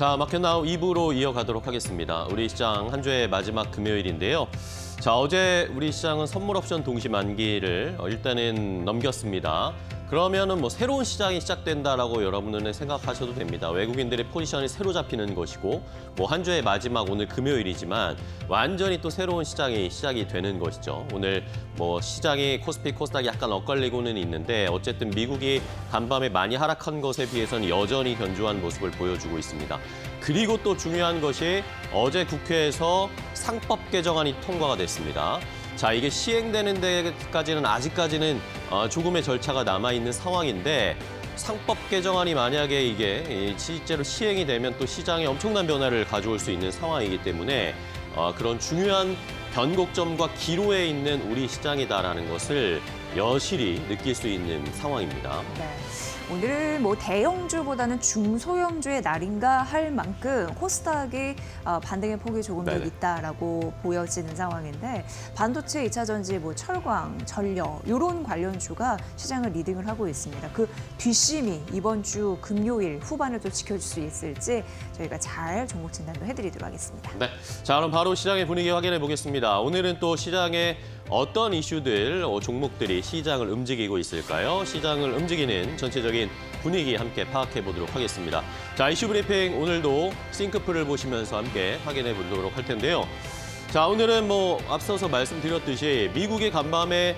자, 마켓나우 2부로 이어가도록 하겠습니다. 우리 시장 한 주의 마지막 금요일인데요. 자, 어제 우리 시장은 선물 옵션 동시 만기를 일단은 넘겼습니다. 그러면은 새로운 시장이 시작된다라고 여러분은 생각하셔도 됩니다. 외국인들의 포지션이 새로 잡히는 것이고 한 주의 마지막 오늘 금요일이지만 완전히 또 새로운 시장이 시작이 되는 것이죠. 오늘 시장이 코스피, 코스닥이 약간 엇갈리고는 있는데 어쨌든 미국이 간밤에 많이 하락한 것에 비해서는 여전히 견조한 모습을 보여주고 있습니다. 그리고 또 중요한 것이 어제 국회에서 상법 개정안이 통과가 됐습니다. 자, 이게 시행되는 데까지는 아직까지는 조금의 절차가 남아있는 상황인데 상법 개정안이 만약에 이게 실제로 시행이 되면 또 시장에 엄청난 변화를 가져올 수 있는 상황이기 때문에 그런 중요한 변곡점과 기로에 있는 우리 시장이다라는 것을 여실히 느낄 수 있는 상황입니다. 네. 오늘은 대형주보다는 중소형주의 날인가 할 만큼 코스닥이 반등의 폭이 조금 더 있다라고 보여지는 상황인데 반도체, 2차 전지, 철강, 전력 이런 관련주가 시장을 리딩을 하고 있습니다. 그 뒷심이 이번 주 금요일 후반을 또 지켜줄 수 있을지 저희가 잘 종목 진단도 해드리도록 하겠습니다. 네, 자 그럼 바로 시장의 분위기 확인해 보겠습니다. 오늘은 또 시장에 어떤 이슈들, 종목들이 시장을 움직이고 있을까요? 시장을 움직이는 전체적인 분위기 함께 파악해 보도록 하겠습니다. 자, 이슈 브리핑 오늘도 싱크풀을 보시면서 함께 확인해 보도록 할 텐데요. 자, 오늘은 앞서서 말씀드렸듯이 미국의 간밤에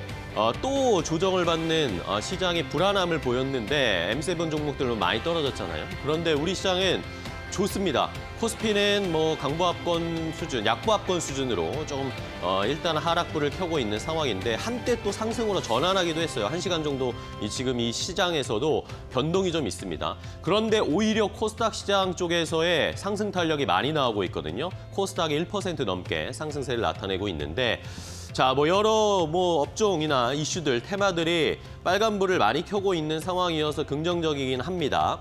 또 조정을 받는 시장의 불안함을 보였는데 M7 종목들로 많이 떨어졌잖아요. 그런데 우리 시장은 좋습니다. 코스피는 강보합권 수준, 약보합권 수준으로 조금 일단 하락불을 켜고 있는 상황인데 한때 또 상승으로 전환하기도 했어요. 1시간 정도 지금 이 시장에서도 변동이 좀 있습니다. 그런데 오히려 코스닥 시장 쪽에서의 상승 탄력이 많이 나오고 있거든요. 코스닥이 1% 넘게 상승세를 나타내고 있는데 자, 여러 업종이나 이슈들, 테마들이 빨간불을 많이 켜고 있는 상황이어서 긍정적이긴 합니다.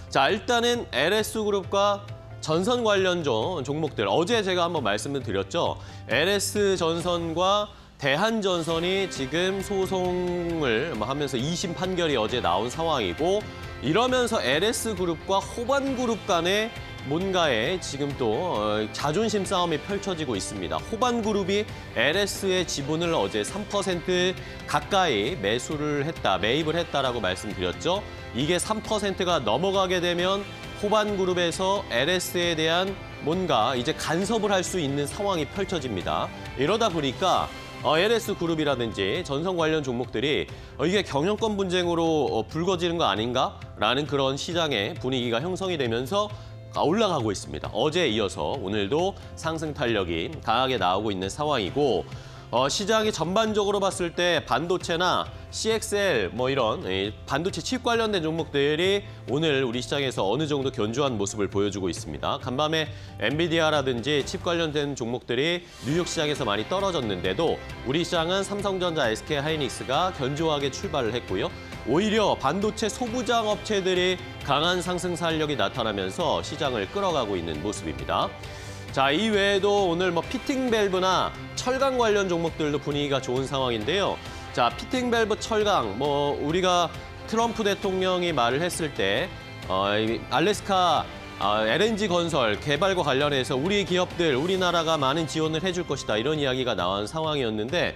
자, 일단은 LS그룹과 전선 관련 종목들. 어제 제가 한번 말씀을 드렸죠. LS전선과 대한전선이 지금 소송을 하면서 2심 판결이 어제 나온 상황이고 이러면서 LS그룹과 호반그룹 간에 뭔가에 지금 또 자존심 싸움이 펼쳐지고 있습니다. 호반그룹이 LS의 지분을 어제 3% 가까이 매입을 했다라고 말씀드렸죠. 이게 3%가 넘어가게 되면 호반그룹에서 LS에 대한 뭔가 이제 간섭을 할 수 있는 상황이 펼쳐집니다. 이러다 보니까 LS그룹이라든지 전선 관련 종목들이 이게 경영권 분쟁으로 불거지는 거 아닌가라는 그런 시장의 분위기가 형성이 되면서 올라가고 있습니다. 어제에 이어서 오늘도 상승 탄력이 강하게 나오고 있는 상황이고 시장이 전반적으로 봤을 때 반도체나 CXL 이런 반도체 칩 관련된 종목들이 오늘 우리 시장에서 어느 정도 견조한 모습을 보여주고 있습니다. 간밤에 엔비디아라든지 칩 관련된 종목들이 뉴욕 시장에서 많이 떨어졌는데도 우리 시장은 삼성전자, SK하이닉스가 견조하게 출발을 했고요. 오히려 반도체 소부장 업체들이 강한 상승 산력이 나타나면서 시장을 끌어가고 있는 모습입니다. 자, 이 외에도 오늘 피팅 밸브나 철강 관련 종목들도 분위기가 좋은 상황인데요. 자, 피팅 밸브 철강, 우리가 트럼프 대통령이 말을 했을 때 알래스카 LNG 건설 개발과 관련해서 우리 기업들, 우리나라가 많은 지원을 해줄 것이다 이런 이야기가 나온 상황이었는데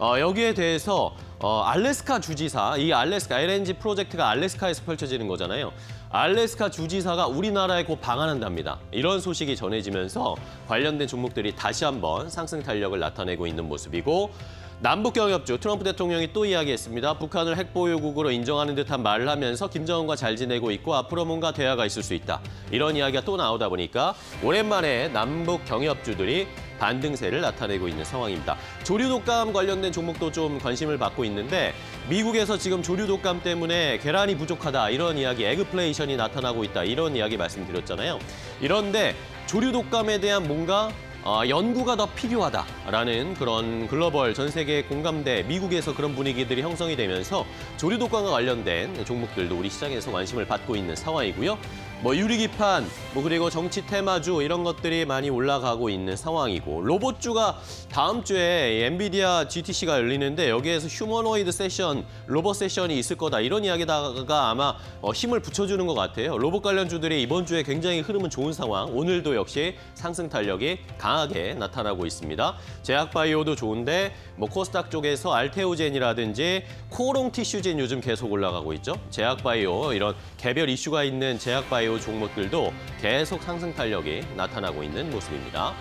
여기에 대해서 알래스카 주지사, 이 알래스카 LNG 프로젝트가 알래스카에서 펼쳐지는 거잖아요. 알래스카 주지사가 우리나라에 곧 방한한답니다. 이런 소식이 전해지면서 관련된 종목들이 다시 한번 상승 탄력을 나타내고 있는 모습이고 남북 경협주, 트럼프 대통령이 또 이야기했습니다. 북한을 핵보유국으로 인정하는 듯한 말을 하면서 김정은과 잘 지내고 있고 앞으로 뭔가 대화가 있을 수 있다. 이런 이야기가 또 나오다 보니까 오랜만에 남북 경협주들이 반등세를 나타내고 있는 상황입니다. 조류독감 관련된 종목도 좀 관심을 받고 있는데 미국에서 지금 조류독감 때문에 계란이 부족하다 이런 이야기, 에그플레이션이 나타나고 있다 이런 이야기 말씀드렸잖아요. 이런데 조류독감에 대한 뭔가 연구가 더 필요하다라는 그런 글로벌 전 세계 공감대, 미국에서 그런 분위기들이 형성이 되면서 조류독감과 관련된 종목들도 우리 시장에서 관심을 받고 있는 상황이고요. 뭐 유리기판, 뭐 그리고 정치 테마주 이런 것들이 많이 올라가고 있는 상황이고 로봇주가 다음 주에 엔비디아 GTC가 열리는데 여기에서 휴머노이드 세션, 로봇 세션이 있을 거다 이런 이야기다가 아마 힘을 붙여주는 것 같아요. 로봇 관련주들이 이번 주에 굉장히 흐름은 좋은 상황. 오늘도 역시 상승 탄력이 강하게 나타나고 있습니다. 제약바이오도 좋은데 뭐 코스닥 쪽에서 알테오젠이라든지 코롱 티슈진 요즘 계속 올라가고 있죠. 제약바이오 이런 개별 이슈가 있는 제약바이오 종목들도 계속 상승 탄력이 나타나고 있는 모습입니다.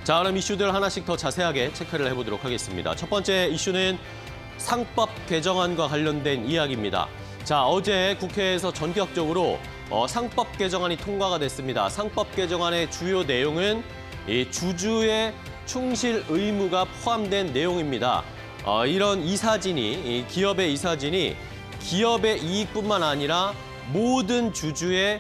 자, 그럼 이슈들 하나씩 더 자세하게 체크를 해보도록 하겠습니다. 첫 번째 이슈는 상법 개정안과 관련된 이야기입니다. 자, 어제 국회에서 전격적으로 상법 개정안이 통과가 됐습니다. 상법 개정안의 주요 내용은 이 주주의 충실 의무가 포함된 내용입니다. 이런 이사진이, 기업의 이사진이 기업의 이익뿐만 아니라 모든 주주의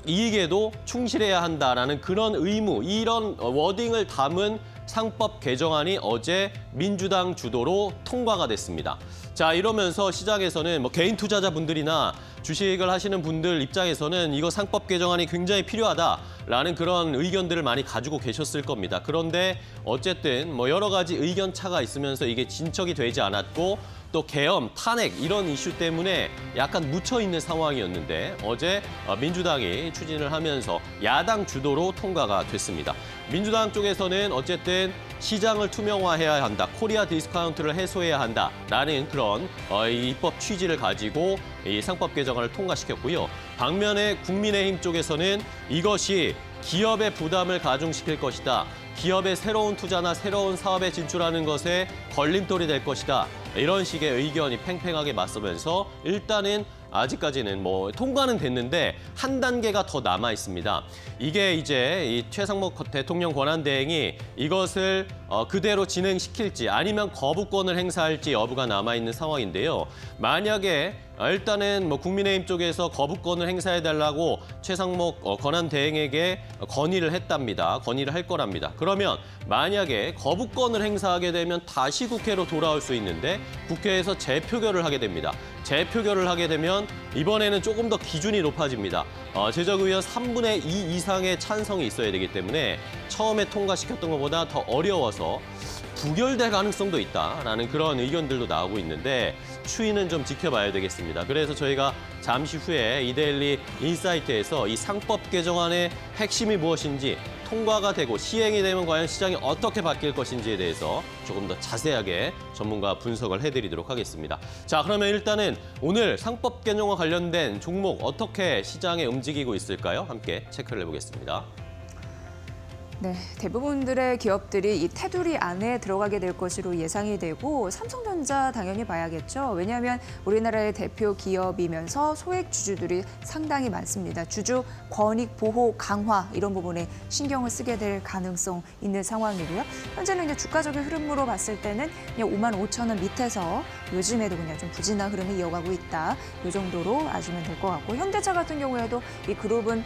이익에도 충실해야 한다라는 그런 의무, 이런 워딩을 담은 상법 개정안이 어제 민주당 주도로 통과가 됐습니다. 자, 이러면서 시장에서는 뭐 개인 투자자분들이나 주식을 하시는 분들 입장에서는 이거 상법 개정안이 굉장히 필요하다라는 그런 의견들을 많이 가지고 계셨을 겁니다. 그런데 어쨌든 뭐 여러 가지 의견 차가 있으면서 이게 진척이 되지 않았고 또 계엄, 탄핵 이런 이슈 때문에 약간 묻혀있는 상황이었는데 어제 민주당이 추진을 하면서 야당 주도로 통과가 됐습니다. 민주당 쪽에서는 어쨌든 시장을 투명화해야 한다, 코리아 디스카운트를 해소해야 한다라는 그런 입법 취지를 가지고 이 상법 개정안을 통과시켰고요. 반면에 국민의힘 쪽에서는 이것이 기업의 부담을 가중시킬 것이다. 기업의 새로운 투자나 새로운 사업에 진출하는 것에 걸림돌이 될 것이다. 이런 식의 의견이 팽팽하게 맞서면서 일단은 아직까지는 뭐 통과는 됐는데 한 단계가 더 남아 있습니다. 이게 이제 이 최상목 대통령 권한대행이 이것을 그대로 진행시킬지 아니면 거부권을 행사할지 여부가 남아 있는 상황인데요. 만약에 일단은 뭐 국민의힘 쪽에서 거부권을 행사해달라고 최상목 권한대행에게 건의를 했답니다. 건의를 할 거랍니다. 그러면 만약에 거부권을 행사하게 되면 다시 국회로 돌아올 수 있는데 국회에서 재표결을 하게 됩니다. 재표결을 하게 되면 이번에는 조금 더 기준이 높아집니다. 제적의원 3분의 2 이상의 찬성이 있어야 되기 때문에 처음에 통과시켰던 것보다 더 어려워서 부결될 가능성도 있다라는 그런 의견들도 나오고 있는데 추이는 좀 지켜봐야 되겠습니다. 그래서 저희가 잠시 후에 이데일리 인사이트에서 이 상법 개정안의 핵심이 무엇인지 통과가 되고 시행이 되면 과연 시장이 어떻게 바뀔 것인지에 대해서 조금 더 자세하게 전문가 분석을 해드리도록 하겠습니다. 자, 그러면 일단은 오늘 상법 개정과 관련된 종목 어떻게 시장에 움직이고 있을까요? 함께 체크를 해보겠습니다. 네, 대부분들의 기업들이 이 테두리 안에 들어가게 될 것으로 예상이 되고 삼성전자 당연히 봐야겠죠. 왜냐하면 우리나라의 대표 기업이면서 소액 주주들이 상당히 많습니다. 주주 권익 보호 강화 이런 부분에 신경을 쓰게 될 가능성 있는 상황이고요. 현재는 이제 주가적인 흐름으로 봤을 때는 그냥 55,000원 밑에서 요즘에도 그냥 좀 부진한 흐름이 이어가고 있다. 이 정도로 아시면 될 것 같고 현대차 같은 경우에도 이 그룹은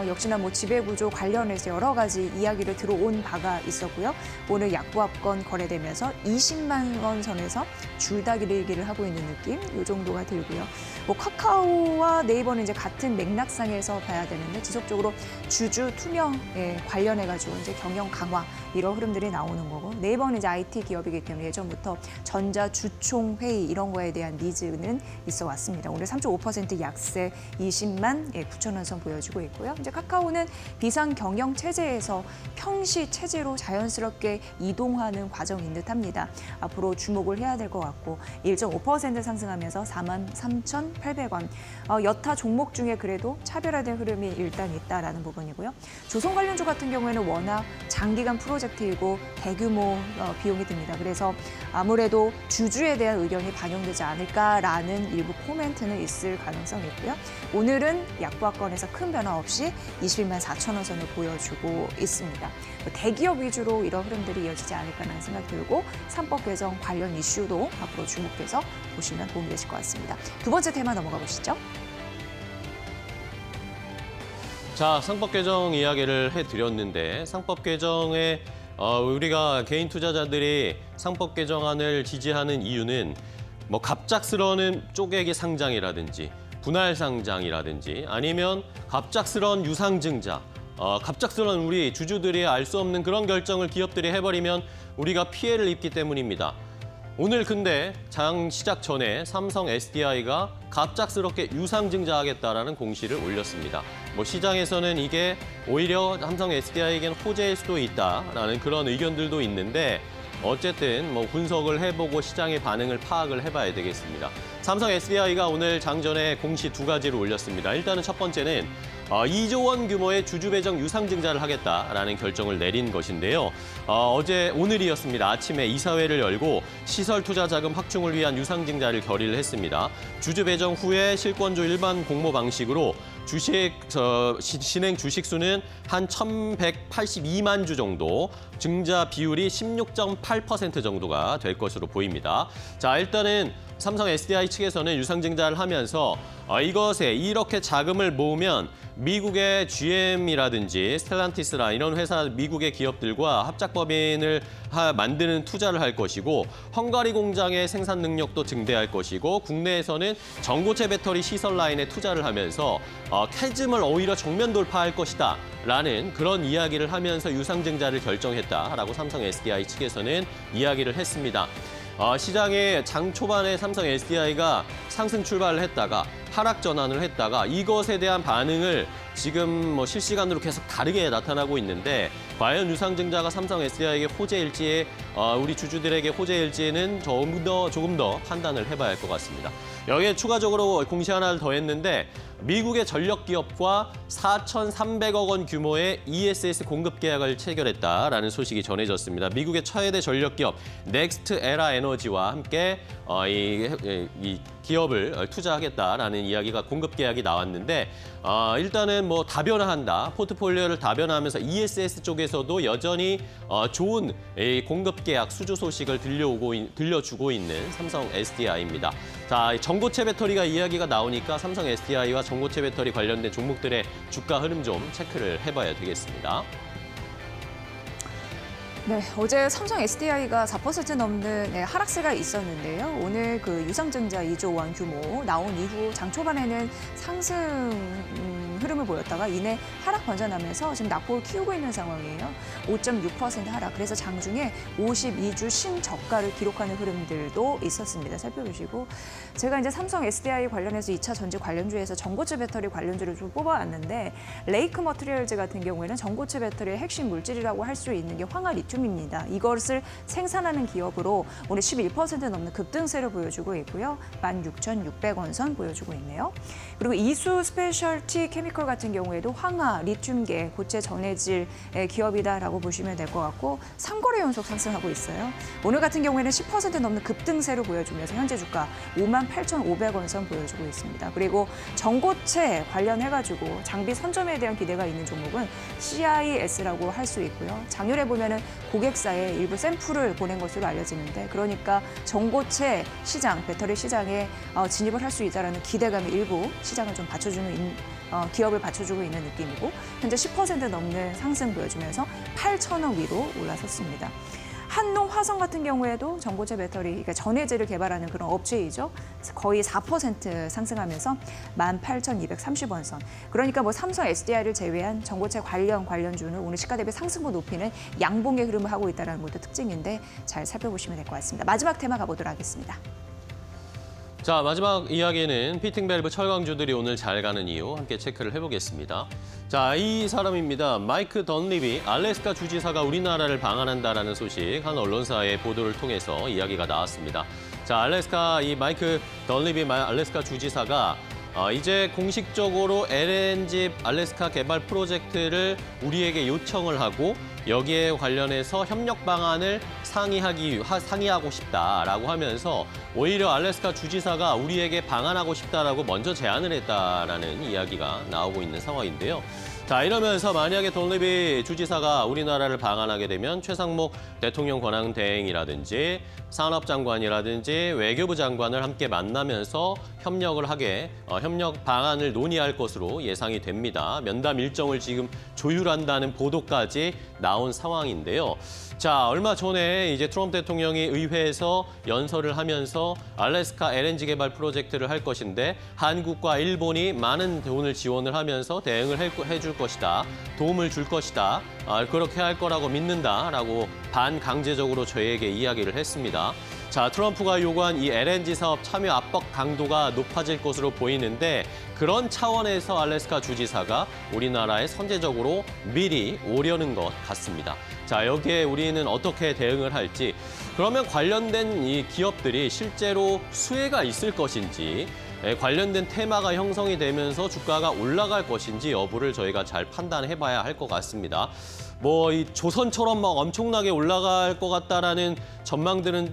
역시나 뭐 지배구조 관련해서 여러 가지 이야기를 들어온 바가 있었고요. 오늘 약보합권 거래되면서 20만 원 선에서 줄다리기를 하고 있는 느낌, 이 정도가 들고요. 뭐 카카오와 네이버는 이제 같은 맥락상에서 봐야 되는데 지속적으로 주주 투명에 관련해가지고 이제 경영 강화 이런 흐름들이 나오는 거고 네이버는 이제 IT 기업이기 때문에 예전부터 전자 주총 회의 이런 거에 대한 니즈는 있어 왔습니다. 오늘 3.5% 약세 20만 9천 원 선 보여주고 있고요. 이제 카카오는 비상 경영 체제에서 평시 체제로 자연스럽게 이동하는 과정인 듯합니다. 앞으로 주목을 해야 될 것 같고 1.5% 상승하면서 43,800원. 여타 종목 중에 그래도 차별화된 흐름이 일단 있다라는 부분이고요. 조선 관련주 같은 경우에는 워낙 장기간 프로젝트이고 대규모 비용이 듭니다. 그래서 아무래도 주주에 대한 의견이 반영되지 않을까라는 일부 코멘트는 있을 가능성이 있고요. 오늘은 약보합권에서 큰 변화 없이 21만 4천 원 선을 보여주고 있습니다. 대기업 위주로 이런 흐름들이 이어지지 않을까라는 생각 들고 상법 개정 관련 이슈도 앞으로 주목해서 보시면 도움이 되실 것 같습니다. 두 번째 테마 넘어가 보시죠. 자, 상법 개정 이야기를 해드렸는데 상법 개정에 우리가 개인 투자자들이 상법 개정안을 지지하는 이유는 뭐 갑작스러운 쪼개기 상장이라든지 분할 상장이라든지 아니면 갑작스러운 유상증자, 갑작스러운 우리 주주들이 알 수 없는 그런 결정을 기업들이 해버리면 우리가 피해를 입기 때문입니다. 오늘 근데 장 시작 전에 삼성 SDI가 갑작스럽게 유상증자하겠다라는 공시를 올렸습니다. 시장에서는 이게 오히려 삼성 SDI에겐 호재일 수도 있다라는 그런 의견들도 있는데 어쨌든 분석을 해보고 시장의 반응을 파악을 해봐야 되겠습니다. 삼성 SDI가 오늘 장전에 공시 두 가지를 올렸습니다. 일단은 첫 번째는 2조 원 규모의 주주 배정 유상증자를 하겠다라는 결정을 내린 것인데요. 오늘이었습니다. 아침에 이사회를 열고 시설 투자 자금 확충을 위한 유상증자를 결의를 했습니다. 주주 배정 후에 실권조 일반 공모 방식으로 신행 주식수는 한 1,182만 주 정도, 증자 비율이 16.8% 정도가 될 것으로 보입니다. 자, 일단은 삼성 SDI 측에서는 유상증자를 하면서 이것에 이렇게 자금을 모으면 미국의 GM이라든지 스텔란티스라 이런 회사 미국의 기업들과 합작법인을 만드는 투자를 할 것이고 헝가리 공장의 생산 능력도 증대할 것이고 국내에서는 전고체 배터리 시설 라인에 투자를 하면서 캐즘을 오히려 정면 돌파할 것이다 라는 그런 이야기를 하면서 유상증자를 결정했다라고 삼성 SDI 측에서는 이야기를 했습니다. 시장의 장 초반에 삼성 SDI가 상승 출발을 했다가 하락 전환을 했다가 이것에 대한 반응을 지금 실시간으로 계속 다르게 나타나고 있는데 과연 유상증자가 삼성 SDI에게 호재일지 우리 주주들에게 호재일지는 조금 더 판단을 해봐야 할 것 같습니다. 여기에 추가적으로 공시 하나를 더 했는데 미국의 전력기업과 4,300억 원 규모의 ESS 공급 계약을 체결했다라는 소식이 전해졌습니다. 미국의 차세대 전력기업 넥스트 에라 에너지와 함께 이 기업을 투자하겠다라는 이야기가 공급 계약이 나왔는데 일단은 다변화한다. 포트폴리오를 다변화하면서 ESS 쪽에서도 여전히 좋은 공급 계약 수주 소식을 들려주고 있는 삼성 SDI입니다. 자, 전고체 배터리가 이야기가 나오니까 삼성 SDI와 전고체 배터리 관련된 종목들의 주가 흐름 좀 체크를 해봐야 되겠습니다. 네, 어제 삼성 SDI가 4% 넘는 하락세가 있었는데요. 오늘 그 유상증자 2조 원 규모 나온 이후 장 초반에는 상승 흐름을 보였다가 이내 하락 번져나면서 지금 낙폭을 키우고 있는 상황이에요. 5.6% 하락. 그래서 장중에 52주 신저가를 기록하는 흐름들도 있었습니다. 살펴보시고 제가 이제 삼성 SDI 관련해서 2차 전지 관련주에서 전고체 배터리 관련주를 좀 뽑아왔는데 레이크 머티리얼즈 같은 경우에는 전고체 배터리의 핵심 물질이라고 할 수 있는 게 황화 리튬입니다. 이것을 생산하는 기업으로 오늘 11% 넘는 급등세를 보여주고 있고요. 16,600원 선 보여주고 있네요. 그리고 이수 스페셜티 케미컬 같은 경우에도 황화, 리튬계, 고체 전해질 기업이다라고 보시면 될 것 같고 3거래 연속 상승하고 있어요. 오늘 같은 경우에는 10% 넘는 급등세를 보여주면서 현재 주가 58,500원 선 보여주고 있습니다. 그리고 전고체 관련해가지고 장비 선점에 대한 기대가 있는 종목은 CIS라고 할 수 있고요. 작년에 보면은 고객사에 일부 샘플을 보낸 것으로 알려지는데 그러니까 전고체 시장, 배터리 시장에 진입을 할 수 있다는 기대감이 일부 시장을 좀 받쳐주는 기업을 받쳐주고 있는 느낌이고 현재 10% 넘는 상승 보여주면서 8,000원 위로 올라섰습니다. 한농화성 같은 경우에도 전고체 배터리, 그러니까 전해질을 개발하는 그런 업체이죠. 거의 4% 상승하면서 18,230원 선. 그러니까 삼성 SDI를 제외한 전고체 관련주는 오늘 시가 대비 상승분 높이는 양봉의 흐름을 하고 있다는 것도 특징인데 잘 살펴보시면 될 것 같습니다. 마지막 테마 가보도록 하겠습니다. 자, 마지막 이야기는 피팅밸브 철강주들이 오늘 잘 가는 이유 함께 체크를 해보겠습니다. 자, 이 사람입니다. 마이크 던립이 알래스카 주지사가 우리나라를 방한한다라는 소식 한 언론사의 보도를 통해서 이야기가 나왔습니다. 자, 이 마이크 던립이 알래스카 주지사가 이제 공식적으로 LNG 알래스카 개발 프로젝트를 우리에게 요청을 하고 여기에 관련해서 협력 방안을 상의하고 싶다라고 하면서 오히려 알래스카 주지사가 우리에게 방한하고 싶다라고 먼저 제안을 했다라는 이야기가 나오고 있는 상황인데요. 자, 이러면서 만약에 던립이 주지사가 우리나라를 방한하게 되면 최상목 대통령 권한 대행이라든지 산업장관이라든지 외교부 장관을 함께 만나면서 협력 방안을 논의할 것으로 예상이 됩니다. 면담 일정을 지금 조율한다는 보도까지 나오고 나온 상황인데요. 자, 얼마 전에 이제 트럼프 대통령이 의회에서 연설을 하면서 알래스카 LNG 개발 프로젝트를 할 것인데 한국과 일본이 많은 돈을 지원을 하면서 대응을 해줄 것이다. 도움을 줄 것이다. 그렇게 할 거라고 믿는다라고 반강제적으로 저희에게 이야기를 했습니다. 자, 트럼프가 요구한 이 LNG 사업 참여 압박 강도가 높아질 것으로 보이는데 그런 차원에서 알래스카 주지사가 우리나라에 선제적으로 미리 오려는 것 같습니다. 자, 여기에 우리는 어떻게 대응을 할지, 그러면 관련된 이 기업들이 실제로 수혜가 있을 것인지, 관련된 테마가 형성이 되면서 주가가 올라갈 것인지 여부를 저희가 잘 판단해 봐야 할 것 같습니다. 이 조선처럼 막 엄청나게 올라갈 것 같다라는 전망들은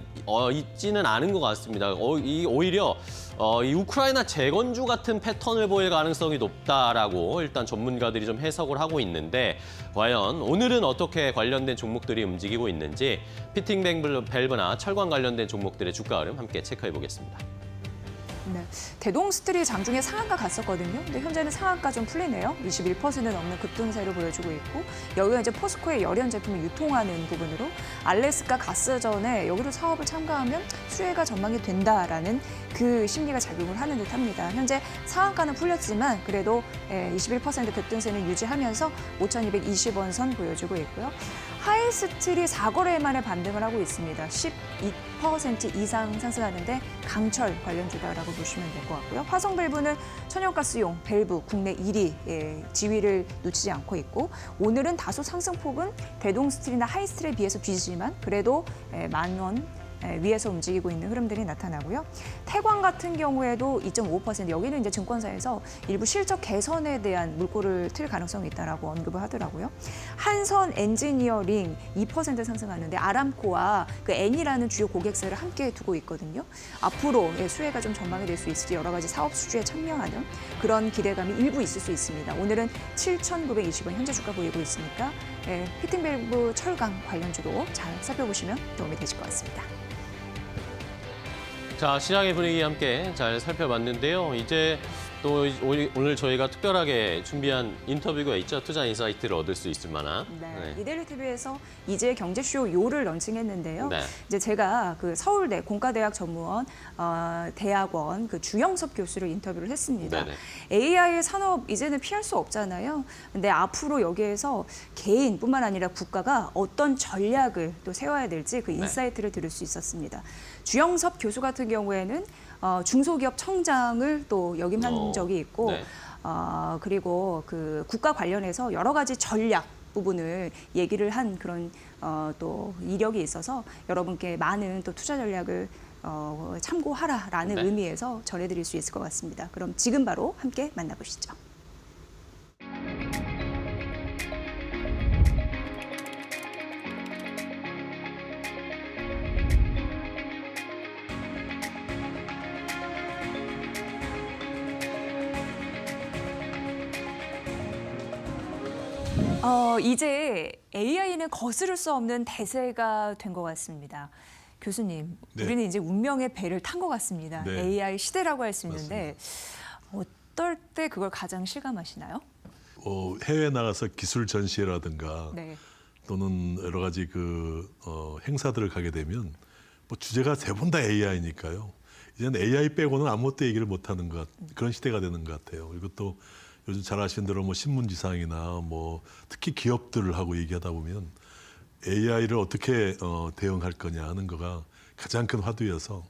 있지는 않은 것 같습니다. 오히려 이 우크라이나 재건주 같은 패턴을 보일 가능성이 높다라고 일단 전문가들이 좀 해석을 하고 있는데, 과연 오늘은 어떻게 관련된 종목들이 움직이고 있는지 피팅 밸브나 철강 관련된 종목들의 주가 흐름 함께 체크해 보겠습니다. 네, 대동스틸이 장중에 상한가 갔었거든요. 근데 현재는 상한가 좀 풀리네요. 21%는 넘는 급등세를 보여주고 있고, 여기가 이제 포스코의 열연 제품을 유통하는 부분으로 알래스카 가스전에 여기로 사업을 참가하면 수혜가 전망이 된다라는 그 심리가 작용을 하는 듯합니다. 현재 상한가는 풀렸지만 그래도 21% 급등세는 유지하면서 5,220원 선 보여주고 있고요. 하이스틸이 4거래일 만에 반등을 하고 있습니다. 12% 이상 상승하는데 강철 관련주다라고 보시면 될 것 같고요. 화성밸브는 천연가스용 밸브 국내 1위 지위를 놓치지 않고 있고, 오늘은 다소 상승폭은 대동스틸이나 하이스틸에 비해서 뒤지지만 그래도 10,000원 위에서 움직이고 있는 흐름들이 나타나고요. 태광 같은 경우에도 2.5%, 여기는 이제 증권사에서 일부 실적 개선에 대한 물꼬를 틀 가능성이 있다라고 언급을 하더라고요. 한선 엔지니어링 2% 상승하는데 아람코와 그 N이라는 주요 고객사를 함께 두고 있거든요. 앞으로 수혜가 좀 전망이 될 수 있을지 여러 가지 사업 수주에 참여하는 그런 기대감이 일부 있을 수 있습니다. 오늘은 7,920원 현재 주가 보이고 있으니까 피팅밸브 철강 관련주도 잘 살펴보시면 도움이 되실 것 같습니다. 자, 시장의 분위기 함께 잘 살펴봤는데요. 이제 또 오늘 저희가 특별하게 준비한 인터뷰가 있죠. 투자 인사이트를 얻을 수 있을 만한. 네. 이데일리 TV에서 이제 경제쇼 요를 런칭했는데요. 네. 이제 제가 그 서울대 공과대학 전무원 대학원 그 주영섭 교수를 인터뷰를 했습니다. 네네. AI 산업 이제는 피할 수 없잖아요. 근데 앞으로 여기에서 개인뿐만 아니라 국가가 어떤 전략을 또 세워야 될지 그 인사이트를 들을 수 있었습니다. 주영섭 교수 같은 경우에는 중소기업 청장을 또 역임한 적이 있고, 네. 그리고 그 국가 관련해서 여러 가지 전략 부분을 얘기를 한 그런 또 이력이 있어서 여러분께 많은 또 투자 전략을 참고하라라는 네. 의미에서 전해드릴 수 있을 것 같습니다. 그럼 지금 바로 함께 만나보시죠. 이제 AI는 거스를 수 없는 대세가 된 것 같습니다. 교수님, 네. 우리는 이제 운명의 배를 탄 것 같습니다. 네. AI 시대라고 할 수 있는데 어떨 때 그걸 가장 실감하시나요? 해외 나가서 기술 전시회라든가 네. 또는 여러 가지 행사들을 가게 되면 주제가 대부분 다 AI니까요. 이제는 AI 빼고는 아무것도 얘기를 못하는 그런 시대가 되는 것 같아요. 그리고 또 요즘 잘 아시는 대로 신문지상이나 특히 기업들을 하고 얘기하다 보면 AI를 어떻게 대응할 거냐 하는 거가 가장 큰 화두여서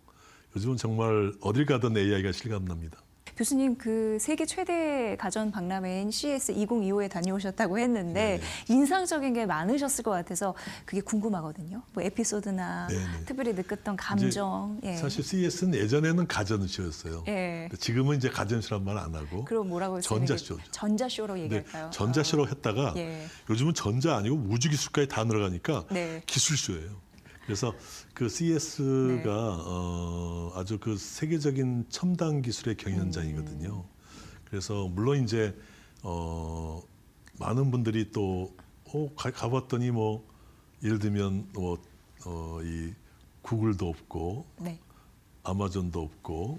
요즘은 정말 어딜 가든 AI가 실감납니다. 교수님, 그 세계 최대 가전 박람회인 CES 2025에 다녀오셨다고 했는데 네네. 인상적인 게 많으셨을 것 같아서 그게 궁금하거든요. 에피소드나 네네. 특별히 느꼈던 감정. 이제 사실 CES는 예전에는 가전쇼였어요. 예. 지금은 이제 가전쇼란 말 안 하고 그럼 뭐라고 했어요? 전자쇼죠. 전자쇼로 근데 얘기할까요? 전자쇼로 했다가 예. 요즘은 전자 아니고 우주 기술까지 다 늘어가니까 네. 기술쇼예요. 그래서 그 CES가 아주 그 세계적인 첨단 기술의 경연장이거든요. 그래서 물론 이제 많은 분들이 또 가봤더니 예를 들면 이 구글도 없고 네. 아마존도 없고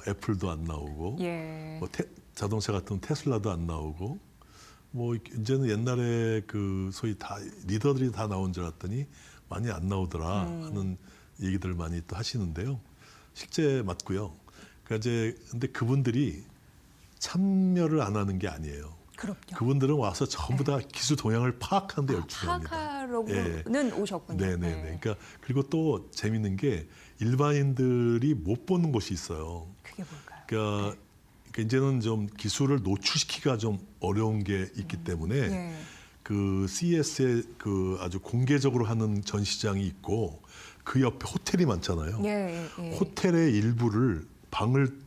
애플도 안 나오고 예. 자동차 같은 테슬라도 안 나오고 뭐 이제는 옛날에 그 소위 다 리더들이 다 나온 줄 알았더니 많이 안 나오더라 하는 얘기들 많이 또 하시는데요. 실제 맞고요. 그러니까 이제 근데 그분들이 참여를 안 하는 게 아니에요. 그럼요. 그분들은 와서 전부 다 기술 동향을 파악하는 데 열중합니다. 파악하러는 오셨군요. 네네네. 그러니까 그리고 또 재밌는 게 일반인들이 못 보는 곳이 있어요. 그게 뭘까요? 그러니까 이제는 좀 기술을 노출시키기가 좀 어려운 게 있기 때문에 예. 그 CES에 그 아주 공개적으로 하는 전시장이 있고 그 옆에 호텔이 많잖아요. 예, 예. 호텔의 일부를 방을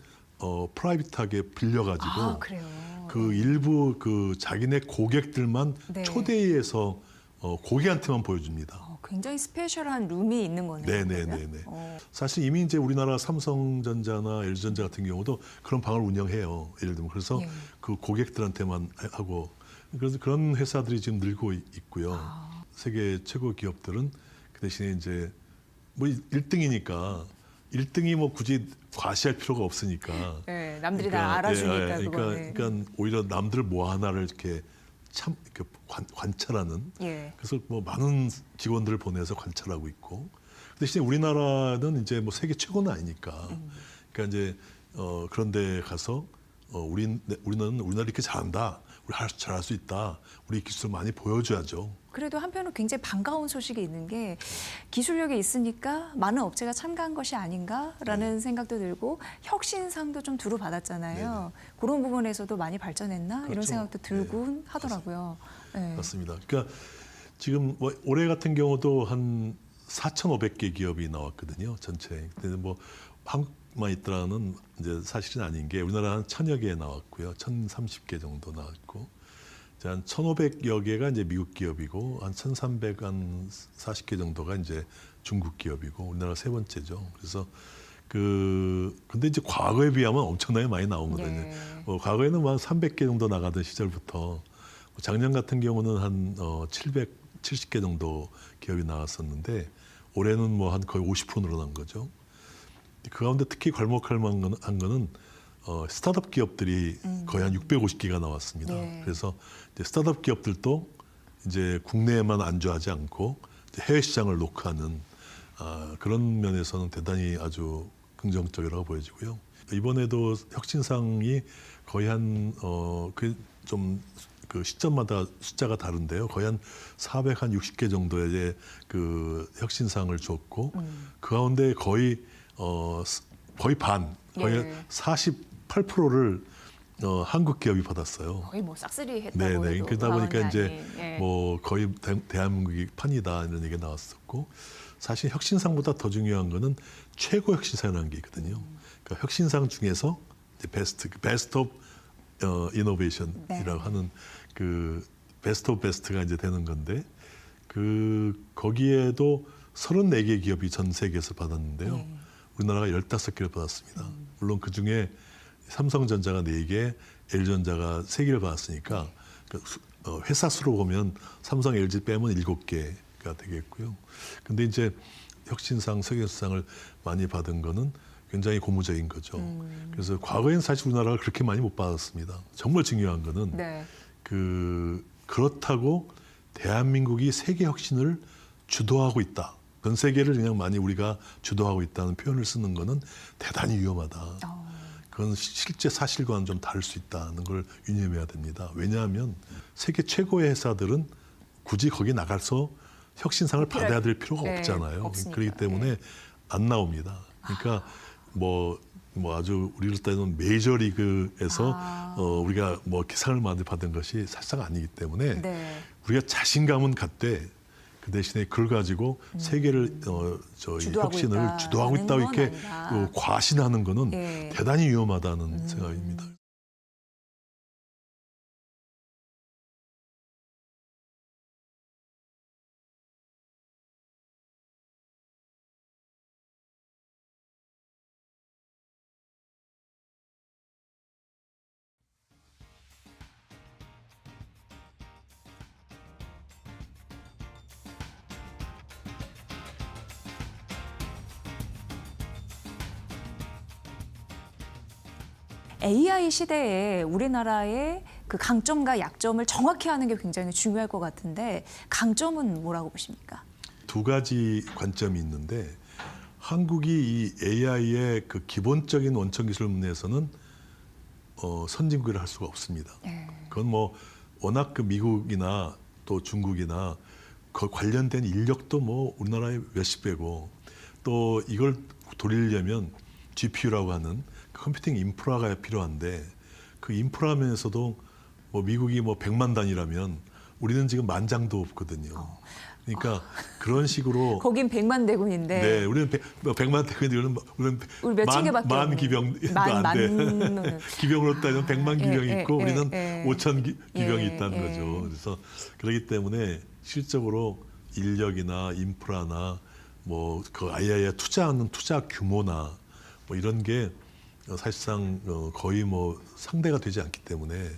프라이빗하게 빌려가지고 아, 그래요. 그 일부 그 자기네 고객들만 네. 초대해서 고객한테만 보여줍니다. 굉장히 스페셜한 룸이 있는 거네요. 네네네네. 그러면? 사실 이미 이제 우리나라 삼성전자나 LG전자 같은 경우도 그런 방을 운영해요. 예를 들면 그래서 예. 그 고객들한테만 하고 그래서 그런 회사들이 지금 늘고 있고요. 세계 최고 기업들은 그 대신에 이제 뭐 1등이니까 1등이 뭐 굳이 과시할 필요가 없으니까. 네, 남들이 다 알아주니까 그러니까 오히려 남들 뭐 하나를 이렇게 참 이렇게 관찰하는. 예. 그래서 뭐 많은 직원들을 보내서 관찰하고 있고. 그 대신에 우리나라는 이제 뭐 세계 최고는 아니니까. 그러니까 이제 그런데 가서 우리는 우리나라 이렇게 잘한다. 우리 잘할 수 있다. 우리 기술 많이 보여줘야죠. 그래도 한편으로 굉장히 반가운 소식이 있는 게 기술력이 있으니까 많은 업체가 참가한 것이 아닌가라는 생각도 들고 혁신상도 좀 두루 받았잖아요. 그런 부분에서도 많이 발전했나 이런 그렇죠. 생각도 들곤 하더라고요. 네. 맞습니다. 그러니까 지금 뭐 올해 같은 경우도 한 4,500개 기업이 나왔거든요. 전체. 근데 뭐 한국만 있더라는 이제 사실은 아닌 게 우리나라 한 1,000여 개 나왔고요. 1,030개 정도 나왔고. 한 1,500여 개가 이제 미국 기업이고 한 1,340개 정도가 이제 중국 기업이고 우리나라 세 번째죠. 그래서 근데 이제 과거에 비하면 엄청나게 많이 나온 거거든요. 예. 과거에는 한 300개 정도 나가던 시절부터 작년 같은 경우는 한 770개 정도 기업이 나왔었는데 올해는 뭐 한 거의 50% 늘어난 거죠. 그 가운데 특히 괄목할 만한 거는 스타트업 기업들이 거의 한 650개가 나왔습니다. 네. 그래서 이제 스타트업 기업들도 이제 국내에만 안주하지 않고 이제 해외 시장을 녹화하는 그런 면에서는 대단히 아주 긍정적이라고 보여지고요. 이번에도 혁신상이 거의 그 시점마다 숫자가 다른데요. 거의 한 460개 정도의 그 혁신상을 줬고 그 가운데 거의 반, 거의 예. 48%를 한국 기업이 받았어요. 거의 뭐 싹쓸이 했다고 네네. 해도 그러다 보니까 과언이 이제 아닌, 예. 뭐 거의 대한민국이 판이다 이런 얘기가 나왔었고 사실 혁신상보다 더 중요한 거는 최고 혁신상이라는 게 있거든요. 그러니까 혁신상 중에서 이제 베스트 오브 이노베이션이라고 네. 하는 그 베스트 오브 베스트가 이제 되는 건데 거기에도 34개 기업이 전 세계에서 받았는데요. 네. 우리나라가 15개를 받았습니다. 물론 그중에 삼성전자가 4개, LG전자가 3개를 받았으니까 회사 수로 보면 삼성, LG 빼면 7개가 되겠고요. 근데 이제 혁신상, 세계수상을 많이 받은 거는 굉장히 고무적인 거죠. 그래서 과거에는 사실 우리나라가 그렇게 많이 못 받았습니다. 정말 중요한 거는 네. 그렇다고 대한민국이 세계 혁신을 주도하고 있다. 전 세계를 그냥 많이 우리가 주도하고 있다는 표현을 쓰는 거는 대단히 위험하다. 그건 실제 사실과는 좀 다를 수 있다는 걸 유념해야 됩니다. 왜냐하면 세계 최고의 회사들은 굳이 거기 나가서 혁신상을 받아야 될 필요가 네, 없잖아요. 없으니까. 그렇기 때문에 안 나옵니다. 그러니까 뭐 아주 우리로 따지면 메이저리그에서 우리가 뭐 상을 많이 받은 것이 사실상 아니기 때문에 네. 우리가 자신감은 갖되 그 대신에 그걸 가지고 세계를 저희 주도하고 혁신을 있다. 주도하고 있다고 하는 이렇게 건 아니다. 과신하는 거는 예. 대단히 위험하다는 생각입니다. AI 시대에 우리나라의 그 강점과 약점을 정확히 하는 게 굉장히 중요할 것 같은데 강점은 뭐라고 보십니까? 두 가지 관점이 있는데 한국이 이 AI의 그 기본적인 원천 기술 분야에서는 선진국이라 할 수가 없습니다. 그건 뭐 워낙 그 미국이나 또 중국이나 그 관련된 인력도 뭐 우리나라의 몇십 배고 또 이걸 돌리려면 GPU라고 하는 컴퓨팅 인프라가 필요한데 그 인프라 면에서도 뭐 미국이 뭐 100만 단위라면 우리는 지금 10,000장도 없거든요. 그러니까 그런 식으로 거긴 100만 대군인데 네, 우리는 100만 대군이면 우리는 우리 몇천 개밖에 만 없는. 기병도 만 안 돼. 만 기병으로 따지면 100만 기병이 있고 우리는 예. 5천 기병이 예, 있다는 예. 거죠. 그래서 그렇기 때문에 실적으로 인력이나 인프라나 뭐 그 AI에 투자하는 투자 규모나 뭐 이런 게 사실상 거의 뭐 상대가 되지 않기 때문에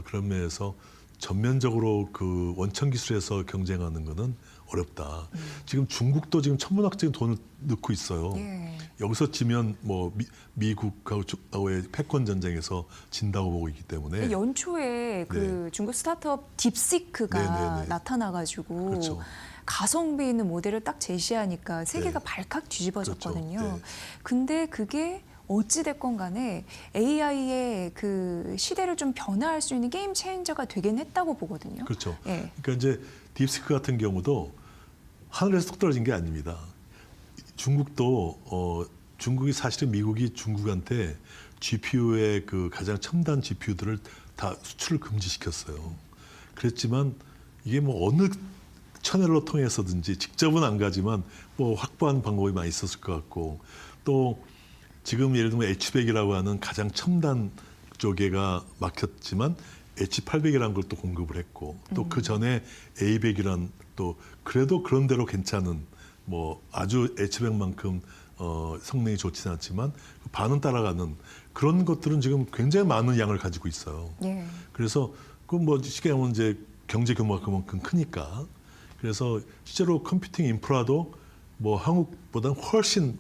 그런 면에서 전면적으로 그 원천 기술에서 경쟁하는 거는 어렵다. 지금 중국도 지금 천문학적인 돈을 넣고 있어요. 예. 여기서 지면 뭐 미국하고의 패권 전쟁에서 진다고 보고 있기 때문에 연초에 그 중국 스타트업 딥시크가 네네네. 나타나가지고 그렇죠. 가성비 있는 모델을 딱 제시하니까 세계가 네. 발칵 뒤집어졌거든요. 그렇죠. 네. 근데 그게 어찌 됐건 간에 AI의 그 시대를 좀 변화할 수 있는 게임 체인저가 되긴 했다고 보거든요. 그렇죠. 예. 그러니까 이제 딥시크 같은 경우도 하늘에서 뚝 떨어진 게 아닙니다. 중국도 중국이 사실은 미국이 중국한테 GPU의 그 가장 첨단 GPU들을 다 수출을 금지시켰어요. 그랬지만 이게 뭐 어느 채널로 통해서든지 직접은 안 가지만 뭐 확보한 방법이 많이 있었을 것 같고 또 지금 예를 들면 H100이라고 하는 가장 첨단 쪽에가 막혔지만 H800이라는 걸 또 공급을 했고 또 그 전에 A100이란 또 그래도 그런 대로 괜찮은 뭐 아주 H100만큼 성능이 좋지는 않지만 반은 따라가는 그런 것들은 지금 굉장히 많은 양을 가지고 있어요. 예. 그래서 그 뭐 쉽게 하면 이제 경제 규모가 그만큼 크니까 그래서 실제로 컴퓨팅 인프라도 뭐 한국보다는 훨씬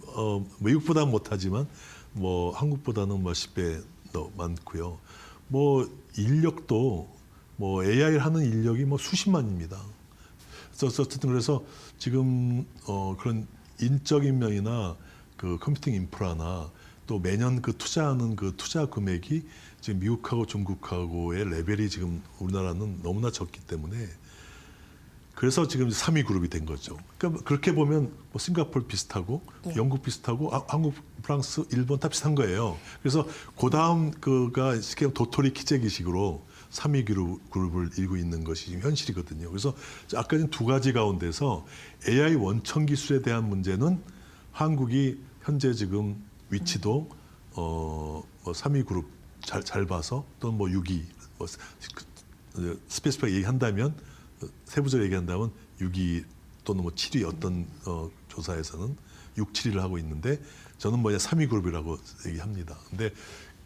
외국보다는 못하지만 뭐 한국보다는 몇십 배 더 많고요. 뭐 인력도 뭐 AI를 하는 인력이 뭐 수십만입니다. 그래서 어쨌든 그래서 지금 그런 인적인 면이나 그 컴퓨팅 인프라나 또 매년 그 투자하는 그 투자 금액이 지금 미국하고 중국하고의 레벨이 지금 우리나라는 너무나 적기 때문에 그래서 지금 3위 그룹이 된 거죠. 그러니까 그렇게 보면 뭐 싱가포르 비슷하고 예. 영국 비슷하고 한국, 프랑스, 일본 다 비슷한 거예요. 그래서 그 다음 그가 쉽게 도토리 키재기식으로 3위 그룹을 이루고 있는 것이 지금 현실이거든요. 그래서 아까 전 두 가지 가운데서 AI 원천 기술에 대한 문제는 한국이 현재 지금 위치도 뭐 3위 그룹 잘 봐서 또는 뭐 6위 뭐 스페시픽하게 얘기한다면 세부적으로 얘기한다면 6위 또는 뭐 7위 어떤 조사에서는 6, 7위를 하고 있는데 저는 뭐냐 3위 그룹이라고 얘기합니다. 근데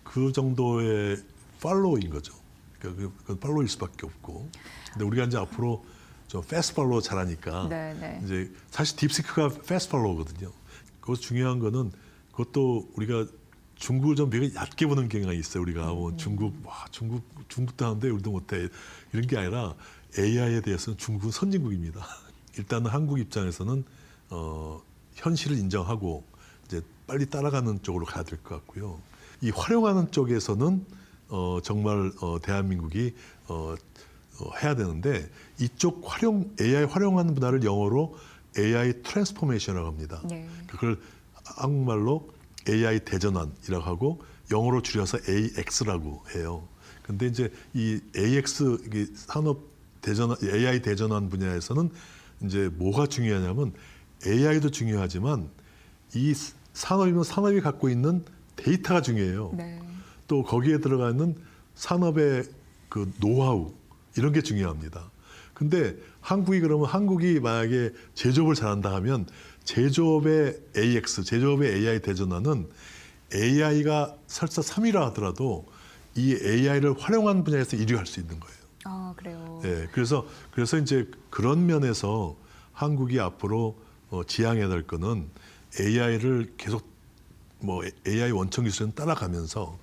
그 정도의 팔로우인 거죠. 그건 팔로우일 수밖에 없고. 근데 우리가 이제 앞으로 좀 패스트 팔로우 잘하니까 네. 이제 사실 딥시크가 패스트 팔로우거든요. 그것 중요한 거는 그것도 우리가 중국을 좀 되게 얕게 보는 경향이 있어요. 우리가 뭐 중국도 하는데 우리도 못해 이런 게 아니라 AI에 대해서는 중국은 선진국입니다. 일단은 한국 입장에서는 현실을 인정하고 이제 빨리 따라가는 쪽으로 가야 될 것 같고요. 이 활용하는 쪽에서는 정말 대한민국이 해야 되는데 이쪽 AI 활용하는 분야를 영어로 AI 트랜스포메이션이라고 합니다. 네. 그걸 한국말로 AI 대전환이라고 하고 영어로 줄여서 AX라고 해요. 근데 이제 이 AX 이게 산업 대전환, AI 대전환 분야에서는 이제 뭐가 중요하냐면 AI도 중요하지만 이 산업이면 산업이 갖고 있는 데이터가 중요해요. 네. 또 거기에 들어가 있는 산업의 그 노하우 이런 게 중요합니다. 근데 한국이 만약에 제조업을 잘한다 하면 제조업의 AX, 제조업의 AI 대전환은 AI가 설사 3위라 하더라도 이 AI를 활용한 분야에서 1위 할 수 있는 거예요. 아, 그래요. 네, 그래서 이제 그런 면에서 한국이 앞으로 지향해야 될 거는 AI를 계속 뭐 AI 원천 기술은 따라가면서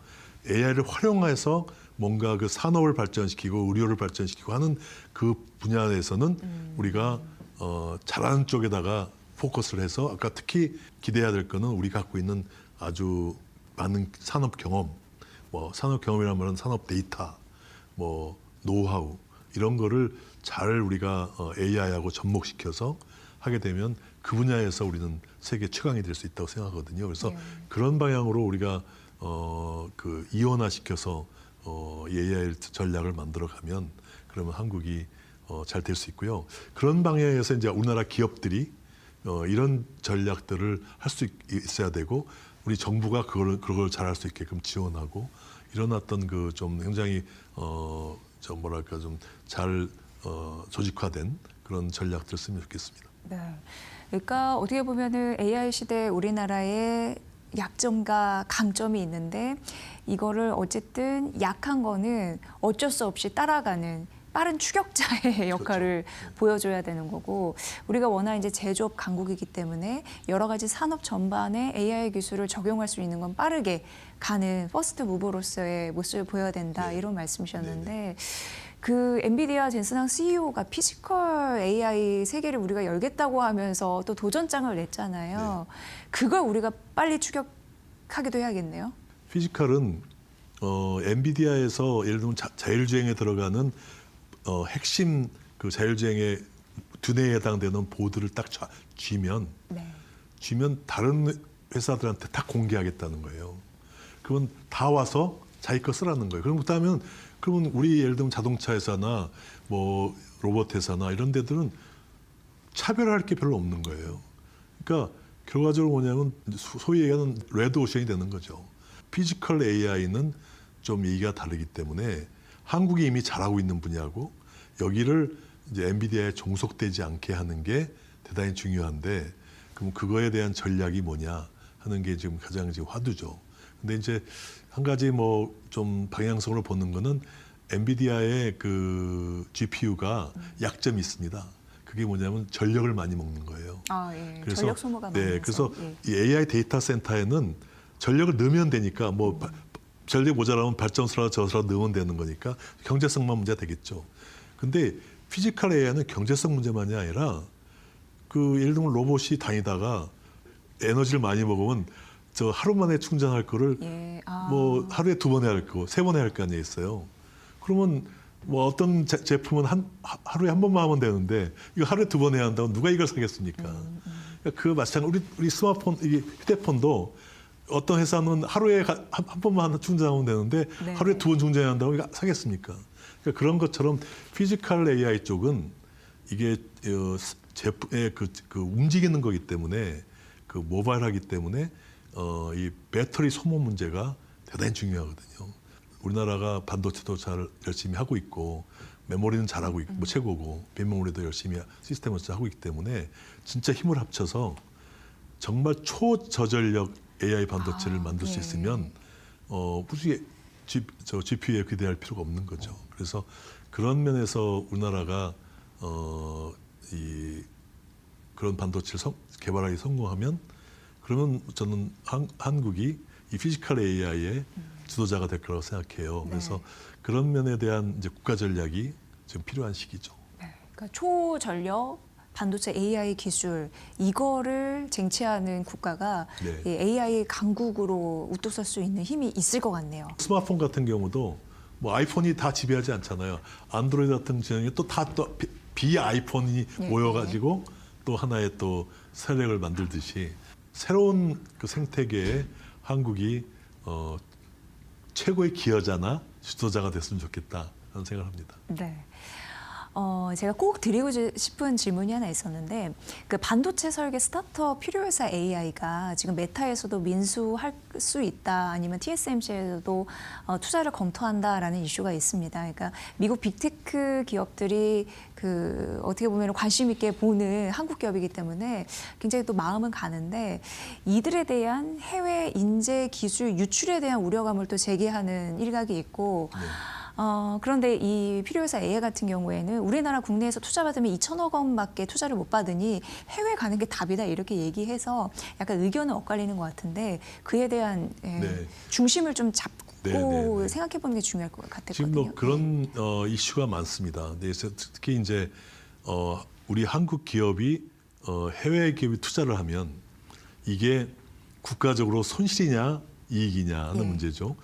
AI를 활용해서 뭔가 그 산업을 발전시키고 의료를 발전시키고 하는 그 분야에서는 우리가 잘하는 쪽에다가 포커스를 해서 아까 특히 기대해야 될 거는 우리가 갖고 있는 아주 많은 산업 경험, 뭐 산업 경험이라는 말은 산업 데이터, 뭐 노하우 이런 거를 잘 우리가 AI하고 접목시켜서 하게 되면 그 분야에서 우리는 세계 최강이 될 수 있다고 생각하거든요. 그래서 그런 방향으로 우리가 그 이원화시켜서 이 AI 전략을 만들어가면 그러면 한국이 잘 될 수 있고요. 그런 방향에서 이제 우리나라 기업들이 이런 전략들을 할 수 있어야 되고 우리 정부가 그걸 잘할 수 있게끔 지원하고 이런 어떤 그 좀 굉장히 좀 뭐랄까 좀 잘 조직화된 그런 전략들을 쓰면 좋겠습니다. 네. 그러니까 어떻게 보면은 AI 시대 우리나라의 약점과 강점이 있는데 이거를 어쨌든 약한 거는 어쩔 수 없이 따라가는 빠른 추격자의 역할을 보여줘야 되는 거고 우리가 워낙 이제 제조업 강국이기 때문에 여러 가지 산업 전반에 AI 기술을 적용할 수 있는 건 빠르게 가는 퍼스트 무버로서의 모습을 보여야 된다 이런 말씀이셨는데 그 엔비디아 젠슨항 CEO가 피지컬 AI 세계를 우리가 열겠다고 하면서 또 도전장을 냈잖아요. 그걸 우리가 빨리 추격하기도 해야겠네요. 피지컬은 엔비디아에서 예를 들면 자율주행에 들어가는 핵심 그 자율주행의 두뇌에 해당되는 보드를 딱 쥐면 다른 회사들한테 다 공개하겠다는 거예요. 그건 다 와서 자기 거 쓰라는 거예요. 그러면 우리 예를 들면 자동차 회사나 뭐 로봇 회사나 이런 데들은 차별할 게 별로 없는 거예요. 그러니까 결과적으로 뭐냐면 소위 얘기하는 레드 오션이 되는 거죠. 피지컬 AI는 좀 얘기가 다르기 때문에 한국이 이미 잘하고 있는 분야고 여기를 이제 엔비디아에 종속되지 않게 하는 게 대단히 중요한데 그럼 그거에 대한 전략이 뭐냐 하는 게 지금 가장 지금 화두죠. 근데 이제 한 가지 뭐 좀 방향성으로 보는 거는 엔비디아의 그 GPU가 약점이 있습니다. 그게 뭐냐면 전력을 많이 먹는 거예요. 그래서 전력 소모가 많아서. 그래서 이 AI 데이터 센터에는 전력을 넣으면 되니까 뭐 전력 모자라면 발전소라 저소라 넣으면 되는 거니까 경제성만 문제가 되겠죠. 근데 피지컬 AI는 경제성 문제만이 아니라 그 예를 들면 로봇이 다니다가 에너지를 많이 먹으면 저 하루 만에 충전할 거를 뭐 하루에 2번 해야 할 거, 3번 해야 할 거 아니에요 있어요. 그러면 뭐 어떤 제품은 하루에 한 번만 하면 되는데 이거 하루에 2번 해야 한다고 누가 이걸 사겠습니까? 그러니까 그 마찬가지 우리 스마트폰, 이게 휴대폰도 어떤 회사는 하루에 한 번만 충전하면 되는데 하루에 2번 충전해야 한다고 이거 사겠습니까? 그러니까 그런 것처럼 피지컬 AI 쪽은 이게 제품의 그 움직이는 거기 때문에 그 모바일하기 때문에 이 배터리 소모 문제가 대단히 중요하거든요. 우리나라가 반도체도 잘 열심히 하고 있고 메모리는 잘하고 있고 뭐 최고고 빈메모리도 열심히 시스템을 하고 있기 때문에 진짜 힘을 합쳐서 정말 초저전력 AI 반도체를 만들 수 있으면 굳이 GPU에 기대할 필요가 없는 거죠. 그래서 그런 면에서 우리나라가 그런 반도체를 개발하기 성공하면 그러면 저는 한국이 이 피지컬 AI의 주도자가 될 거라고 생각해요. 그래서 그런 면에 대한 이제 국가 전략이 지금 필요한 시기죠. 그러니까 초전력 반도체 AI 기술 이거를 쟁취하는 국가가 이 AI 강국으로 우뚝 설 수 있는 힘이 있을 것 같네요. 스마트폰 같은 경우도 뭐 아이폰이 다 지배하지 않잖아요. 안드로이드 같은 경우에 또 비아이폰이 모여가지고 또 하나의 또 세력을 만들듯이 새로운 그 생태계에 한국이 최고의 기여자나 주도자가 됐으면 좋겠다 하는 생각을 합니다. 네. 제가 꼭 드리고 싶은 질문이 하나 있었는데 그 반도체 설계 스타트업 필요회사 AI가 지금 메타에서도 민수할 수 있다 아니면 TSMC에서도 투자를 검토한다라는 이슈가 있습니다. 그러니까 미국 빅테크 기업들이 그 어떻게 보면 관심 있게 보는 한국 기업이기 때문에 굉장히 또 마음은 가는데 이들에 대한 해외 인재 기술 유출에 대한 우려감을 또 제기하는 일각이 있고 그런데 이 필요회사 AI 같은 경우에는 우리나라 국내에서 투자받으면 2천억 원밖에 투자를 못 받으니 해외 가는 게 답이다 이렇게 얘기해서 약간 의견은 엇갈리는 것 같은데 그에 대한 중심을 좀 잡고 네, 네, 네. 생각해보는 게 중요할 것 같았거든요. 지금 뭐 그런 이슈가 많습니다. 네, 특히 이제 우리 한국 기업이 해외 기업이 투자를 하면 이게 국가적으로 손실이냐 이익이냐 하는 네. 문제죠.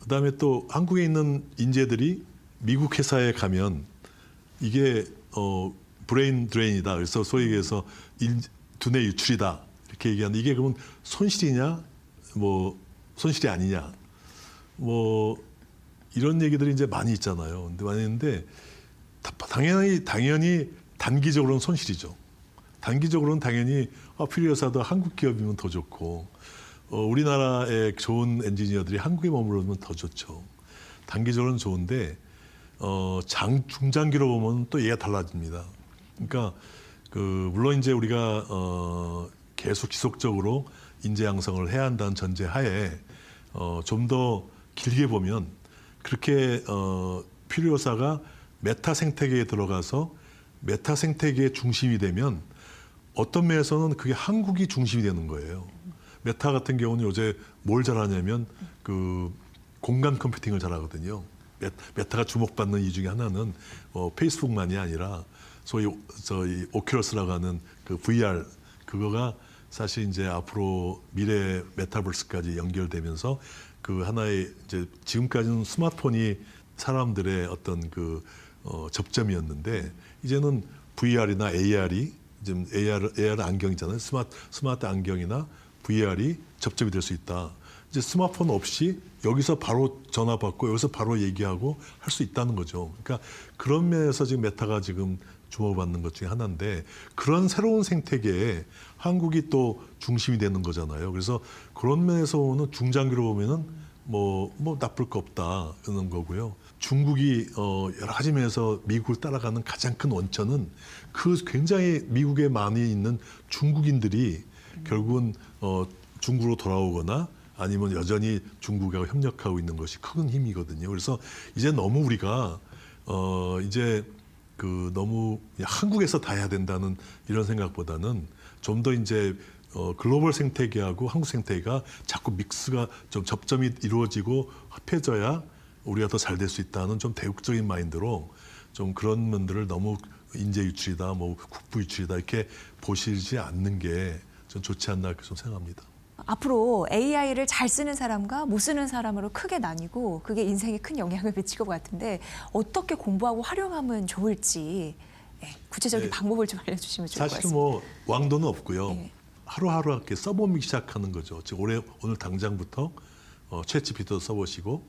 그다음에 또 한국에 있는 인재들이 미국 회사에 가면 이게 브레인 드레인이다. 그래서 소위 얘기해서 두뇌 유출이다. 이렇게 얘기하는데 이게 그러면 손실이냐 뭐 손실이 아니냐 뭐 이런 얘기들이 이제 많이 있잖아요. 근데 많이 있는데 당연히 단기적으로는 손실이죠. 단기적으로는 당연히 필요해서도 한국 기업이면 더 좋고 우리나라의 좋은 엔지니어들이 한국에 머무르면 더 좋죠. 단기적으로는 좋은데 중장기로 보면 또 얘가 달라집니다. 그러니까 물론 이제 우리가 계속 지속적으로 인재 양성을 해야 한다는 전제 하에 좀 더 길게 보면 그렇게 필요사가 메타 생태계에 들어가서 메타 생태계의 중심이 되면 어떤 면에서는 그게 한국이 중심이 되는 거예요. 메타 같은 경우는 요새 뭘 잘하냐면 공간 컴퓨팅을 잘하거든요. 메타가 주목받는 이유 중에 하나는 페이스북만이 아니라 소위 저희 오큘러스라고 하는 그 VR 그거가 사실 이제 앞으로 미래 메타버스까지 연결되면서 그 하나의 이제 지금까지는 스마트폰이 사람들의 어떤 접점이었는데 이제는 VR이나 AR이 지금 AR 안경이잖아요. 스마트 안경이나 VR이 접점이 될 수 있다. 이제 스마트폰 없이 여기서 바로 전화 받고 여기서 바로 얘기하고 할 수 있다는 거죠. 그러니까 그런 면에서 지금 메타가 지금 주목받는 것 중에 하나인데 그런 새로운 생태계에 한국이 또 중심이 되는 거잖아요. 그래서 그런 면에서는 중장기로 보면은 뭐 나쁠 거 없다 그런 거고요. 중국이 여러 가지 면에서 미국을 따라가는 가장 큰 원천은 굉장히 미국에 많이 있는 중국인들이 결국은 중국으로 돌아오거나 아니면 여전히 중국하고 협력하고 있는 것이 큰 힘이거든요. 그래서 이제 너무 우리가 이제 너무 한국에서 다 해야 된다는 이런 생각보다는 좀 더 이제 글로벌 생태계하고 한국 생태계가 자꾸 믹스가 좀 접점이 이루어지고 합해져야 우리가 더 잘 될 수 있다는 좀 대국적인 마인드로 좀 그런 면들을 너무 인재 유출이다, 뭐 국부 유출이다 이렇게 보시지 않는 게 좀 좋지 않나 이렇게 좀 생각합니다. 앞으로 AI를 잘 쓰는 사람과 못 쓰는 사람으로 크게 나뉘고 그게 인생에 큰 영향을 미칠 것 같은데 어떻게 공부하고 활용하면 좋을지 구체적인 네. 방법을 좀 알려주시면 좋을 것 사실 같습니다. 뭐 왕도는 없고요. 네. 하루하루 이렇게 써보기 시작하는 거죠. 즉 오늘 당장부터 챗GPT도 써보시고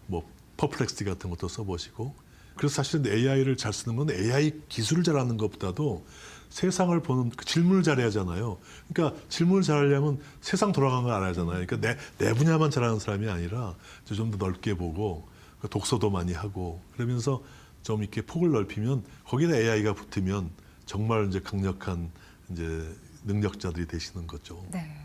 뭐 퍼플렉스티 같은 것도 써보시고 그래서 사실은 AI를 잘 쓰는 건 AI 기술을 잘하는 것보다도 세상을 보는 질문을 잘해야 하잖아요. 그러니까 질문을 잘하려면 세상 돌아가는 걸 알아야 하잖아요. 그러니까 내 분야만 잘하는 사람이 아니라 좀 더 넓게 보고 독서도 많이 하고 그러면서 좀 이렇게 폭을 넓히면 거기다 AI가 붙으면 정말 이제 강력한 이제 능력자들이 되시는 거죠. 네.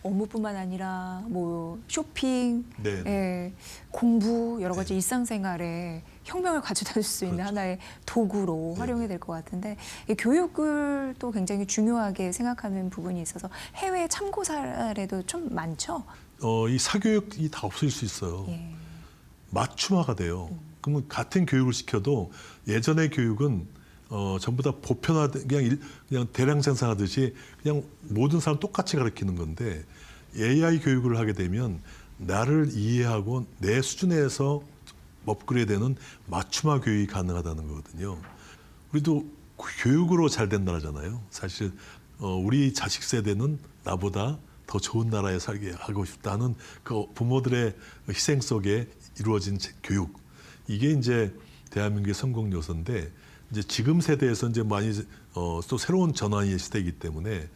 업무뿐만 아니라 뭐 쇼핑, 네. 공부 여러 가지 일상생활에 혁명을 가져다 줄 수 있는 그렇죠. 하나의 도구로 네. 활용이 될 것 같은데 이 교육을 또 굉장히 중요하게 생각하는 부분이 있어서 해외 참고 사례도 좀 많죠. 이 사교육이 다 없어질 수 있어요. 예. 맞춤화가 돼요. 그러면 같은 교육을 시켜도 예전의 교육은 전부 다 보편화된 그냥 대량 생산하듯이 그냥 모든 사람 똑같이 가르치는 건데 AI 교육을 하게 되면 나를 이해하고 내 수준에서 업그레이드되는 맞춤화 교육이 가능하다는 거거든요. 우리도 교육으로 잘 된 나라잖아요. 사실 우리 자식 세대는 나보다 더 좋은 나라에 살게 하고 싶다는 그 부모들의 희생 속에 이루어진 교육. 이게 이제 대한민국의 성공 요소인데 이제 지금 세대에서 이제 많이 또 새로운 전환의 시대이기 때문에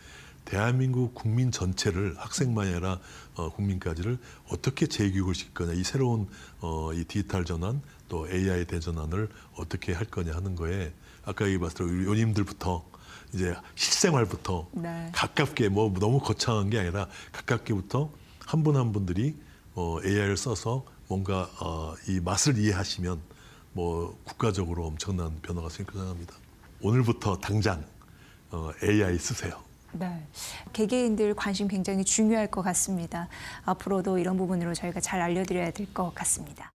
대한민국 국민 전체를 학생만이 아니라 국민까지를 어떻게 재교육을 시킬 거냐 이 새로운 이 디지털 전환 또 AI 대전환을 어떻게 할 거냐 하는 거에 아까 얘기했을 때 요님들부터 이제 실생활부터 네. 가깝게 뭐 너무 거창한 게 아니라 가깝게부터 한 분 한 분들이 AI를 써서 뭔가 이 맛을 이해하시면 뭐 국가적으로 엄청난 변화가 생길 거라 생각합니다. 오늘부터 당장 AI 쓰세요. 네, 개개인들 관심 굉장히 중요할 것 같습니다. 앞으로도 이런 부분으로 저희가 잘 알려드려야 될 것 같습니다.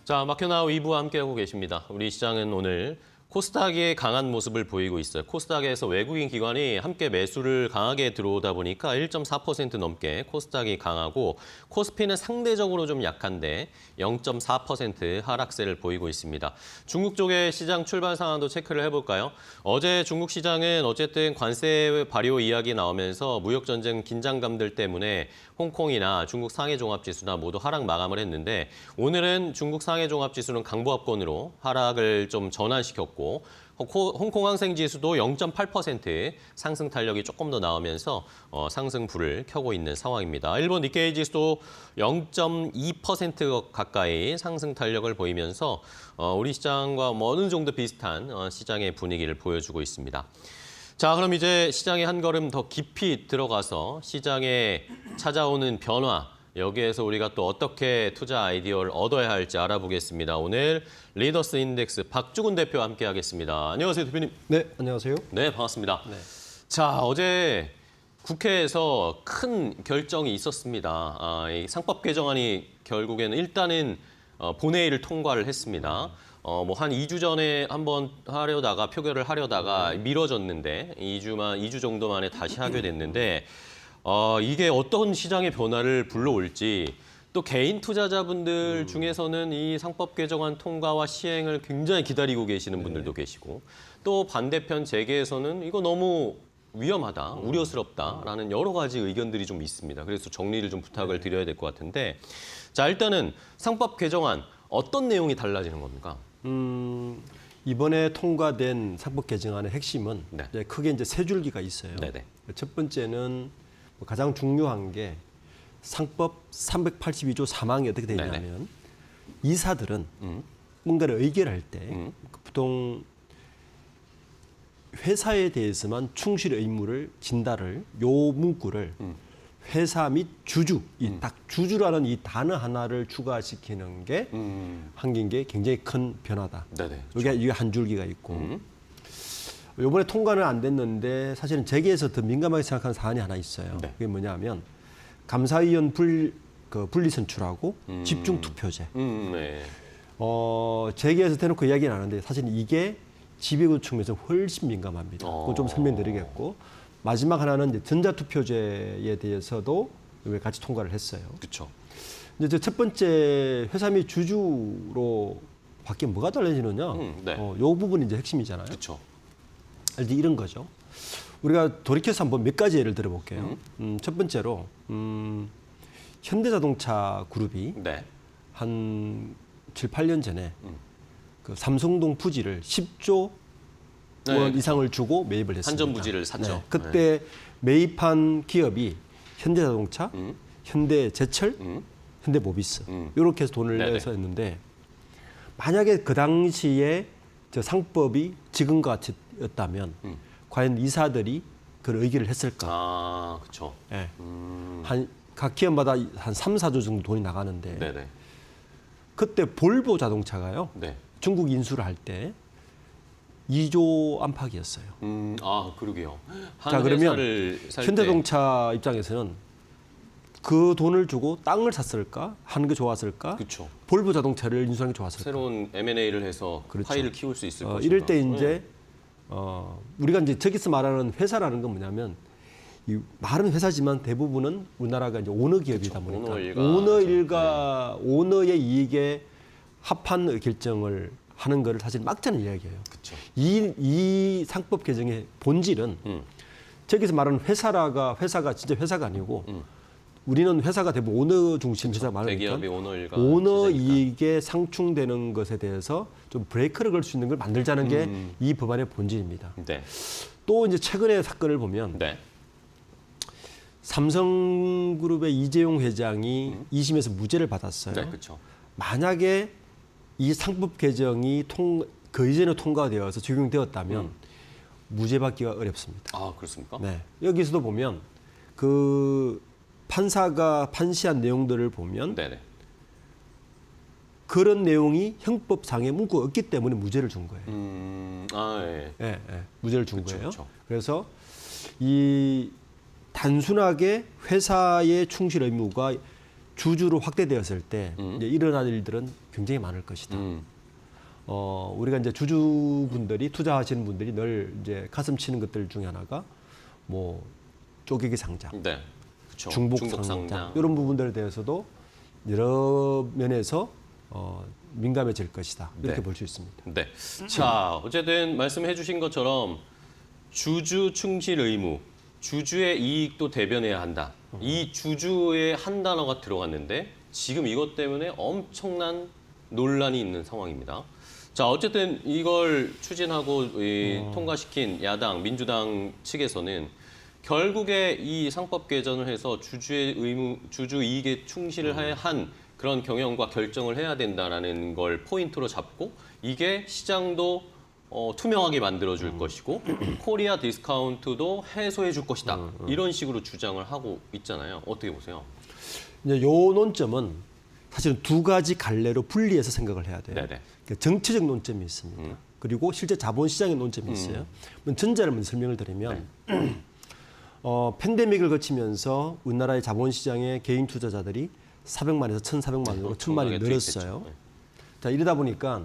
자, 마켓나우 2부와 함께하고 계십니다. 우리 시장은 오늘 코스닥의 강한 모습을 보이고 있어요. 코스닥에서 외국인 기관이 함께 매수를 강하게 들어오다 보니까 1.4% 넘게 코스닥이 강하고 코스피는 상대적으로 좀 약한데 0.4% 하락세를 보이고 있습니다. 중국 쪽의 시장 출발 상황도 체크를 해볼까요? 어제 중국 시장은 어쨌든 관세 발효 이야기 나오면서 무역 전쟁 긴장감들 때문에 홍콩이나 중국 상해 종합지수나 모두 하락 마감을 했는데 오늘은 중국 상해 종합지수는 강보합권으로 하락을 좀 전환시켰고 홍콩 항생지수도 0.8% 상승 탄력이 조금 더 나오면서 상승불을 켜고 있는 상황입니다. 일본 니케이 지수도 0.2% 가까이 상승 탄력을 보이면서 우리 시장과 어느 정도 비슷한 시장의 분위기를 보여주고 있습니다. 자, 그럼 이제 시장에 한 걸음 더 깊이 들어가서 시장에 찾아오는 변화, 여기에서 우리가 또 어떻게 투자 아이디어를 얻어야 할지 알아보겠습니다. 오늘 리더스 인덱스 박주근 대표와 함께하겠습니다. 안녕하세요, 대표님. 네, 안녕하세요. 네, 반갑습니다. 네. 자, 어제 국회에서 큰 결정이 있었습니다. 이 상법 개정안이 결국에는 일단은 본회의를 통과를 했습니다. 뭐 한 2주 전에 한번 하려다가 표결을 하려다가 미뤄졌는데 2주 정도 만에 다시 하게 됐는데 이게 어떤 시장의 변화를 불러올지 또 개인 투자자분들 중에서는 이 상법 개정안 통과와 시행을 굉장히 기다리고 계시는 분들도 계시고 또 반대편 재계에서는 이거 너무 위험하다, 우려스럽다라는 여러 가지 의견들이 좀 있습니다. 그래서 정리를 좀 부탁을 드려야 될 것 같은데 자, 일단은 상법 개정안 어떤 내용이 달라지는 겁니까? 이번에 통과된 상법 개정안의 핵심은 네. 이제 크게 이제 세 줄기가 있어요. 네네. 첫 번째는 가장 중요한 게 상법 382조 3항이 어떻게 되어 있냐면 이사들은 뭔가를 의결할 때 보통 회사에 대해서만 충실 의무를 진다를 요 문구를 회사 및 주주, 이 딱 주주라는 이 단어 하나를 추가시키는 게 한긴 게 굉장히 큰 변화다. 네네. 이게 한 줄기가 있고 이번에 통과는 안 됐는데 사실은 재계에서 더 민감하게 생각하는 사안이 하나 있어요. 네. 그게 뭐냐면 감사위원 분리선출하고 집중투표제. 네. 재계에서 대놓고 이야기는 안 하는데 사실 이게 지배구 측면에서 훨씬 민감합니다. 그거 좀 설명드리겠고 마지막 하나는 이제 전자투표제에 대해서도 같이 통과를 했어요. 그렇죠. 이제 첫 번째 회사 및 주주로 바뀌면 뭐가 달라지느냐? 네. 요 부분이 이제 핵심이잖아요. 그렇죠. 이제 이런 거죠. 우리가 돌이켜서 한번 몇 가지 예를 들어볼게요. 첫 번째로 현대자동차 그룹이 네. 한 7, 8년 전에 그 삼성동 부지를 10조 네, 원 이상을 주고 매입을 했습니다. 한전 부지를 샀죠. 네. 그때 매입한 기업이 현대자동차, 현대제철, 현대모비스 이렇게 해서 돈을 네네. 내서 했는데 만약에 그 당시에 저 상법이 지금과 같이였다면 과연 이사들이 그런 의결을 했을까? 아, 그렇죠. 예. 각 기업마다 한 3, 4조 정도 돈이 나가는데 네네. 그때 볼보 자동차가요. 네. 중국 인수를 할 때 2조 안팎이었어요. 아, 그러게요. 자, 그러면 살 현대자동차 입장에서는 그 돈을 주고 땅을 샀을까? 하는 게 좋았을까? 그렇죠. 볼보 자동차를 인수하는 게 좋았을까? 새로운 M&A를 해서 그렇죠. 파이를 키울 수 있을 것인가. 이럴 때 이제 우리가 이제 저기서 말하는 회사라는 건 뭐냐면 이 말은 회사지만 대부분은 우리나라가 이제 오너 기업이다 그렇죠. 보니까 오너 일가. 오너의 이익에 합한 결정을 하는 거를 사실 막자는 이야기예요. 그렇죠. 이 상법 개정의 본질은 저기서 말하는 회사가 진짜 회사가 아니고 우리는 회사가 대부분 오너 중심 회사가 많으니까 대기업이 오너 일가 오너 시세니까. 이익에 상충되는 것에 대해서 좀 브레이크를 걸 수 있는 걸 만들자는 게 이 법안의 본질입니다. 네. 또 이제 최근의 사건을 보면 네. 삼성그룹의 이재용 회장이 2심에서 무죄를 받았어요. 네, 그렇죠. 만약에 이 상법 개정이 그 이전에 통과되어서 적용되었다면 무죄받기가 어렵습니다. 아, 그렇습니까? 네. 여기서도 보면 그 판사가 판시한 내용들을 보면 네네. 그런 내용이 형법상의 문구가 없기 때문에 무죄를 준 거예요. 예. 예, 무죄를 준 그쵸, 거예요. 그쵸. 그래서 이 단순하게 회사의 충실 의무가 주주로 확대되었을 때 이제 일어날 일들은 굉장히 많을 것이다. 우리가 이제 주주분들이 투자하시는 분들이 늘 이제 가슴 치는 것들 중에 하나가 뭐 쪼개기 상장, 네. 그렇죠. 중복 상장 이런 부분들에 대해서도 여러 면에서 민감해질 것이다. 이렇게 네. 볼 수 있습니다. 네. 자, 어쨌든 말씀해 주신 것처럼 주주 충실 의무, 주주의 이익도 대변해야 한다. 이 주주의 한 단어가 들어갔는데 지금 이것 때문에 엄청난 논란이 있는 상황입니다. 자, 어쨌든 이걸 추진하고 통과시킨 야당, 민주당 측에서는 결국에 이 상법 개정을 해서 주주의 의무, 주주 이익에 충실을 한 그런 경영과 결정을 해야 된다라는 걸 포인트로 잡고 이게 시장도 투명하게 만들어줄 것이고 코리아 디스카운트도 해소해줄 것이다. 이런 식으로 주장을 하고 있잖아요. 어떻게 보세요? 이제 요 논점은 사실은 두 가지 갈래로 분리해서 생각을 해야 돼요. 네네. 그러니까 정치적 논점이 있습니다. 그리고 실제 자본시장의 논점이 있어요. 그럼 전자를 먼저 설명을 드리면 팬데믹을 거치면서 우리나라의 자본시장의 개인 투자자들이 400만에서 1,400만으로 1,000만이 늘었어요. 네. 자, 이러다 보니까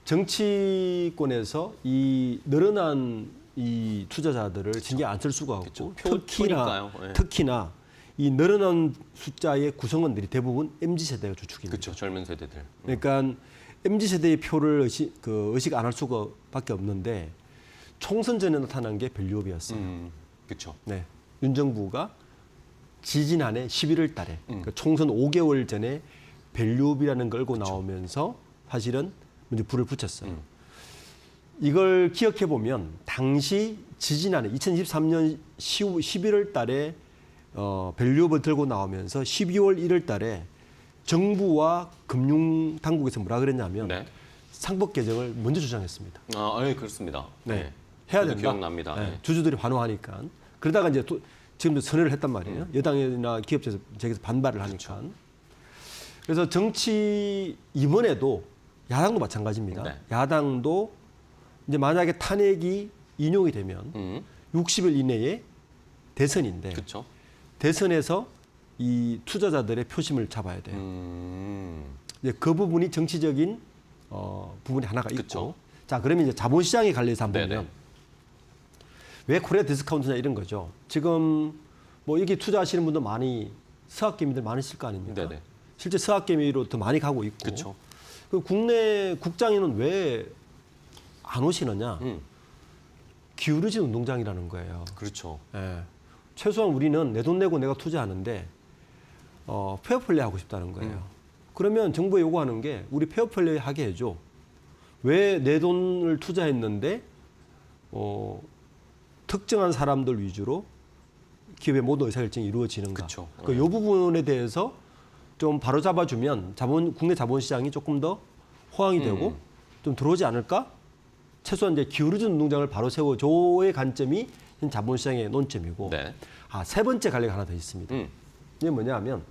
정치권에서 이 늘어난 이 투자자들을 신경 안 쓸 수가 없고 표니까요. 네. 특히나 이 늘어난 숫자의 구성원들이 대부분 MZ세대가 주축입니다. 그렇죠. 젊은 세대들. 그러니까 MZ세대의 표를 의식 안 할 수가 밖에 없는데 총선 전에 나타난 게 밸류업이었어요. 그렇죠. 네. 윤 정부가 지지난해 11월 달에 그러니까 총선 5개월 전에 밸류업이라는 걸 걸고 나오면서 사실은 이제 불을 붙였어요. 이걸 기억해 보면 당시 지지난해 2023년 11월 달에 밸류업을 들고 나오면서 12월 1월 달에 정부와 금융 당국에서 뭐라 그랬냐면 네. 상법 개정을 먼저 주장했습니다. 아, 예, 그렇습니다. 네. 해야 저도 된다. 기억납니다. 네. 네. 주주들이 환호하니까. 그러다가 이제 지금도 선회를 했단 말이에요. 여당이나 기업체에서 저기서 반발을 하니까. 그래서 정치 이번에도 야당도 마찬가지입니다. 네. 야당도 이제 만약에 탄핵이 인용이 되면 60일 이내에 대선인데 그렇죠. 대선에서 이 투자자들의 표심을 잡아야 돼요. 이제 그 부분이 정치적인 부분이 하나가 있고. 그쵸. 자, 그러면 이제 자본시장에 관련해서 한번 네네. 보면 왜 코리아 디스카운트냐 이런 거죠. 지금 뭐 여기 투자하시는 분도 많이 서학개미들 많으실 거 아닙니까? 네네. 실제 서학개미로 더 많이 가고 있고. 그렇죠. 그 국내 국장에는 왜 안 오시느냐? 기울어진 운동장이라는 거예요. 그렇죠. 예. 최소한 우리는 내 돈 내고 내가 투자하는데 페어플레이 하고 싶다는 거예요. 그러면 정부에 요구하는 게 우리 페어플레이 하게 해줘. 왜 내 돈을 투자했는데 특정한 사람들 위주로 기업의 모든 의사결정이 이루어지는가. 그쵸. 이 부분에 대해서 좀 바로잡아주면 국내 자본시장이 조금 더 호황이 되고 좀 들어오지 않을까? 최소한 이제 기울어진 운동장을 바로 세워줘의 관점이 자본시장의 논점이고. 네. 세 번째 갈래가 하나 더 있습니다. 이게 뭐냐 하면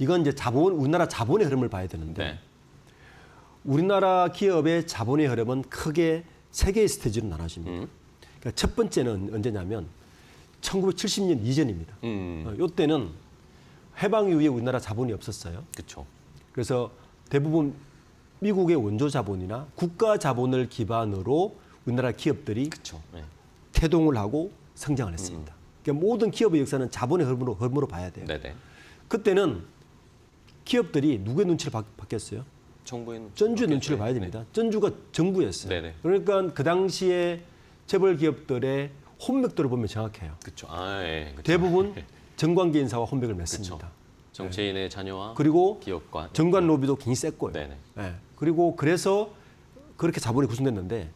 이건 이제 우리나라 자본의 흐름을 봐야 되는데 네. 우리나라 기업의 자본의 흐름은 크게 세 개의 스테이지로 나눠집니다. 그러니까 첫 번째는 언제냐면 1970년 이전입니다. 이때는 해방 이후에 우리나라 자본이 없었어요. 그렇죠. 그래서 대부분 미국의 원조 자본이나 국가 자본을 기반으로 우리나라 기업들이 그렇죠. 네. 태동을 하고 성장을 했습니다. 그러니까 모든 기업의 역사는 자본의 흐름으로 봐야 돼요. 네네. 그때는 기업들이 누구의 눈치를 받겠어요? 정부에는 전주의 눈치를 봐야 됩니다. 전주가 정부였어요. 네네. 그러니까 그 당시에 재벌 기업들의 혼맥도를 보면 정확해요. 그렇죠. 아, 예. 그쵸. 대부분 정관계 인사와 혼맥을 맺습니다. 그쵸. 정치인의 자녀와 그리고 기업과 정관 로비도 굉장히 셌고요. 네네. 예. 그리고 그래서 그렇게 자본이 구성됐는데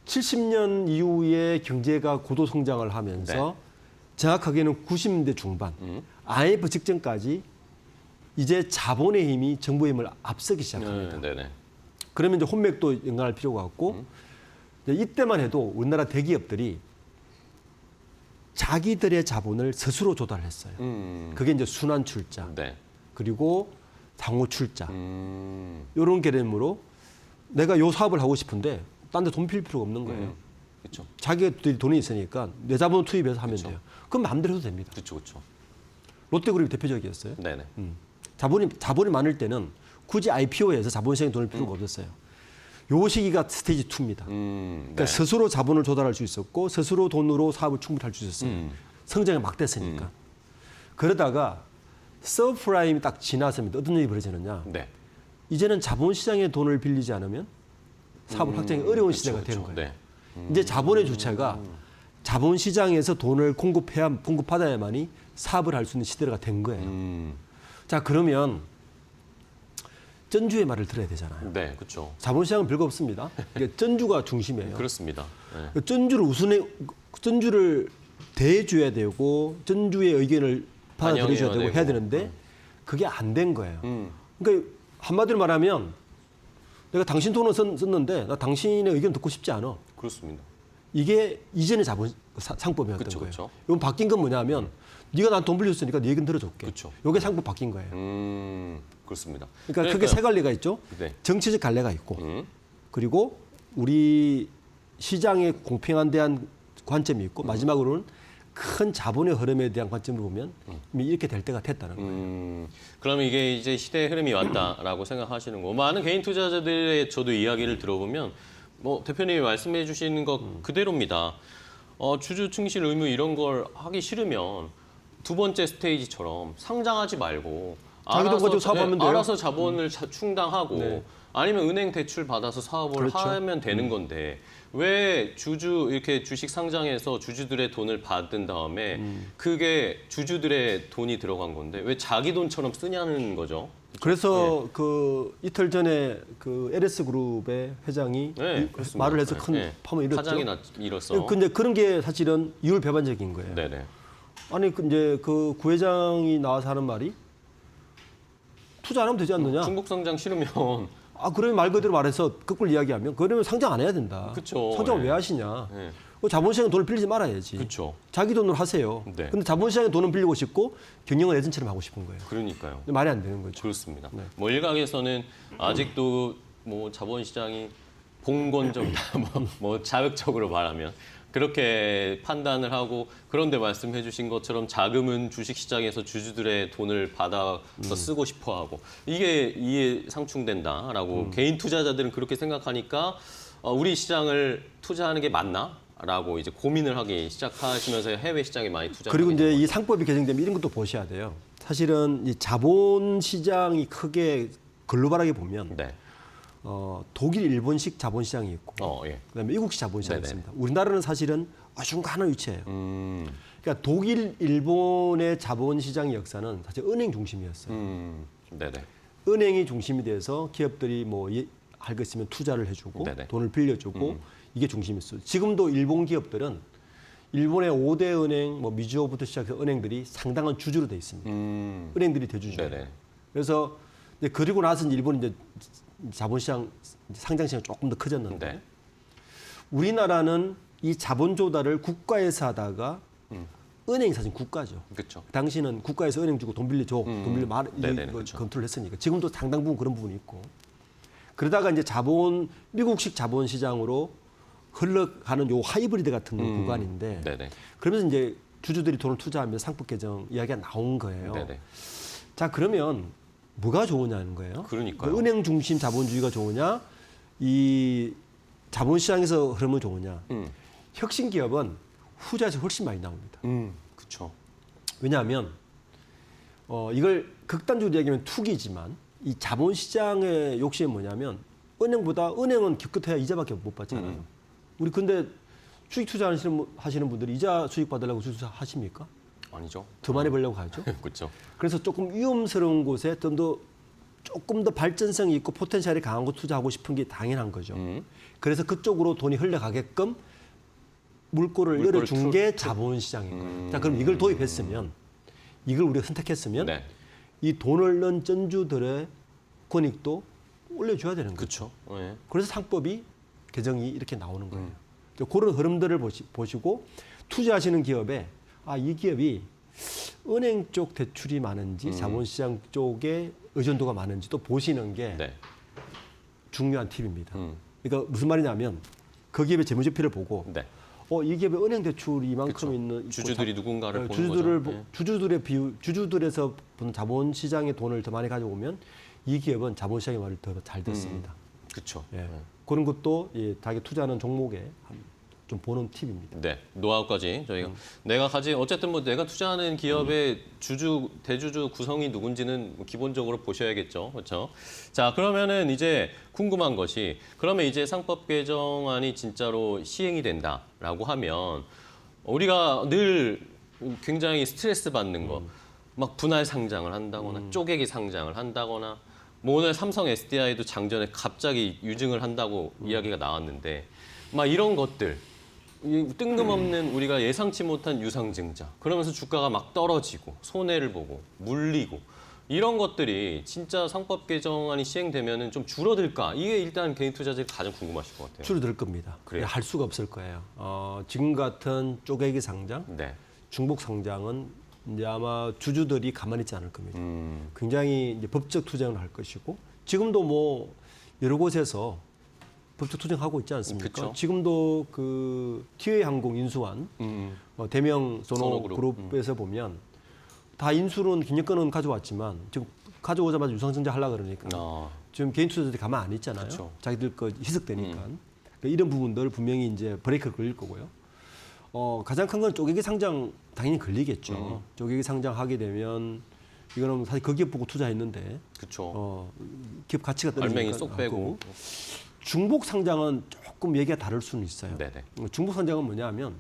70년 이후에 경제가 고도 성장을 하면서 네. 정확하게는 90년대 중반 IMF 직전까지 이제 자본의 힘이 정부의 힘을 앞서기 시작합니다. 네네. 그러면 이제 혼맥도 연관할 필요가 없고 이제 이때만 해도 우리나라 대기업들이 자기들의 자본을 스스로 조달했어요. 그게 이제 순환 출자 네. 그리고 상호 출자 음. 이런 개념으로 내가 요 사업을 하고 싶은데 딴 데 돈 필 필요가 없는 거예요. 그렇죠. 자기들이 돈이 있으니까 내 자본을 투입해서 하면 돼요. 그럼 마음대로 해도 됩니다. 그렇죠. 그렇죠. 롯데그룹이 대표적이었어요. 네네. 자본이 많을 때는 굳이 IPO에서 자본시장에 돈을 필요가 없었어요. 요 시기가 스테이지 2입니다. 그러니까 네. 스스로 자본을 조달할 수 있었고 스스로 돈으로 사업을 충분히 할 수 있었어요. 성장이 막 됐으니까. 그러다가 서브프라임이 딱 지나서면 어떤 일이 벌어지느냐. 네. 이제는 자본시장의 돈을 빌리지 않으면 사업 확장이 어려운 시대가 그렇죠, 되는 거예요. 네. 이제 자본의 주체가 자본시장에서 돈을 공급받아야만이 사업을 할 수 있는 시대가 된 거예요. 자, 그러면 전주의 말을 들어야 되잖아요. 네. 그렇죠. 자본시장은 별거 없습니다. 이게 전주가 중심이에요. 그렇습니다. 네. 전주를 대해줘야 되고 전주의 의견을 받아들여줘야 되고 해야 되는데 그게 안 된 거예요. 그러니까 한마디로 말하면 내가 당신 돈을 썼는데 나 당신의 의견 듣고 싶지 않아. 그렇습니다. 이게 이전의 자본 상법이었던 그쵸, 거예요. 그쵸. 이건 바뀐 건 뭐냐면 네가 난 돈 빌려줬으니까 네 얘기는 들어줄게. 그쵸. 이게 상법 바뀐 거예요. 그렇습니다. 그러니까 크게 세 갈래가 있죠. 네. 정치적 갈래가 있고 그리고 우리 시장의 공평한 대한 관점이 있고 마지막으로는 큰 자본의 흐름에 대한 관점을 보면 이미 이렇게 될 때가 됐다는 거예요. 그러면 이게 이제 시대의 흐름이 왔다라고 생각하시는 거. 많은 개인 투자자들의 저도 이야기를 들어보면 뭐 대표님이 말씀해 주시는 것 그대로입니다. 주주 충실 의무 이런 걸 하기 싫으면 두 번째 스테이지처럼 상장하지 말고 자기 돈 가지고 사업하면 돼요. 알아서 자본을 충당하고 네. 아니면 은행 대출 받아서 사업을 그렇죠. 하면 되는 건데 왜 이렇게 주식 상장해서 주주들의 돈을 받은 다음에 그게 주주들의 돈이 들어간 건데 왜 자기 돈처럼 쓰냐는 거죠. 그래서 네. 그 이틀 전에 그 LS 그룹의 회장이 네, 그렇습니다. 말을 해서 큰 네. 파문을 일었죠. 파장이 일었어. 근데 그런 게 사실은 이율 배반적인 거예요. 네네. 아니 이제 그 구회장이 나와서 하는 말이 투자 안 하면 되지 않느냐? 중국 상장 싫으면 그러면 말 그대로 말해서 거꾸로 이야기하면 그러면 상장 안 해야 된다. 그쵸. 상장을 네. 왜 하시냐? 네. 자본시장에 돈을 빌리지 말아야지. 그렇죠. 자기 돈으로 하세요. 네. 근데 자본시장에 돈을 빌리고 싶고 경영을 예전처럼 하고 싶은 거예요. 그러니까요. 근데 말이 안 되는 거죠. 그렇습니다. 네. 뭐 일각에서는 아직도 뭐 자본시장이 봉건적이다, 뭐 자극적으로 말하면 그렇게 판단을 하고 그런데 말씀해주신 것처럼 자금은 주식시장에서 주주들의 돈을 받아서 쓰고 싶어하고 이게 상충된다라고 개인 투자자들은 그렇게 생각하니까 우리 시장을 투자하는 게 맞나? 라고 이제 고민을 하기 시작하시면서 해외 시장에 많이 투자하게 그리고 이제 되는 이 상법이 개정되면 이런 것도 보셔야 돼요. 사실은 이 자본 시장이 크게 글로벌하게 보면 네. 독일, 일본식 자본 시장이 있고 예. 그다음에 미국식 자본 시장이 네네. 있습니다. 우리나라는 사실은 중간한 위치예요. 음. 그러니까 독일, 일본의 자본 시장의 역사는 사실 은행 중심이었어요. 네네. 은행이 중심이 돼서 기업들이 뭐 할 거 있으면 투자를 해주고 네네. 돈을 빌려주고 이게 중심이었어요. 지금도 일본 기업들은 일본의 5대 은행, 뭐 미주호부터 시작해서 은행들이 상당한 주주로 돼 있습니다. 은행들이 대주주예요. 네네. 그래서 이제 그리고 나서 일본이 이제 자본시장 상장시장이 조금 더 커졌는데 네. 우리나라는 이 자본 조달을 국가에서 하다가 은행이 사실 국가죠. 그렇죠. 당시는 국가에서 은행 주고 돈 빌려줘, 돈 빌려 말 네네네, 이거 그쵸. 컨트롤 했으니까 지금도 상당 부분 그런 부분이 있고 그러다가 이제 미국식 자본 시장으로 흘러가는 요 하이브리드 같은 구간인데 네네. 그러면서 이제 주주들이 돈을 투자하면서 상법 개정 이야기가 나온 거예요. 네네. 자 그러면 뭐가 좋으냐는 거예요. 그러니까요. 은행 중심 자본주의가 좋으냐, 이 자본시장에서 흐름이 좋으냐. 혁신 기업은 후자에서 훨씬 많이 나옵니다. 그렇죠. 왜냐하면 이걸 극단적으로 얘기하면 투기지만 이 자본시장의 욕심이 뭐냐면 은행보다 은행은 기껏해야 이자밖에 못 받잖아요. 우리 근데 주식 투자 하시는 분들이 이자 수익 받으려고 주식 투자 하십니까? 아니죠. 더 많이 벌려고 하죠. 그렇죠. 그래서 조금 위험스러운 곳에 조금 더 발전성이 있고 포텐셜이 강한 곳 투자하고 싶은 게 당연한 거죠. 그래서 그쪽으로 돈이 흘러가게끔 물꼬를 열어준 게 자본시장인 거예요. 자, 그럼 이걸 도입했으면, 이걸 우리가 선택했으면 네. 이 돈을 넣은 전주들의 권익도 올려줘야 되는 거죠. 그렇죠. 네. 그래서 상법이 개정이 이렇게 나오는 거예요. 그런 흐름들을 보시고 투자하시는 기업에 이 기업이 은행 쪽 대출이 많은지 자본시장 쪽에 의존도가 많은지 또 보시는 게 네. 중요한 팁입니다. 그러니까 무슨 말이냐면 그 기업의 재무제표를 보고 네. 이 기업의 은행 대출이 이만큼 그쵸. 있는 주주들이 누군가를 보는 주주들을 거죠. 네. 주주들의 비율, 주주들에서 본 자본시장의 돈을 더 많이 가져오면 이 기업은 자본시장의 말을 더 잘 듣습니다. 그렇죠. 예. 그런 것도 자기 투자하는 종목에 좀 보는 팁입니다. 네, 노하우까지 저희가 어쨌든 뭐 내가 투자하는 기업의 대주주 구성이 누군지는 기본적으로 보셔야겠죠, 그렇죠? 자, 그러면은 이제 궁금한 것이 그러면 이제 상법 개정안이 진짜로 시행이 된다라고 하면 우리가 늘 굉장히 스트레스 받는 거, 막 분할 상장을 한다거나 쪼개기 상장을 한다거나. 뭐 오늘 삼성 SDI도 장전에 갑자기 유증을 한다고 이야기가 나왔는데 막 이런 것들 뜬금없는 우리가 예상치 못한 유상증자 그러면서 주가가 막 떨어지고 손해를 보고 물리고 이런 것들이 진짜 상법 개정안이 시행되면은 좀 줄어들까? 이게 일단 개인 투자자들이 가장 궁금하실 것 같아요. 줄어들 겁니다. 그래요? 할 수가 없을 거예요. 지금 같은 쪼개기 상장, 네. 중복 상장은 이제 아마 주주들이 가만히 있지 않을 겁니다. 굉장히 이제 법적 투쟁을 할 것이고 지금도 뭐 여러 곳에서 법적 투쟁하고 있지 않습니까? 그쵸. 지금도 그 티웨이 항공 인수한 대명 선호그룹에서 보면 다 인수는 김여건은 가져왔지만 지금 가져오자마자 유상증자 하려고 그러니까 지금 개인 투자자들이 가만 안 있잖아요. 그쵸. 자기들 거 희석되니까 그러니까 이런 부분들 분명히 이제 브레이크가 걸릴 거고요. 가장 큰 건 쪼개기 상장 당연히 걸리겠죠. 쪼개기 상장하게 되면 이거는 사실 그 기업 보고 투자했는데 그렇죠. 기업 가치가 떨어지니까 알맹이 쏙 빼고. 중복 상장은 조금 얘기가 다를 수는 있어요. 네네. 중복 상장은 뭐냐면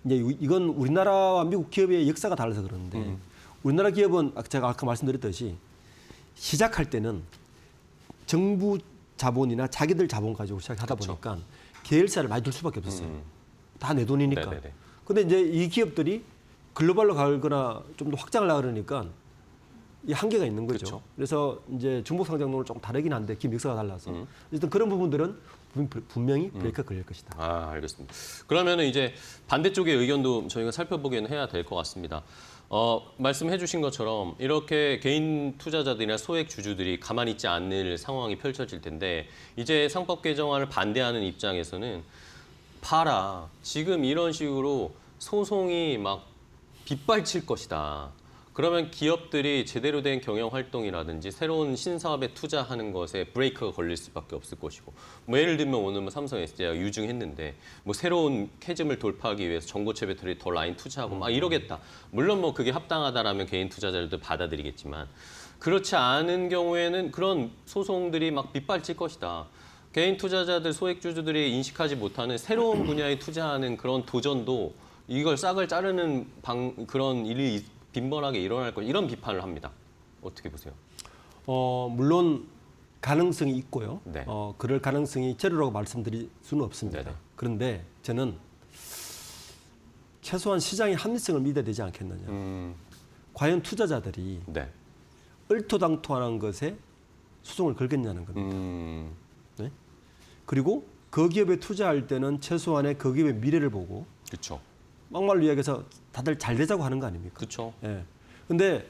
이제 이건 우리나라와 미국 기업의 역사가 달라서 그러는데 우리나라 기업은 제가 아까 말씀드렸듯이 시작할 때는 정부 자본이나 자기들 자본 가지고 시작하다 보니까 계열사를 많이 둘 수밖에 없었어요. 다 내 돈이니까. 네네네. 근데 이제 이 기업들이 글로벌로 가거나 좀 더 확장을 하려고 그러니까 이 한계가 있는 거죠. 그쵸. 그래서 이제 중복 상장론은 조금 다르긴 한데 기업 역사가 달라서 어쨌든 그런 부분들은 분명히 브레이크가 걸릴 것이다. 알겠습니다. 그러면은 이제 반대쪽의 의견도 저희가 살펴보기는 해야 될 것 같습니다. 말씀해 주신 것처럼 이렇게 개인 투자자들이나 소액 주주들이 가만히 있지 않을 상황이 펼쳐질 텐데 이제 상법 개정안을 반대하는 입장에서는 봐라. 지금 이런 식으로 소송이 막 빗발칠 것이다. 그러면 기업들이 제대로 된 경영 활동이라든지 새로운 신사업에 투자하는 것에 브레이크가 걸릴 수밖에 없을 것이고 뭐 예를 들면 오늘 뭐 삼성 SDI가 유증했는데 뭐 새로운 캐즘을 돌파하기 위해서 전고체 배터리 더 라인 투자하고 막 이러겠다. 물론 뭐 그게 합당하다라면 개인 투자자들도 받아들이겠지만 그렇지 않은 경우에는 그런 소송들이 막 빗발칠 것이다. 개인 투자자들, 소액 주주들이 인식하지 못하는 새로운 분야에 투자하는 그런 도전도 이걸 싹을 자르는 그런 일이 빈번하게 일어날 것 이런 비판을 합니다. 어떻게 보세요? 물론 가능성이 있고요. 네. 그럴 가능성이 제로라고 말씀드릴 수는 없습니다. 네네. 그런데 저는 최소한 시장의 합리성을 믿어야 되지 않겠느냐. 과연 투자자들이 네. 얼토당토하는 것에 소송을 걸겠냐는 겁니다. 네? 그리고 그 기업에 투자할 때는 최소한의 그 기업의 미래를 보고 그렇죠. 막말로 이야기해서 다들 잘 되자고 하는 거 아닙니까? 그렇죠. 예. 근데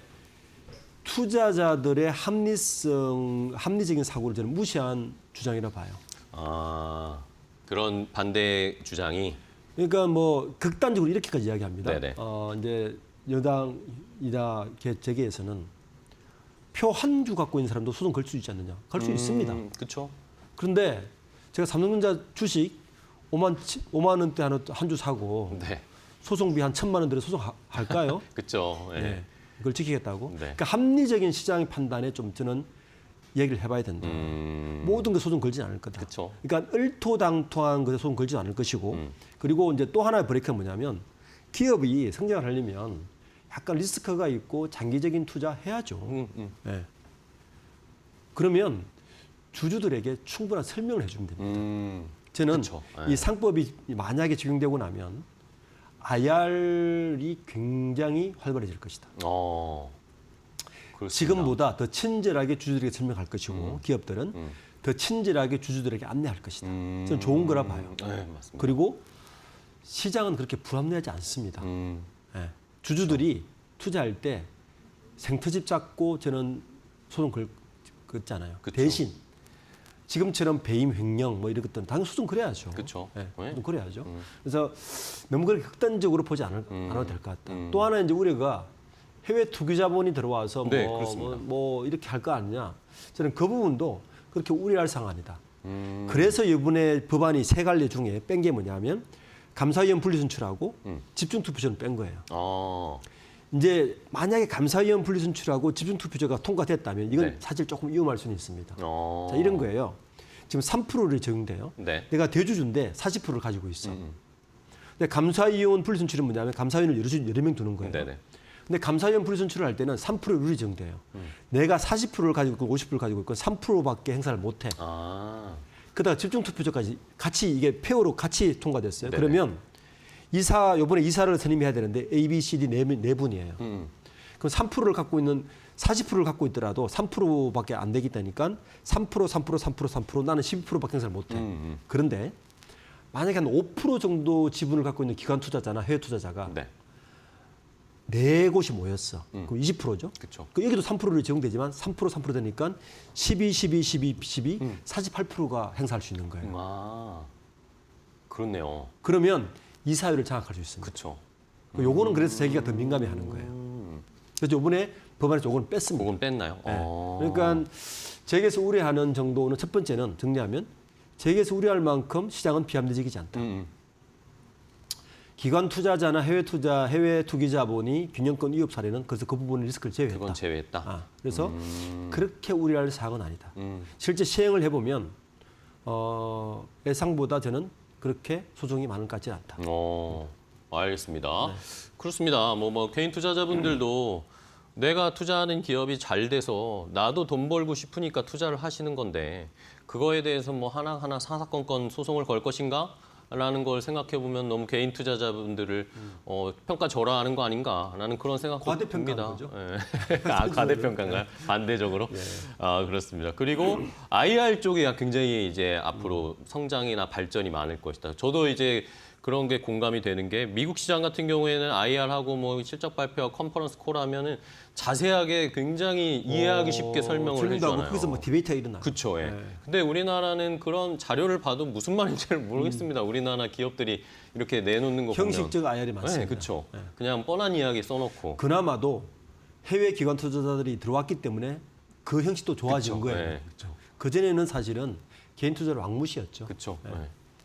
투자자들의 합리적인 사고를 저는 무시한 주장이라 봐요. 그런 반대 주장이 그러니까 뭐 극단적으로 이렇게까지 이야기합니다. 네네. 이제 여당이나 재계에서는 표 한 주 갖고 있는 사람도 소송 걸 수 있지 않느냐? 걸 수 있습니다. 그렇죠. 그런데 제가 삼성전자 주식 5만 원대 한 주 사고 네. 소송비 한 1,000만 원 들여 소송할까요? 그렇죠. 네. 네. 그걸 지키겠다고. 네. 그러니까 합리적인 시장 판단에 좀 저는 얘기를 해봐야 된다. 모든 게 소송 걸지는 않을 거다. 그쵸. 그러니까 을토당토한 것에 소송 걸지 않을 것이고 그리고 이제 또 하나의 브레이크가 뭐냐면 기업이 성장을 하려면 약간 리스크가 있고 장기적인 투자 해야죠. 네. 그러면 주주들에게 충분한 설명을 해주면 됩니다. 저는 그쵸. 이 상법이 만약에 적용되고 나면 IR이 굉장히 활발해질 것이다. 그렇습니다. 지금보다 더 친절하게 주주들에게 설명할 것이고 기업들은 더 친절하게 주주들에게 안내할 것이다. 저는 좋은 거라 봐요. 네, 맞습니다. 그리고 시장은 그렇게 불합리하지 않습니다. 예. 주주들이 투자할 때 생터집 잡고 저는 소송 걷잖아요. 그쵸. 대신 지금처럼 배임 횡령 뭐 이런 것들은 당연히 소송 그래야죠. 그쵸. 예, 네. 소송 그래야죠. 그래서 너무 그렇게 극단적으로 보지 않아도 될 것 같다. 또 하나 이제 우려가 해외 투기 자본이 들어와서 네, 그렇습니다. 뭐 이렇게 할 거 아니냐. 저는 그 부분도 그렇게 우려할 상황이다. 그래서 이번에 법안이 세 갈래 중에 뺀 게 뭐냐면 감사위원 분리선출하고 집중투표제는 뺀 거예요. 이제 만약에 감사위원 분리선출하고 집중투표제가 통과됐다면 이건 네. 사실 조금 위험할 수는 있습니다. 자, 이런 거예요. 지금 3%를 적용돼요. 네. 내가 대주주인데 40%를 가지고 있어. 근데 감사위원 분리선출은 뭐냐면 감사위원을 여러 명 두는 거예요. 네네. 근데 감사위원 분리선출을 할 때는 3%의 룰이 적용돼요. 내가 40%를 가지고 있고 50%를 가지고 있고 3%밖에 행사를 못 해. 그다가 집중투표제까지 같이 이게 폐허로 같이 통과됐어요. 네네. 그러면 이번에 이사를 선임해야 되는데 A, B, C, D 네 분이에요. 그럼 3%를 갖고 있는 40%를 갖고 있더라도 3%밖에 안 되기 때니까 3% 나는 12%밖에 행사를 못 해. 그런데 만약에 한 5% 정도 지분을 갖고 있는 기관 투자자나 해외 투자자가 네. 네 곳이 모였어. 그럼 20%죠. 그쵸. 여기도 3%를 적용되지만 3% 되니까 12, 48%가 행사할 수 있는 거예요. 그렇네요. 그러면 이사회를 장악할 수 있습니다. 그쵸. 요거는 그래서 재계가 더 민감해 하는 거예요. 그래서 이번에 법안에서 요거는 뺐습니다. 그건 뺐나요? 네. 그러니까 재계에서 우려하는 정도는 첫 번째는 정리하면 재계에서 우려할 만큼 시장은 비합리적이지 않다. 기관 투자자나 해외 투기 자본이 균형권 위협 사례는 그래서 그 부분의 리스크를 제외했다. 그건 제외했다. 그래서 그렇게 우려할 사항은 아니다. 실제 시행을 해보면 예상보다 저는 그렇게 소송이 많은 것 같지는 않다. 알겠습니다. 네. 그렇습니다. 뭐 개인 투자자분들도 내가 투자하는 기업이 잘 돼서 나도 돈 벌고 싶으니까 투자를 하시는 건데 그거에 대해서 뭐 하나하나 사사건건 소송을 걸 것인가? 라는 걸 생각해 보면 너무 개인 투자자분들을 평가절하하는 거 아닌가라는 그런 생각도 과대평가한 듭니다. 거죠. 예. 과대평가인가요? 반대적으로? 그렇습니다. 그리고 IR 쪽이 굉장히 이제 앞으로 성장이나 발전이 많을 것이다. 저도 이제 그런 게 공감이 되는 게 미국 시장 같은 경우에는 IR하고 뭐 실적 발표와 컨퍼런스 콜 하면은 자세하게 굉장히 이해하기 쉽게 설명을 해주잖아요. 거기서 뭐 디베이트가 일어나요. 그렇죠. 예. 근데 우리나라는 그런 자료를 봐도 무슨 말인지 잘 모르겠습니다. 우리나라 기업들이 이렇게 내놓는 거 보면 형식적 IR이 많습니다. 네, 그렇죠. 그냥 뻔한 이야기 써놓고. 그나마도 해외 기관 투자자들이 들어왔기 때문에 그 형식도 좋아진 그쵸, 거예요. 네. 그 전에는 사실은 개인 투자를 왕무시였죠. 그렇죠. 네.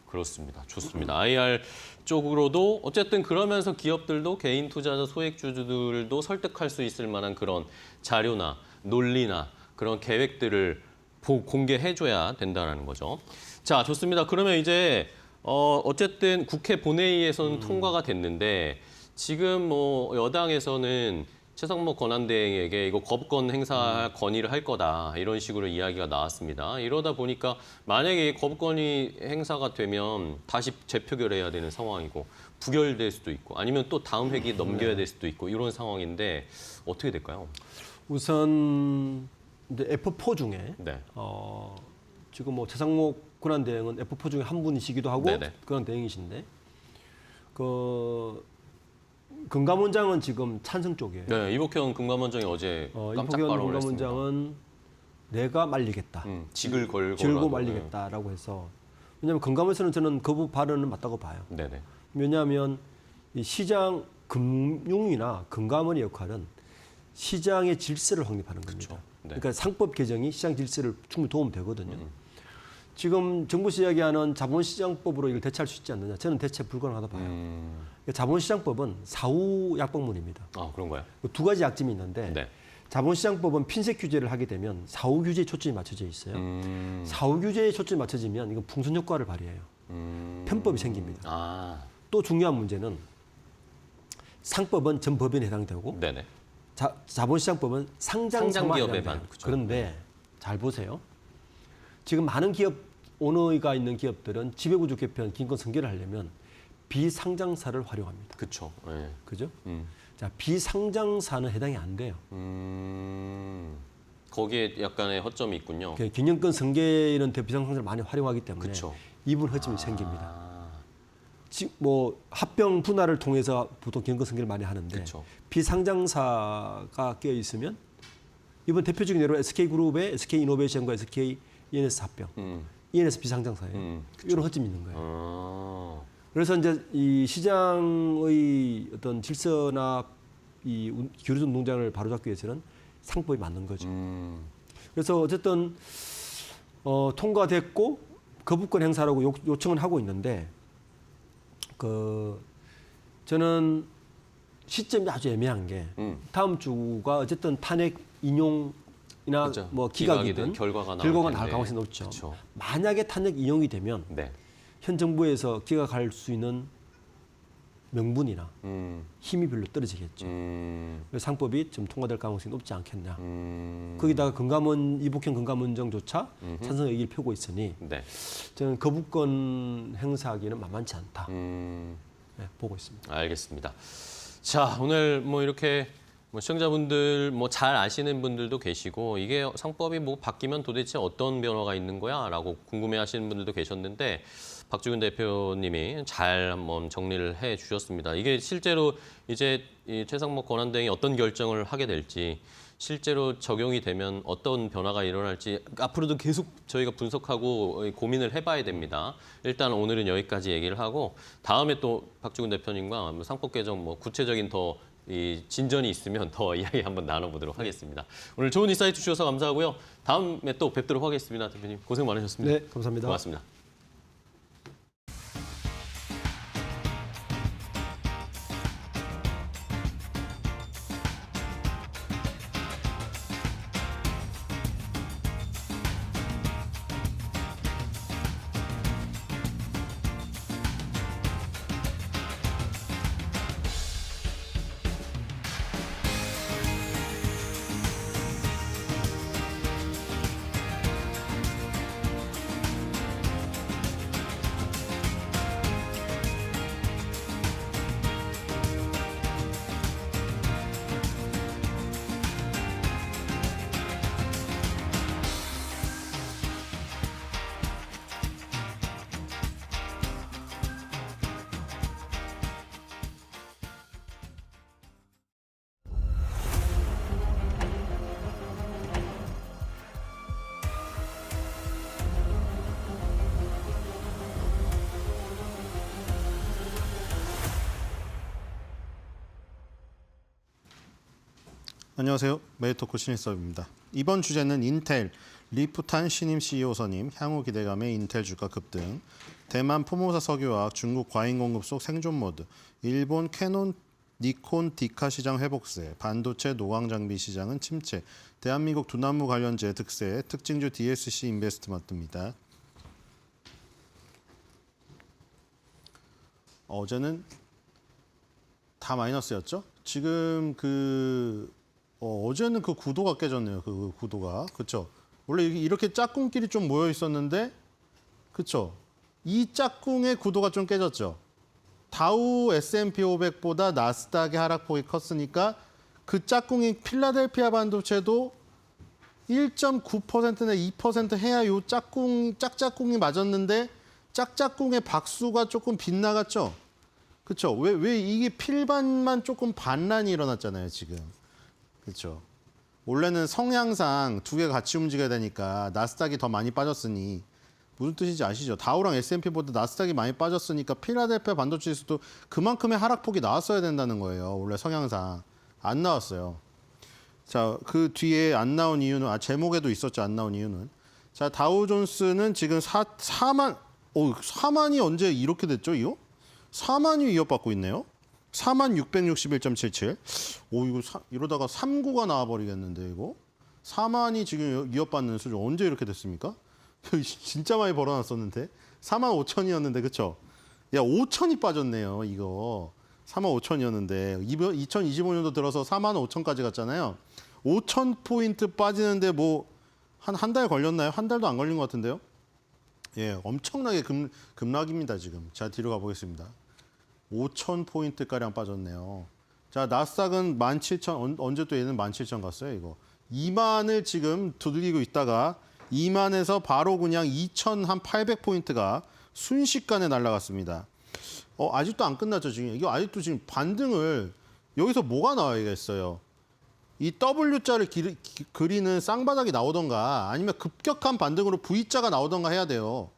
그렇습니다. 좋습니다. IR 쪽으로도 어쨌든 그러면서 기업들도 개인 투자자 소액주주들도 설득할 수 있을 만한 그런 자료나 논리나 그런 계획들을 공개해줘야 된다는 거죠. 자, 좋습니다. 그러면 이제 어쨌든 국회 본회의에서는 통과가 됐는데 지금 뭐 여당에서는 최상목 권한대행에게 이거 거부권 행사 건의를 할 거다 이런 식으로 이야기가 나왔습니다. 이러다 보니까 만약에 거부권이 행사가 되면 다시 재표결해야 되는 상황이고 부결될 수도 있고 아니면 또 다음 회기 넘겨야 될 수도 있고 이런 상황인데 어떻게 될까요? 우선 이제 F4 중에 네. 지금 뭐 최상목 권한대행은 F4 중에 한 분이시기도 하고 네네. 권한대행이신데 금감원장은 지금 찬성 쪽이에요. 네, 이복형 금감원장이 어제 깜짝 이복현 발언을 했습니다. 금감원장은 내가 말리겠다. 직을 질고 말리겠다라고 해서 왜냐하면 금감원에서는 저는 그 발언은 맞다고 봐요. 네네. 왜냐하면 이 시장 금융이나 금감원의 역할은 시장의 질서를 확립하는 겁니다. 그렇죠. 네. 그러니까 상법 개정이 시장 질서를 충분히 도움되거든요. 지금 정부에서 이야기하는 자본시장법으로 이걸 대체할 수 있지 않느냐. 저는 대체 불가능하다 봐요. 자본시장법은 사후 약법문입니다. 아, 그런가요? 두 가지 약점이 있는데 네. 자본시장법은 핀셋 규제를 하게 되면 사후 규제에 초점이 맞춰져 있어요. 사후 규제에 초점이 맞춰지면 이건 풍선 효과를 발휘해요. 편법이 생깁니다. 아, 또 중요한 문제는 상법은 전 법인에 해당되고 네네. 자본시장법은 상장사만 상장기업에만, 해당돼요. 그쵸. 그런데 잘 보세요. 지금 많은 기업 오너가 있는 기업들은 지배구조 개편, 긴건 승계를 하려면 비상장사를 활용합니다. 그렇죠. 네. 그죠? 음. 자, 비상장사는 해당이 안 돼요. 거기에 약간의 허점이 있군요. 긴영권 승계 이런 비상장사를 많이 활용하기 때문에 그쵸. 이 부분 허점이 생깁니다. 아, 뭐 합병 분할을 통해서 보통 긴건 승계를 많이 하는데 그쵸. 비상장사가 끼어 있으면 이번 대표적인 예로 SK그룹의 SK이노베이션과 SKENS 합병, ENS 비상장사예요. 이런 허점이 있는 거예요. 아, 그래서 이제 이 시장의 어떤 질서나 이 기울어진 농장을 바로잡기 위해서는 상법이 맞는 거죠. 그래서 어쨌든 통과됐고 거부권 행사라고 요청은 하고 있는데 저는 시점이 아주 애매한 게 다음 주가 어쨌든 탄핵 인용이나 그렇죠. 뭐 기각이든 결과가 나올 텐데. 가능성이 높죠. 그쵸. 만약에 탄핵 인용이 되면 네. 현 정부에서 기각할 수 있는 명분이나 힘이 별로 떨어지겠죠. 그래서 상법이 좀 통과될 가능성이 높지 않겠냐. 거기다가 이복형 금감원정조차 찬성 의기를 펴고 있으니 네. 저는 거부권 행사하기는 만만치 않다. 네, 보고 있습니다. 알겠습니다. 자, 오늘 뭐 이렇게 시청자분들 잘 아시는 분들도 계시고 이게 상법이 바뀌면 도대체 어떤 변화가 있는 거야라고 궁금해하시는 분들도 계셨는데 박주균 대표님이 잘 한번 정리를 해 주셨습니다. 이게 실제로 이제 이 최상목 권한대행이 어떤 결정을 하게 될지 실제로 적용이 되면 어떤 변화가 일어날지 앞으로도 계속 저희가 분석하고 고민을 해봐야 됩니다. 일단 오늘은 여기까지 얘기를 하고 다음에 또 박주균 대표님과 상법 개정 구체적인 더 이 진전이 있으면 더 이야기 한번 나눠보도록 하겠습니다. 오늘 좋은 인사이트 주셔서 감사하고요. 다음에 또 뵙도록 하겠습니다. 대표님 고생 많으셨습니다. 네, 감사합니다. 고맙습니다. 안녕하세요. 메이토크 신일섭입니다. 이번 주제는 인텔, 리프탄 신임 CEO 선임, 향후 기대감의 인텔 주가 급등, 대만 포모사 석유화학 중국 과잉 공급 속 생존 모드, 일본 캐논, 니콘, 디카 시장 회복세, 반도체 노광 장비 시장은 침체, 대한민국 두나무 관련재 득세, 특징주 DSC 인베스트먼트입니다. 어제는 다 마이너스였죠? 지금 어제는 그 구도가 깨졌네요. 그 구도가. 그렇죠? 원래 이렇게 짝꿍끼리 좀 모여 있었는데 그렇죠? 이 짝꿍의 구도가 좀 깨졌죠. 다우 S&P 500보다 나스닥의 하락폭이 컸으니까 그 짝꿍인 필라델피아 반도체도 1.9%나 2% 해야 요 짝짝꿍이 맞았는데 짝짝꿍의 박수가 조금 빗나갔죠. 그렇죠? 왜 이게 필반만 조금 반란이 일어났잖아요, 지금. 그렇죠. 원래는 성향상 두 개가 같이 움직여야 되니까 나스닥이 더 많이 빠졌으니 무슨 뜻인지 아시죠? 다우랑 S&P보다 나스닥이 많이 빠졌으니까 필라델피아 반도체 지수도 그만큼의 하락폭이 나왔어야 된다는 거예요. 원래 성향상. 안 나왔어요. 자, 그 뒤에 안 나온 이유는 제목에도 있었죠. 안 나온 이유는 자, 다우존스는 지금 4만이 언제 이렇게 됐죠, 이거? 4만이 위협받고 있네요. 4661.77. 오, 이러다가 39가 나와버리겠는데, 이거? 4만이 지금 위협받는 수준. 언제 이렇게 됐습니까? 진짜 많이 벌어놨었는데. 4만 5천이었는데, 그쵸? 야, 5천이 빠졌네요, 이거. 4만 5천이었는데. 2025년도 들어서 4만 5천까지 갔잖아요. 5천 포인트 빠지는데 뭐, 한 달 걸렸나요? 한 달도 안 걸린 것 같은데요? 예, 엄청나게 급락입니다, 지금. 자, 뒤로 가보겠습니다. 5천 포인트가량 빠졌네요. 자, 나스닥은 17,000, 언제 또 얘는 17,000 갔어요, 이거. 2만을 지금 두들기고 있다가 2만에서 바로 그냥 2,800포인트가 순식간에 날아갔습니다. 아직도 안 끝났죠, 지금. 이거 아직도 지금 반등을, 여기서 뭐가 나와야겠어요? 이 W자를 그리는 쌍바닥이 나오던가 아니면 급격한 반등으로 V자가 나오던가 해야 돼요.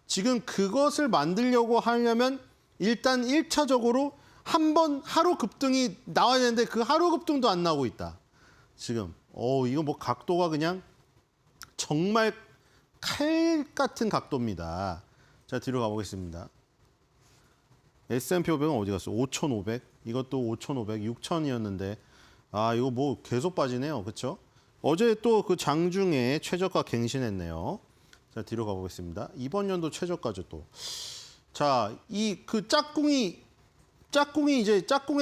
지금 그것을 만들려고 하려면 일단 1차적으로 한 번 하루 급등이 나와야 되는데 그 하루 급등도 안 나오고 있다. 지금 이거 뭐 각도가 그냥 정말 칼 같은 각도입니다. 자, 뒤로 가보겠습니다. S&P 500은 어디 갔어? 5,500. 이것도 5,500, 6,000이었는데 이거 뭐 계속 빠지네요. 그렇죠? 어제 또 그 장중에 최저가 갱신했네요. 자, 뒤로 가보겠습니다. 이번 연도 최저가죠, 또. 자, 이 그 짝꿍의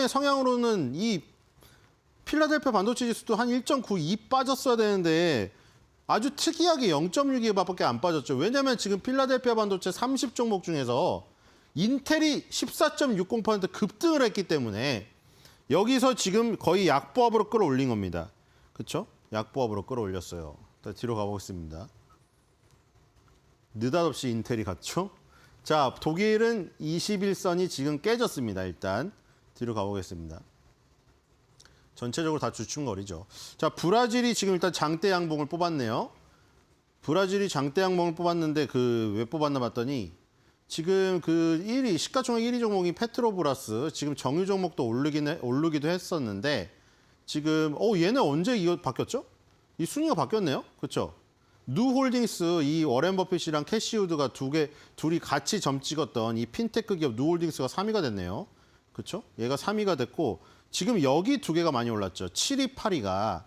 성향으로는 이 필라델피아 반도체 지수도 한 1.92 빠졌어야 되는데 아주 특이하게 0.62밖에 안 빠졌죠. 왜냐하면 지금 필라델피아 반도체 30 종목 중에서 인텔이 14.60% 급등을 했기 때문에 여기서 지금 거의 약보합으로 끌어올린 겁니다. 그렇죠? 약보합으로 끌어올렸어요. 뒤로 가보겠습니다. 느닷없이 인텔이 갔죠? 자, 독일은 21선이 지금 깨졌습니다. 일단 뒤로 가보겠습니다. 전체적으로 다 주춤거리죠. 자, 브라질이 지금 일단 장대 양봉을 뽑았네요. 브라질이 장대 양봉을 뽑았는데 왜 뽑았나 봤더니 지금 그 1위 시가총액 1위 종목이 페트로브라스 지금 정유 종목도 오르기도 했었는데 지금 얘네 언제 이거 바뀌었죠? 이 순위가 바뀌었네요. 그렇죠? 누홀딩스 이 워렌 버핏이랑 캐시우드가 둘이 같이 점 찍었던 이 핀테크 기업 누홀딩스가 3위가 됐네요. 그렇죠? 얘가 3위가 됐고 지금 여기 두 개가 많이 올랐죠. 7위, 8위가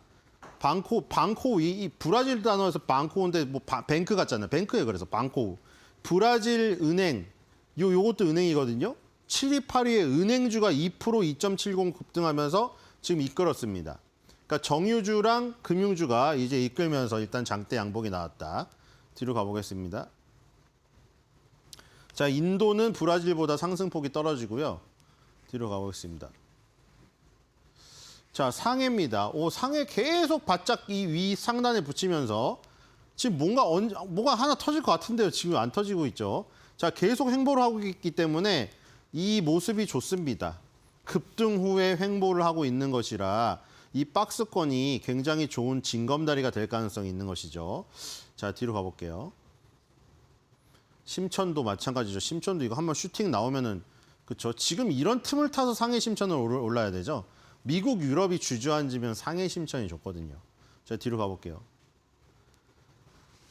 방코 이 브라질 단어에서 방코인데 뭐 뱅크 같잖아요. 뱅크예요. 그래서 방코. 브라질 은행 요것도 은행이거든요. 7위, 8위의 은행주가 2%, 2.70 급등하면서 지금 이끌었습니다. 그러니까 정유주랑 금융주가 이제 이끌면서 일단 장대 양봉이 나왔다. 뒤로 가보겠습니다. 자, 인도는 브라질보다 상승폭이 떨어지고요. 뒤로 가보겠습니다. 자, 상해입니다. 상해 계속 바짝 이 위 상단에 붙이면서 지금 뭐가 하나 터질 것 같은데요. 지금 안 터지고 있죠. 자, 계속 횡보를 하고 있기 때문에 이 모습이 좋습니다. 급등 후에 횡보를 하고 있는 것이라 이 박스권이 굉장히 좋은 징검다리가 될 가능성이 있는 것이죠. 자, 뒤로 가볼게요. 심천도 마찬가지죠. 심천도 이거 한번 슈팅 나오면은 그렇죠. 지금 이런 틈을 타서 상해 심천을 올라야 되죠. 미국, 유럽이 주저앉으면 상해 심천이 좋거든요. 자, 뒤로 가볼게요.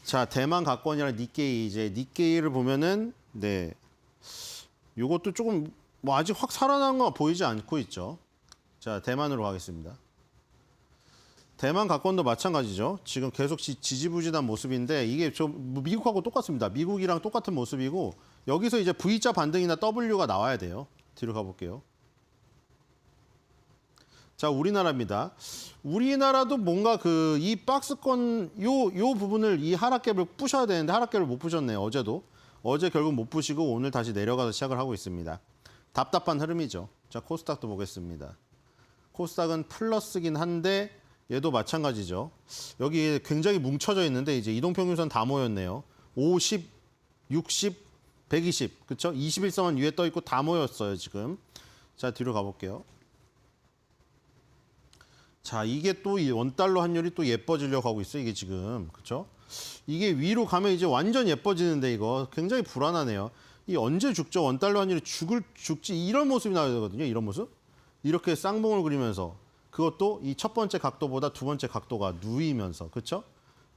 자, 대만 가권이랑 니케이 이제 니케이를 보면은 네, 요것도 조금 뭐 아직 확 살아난 거 보이지 않고 있죠. 자, 대만으로 가겠습니다. 대만 가권도 마찬가지죠. 지금 계속 지지부진한 모습인데 이게 미국하고 똑같습니다. 미국이랑 똑같은 모습이고 여기서 이제 V자 반등이나 W가 나와야 돼요. 뒤로 가볼게요. 자, 우리나라입니다. 우리나라도 뭔가 이 박스권 요 부분을 이 하락갭을 부셔야 되는데 하락갭을 못 부셨네요. 어제 결국 못 부시고 오늘 다시 내려가서 시작을 하고 있습니다. 답답한 흐름이죠. 자, 코스닥도 보겠습니다. 코스닥은 플러스긴 한데 얘도 마찬가지죠. 여기 굉장히 뭉쳐져 있는데 이제 이동평균선 다 모였네요. 50, 60, 120, 그렇죠? 21선은 위에 떠 있고 다 모였어요, 지금. 자, 뒤로 가볼게요. 자, 이게 또 이 원달러 환율이 또 예뻐지려고 하고 있어요. 이게 지금. 그렇죠? 이게 위로 가면 이제 완전 예뻐지는데 이거 굉장히 불안하네요. 이 언제 죽죠? 원달러 환율이 죽지 이런 모습이 나와야 되거든요. 이런 모습. 이렇게 쌍봉을 그리면서 그것도 이 첫 번째 각도보다 두 번째 각도가 누이면서. 그렇죠?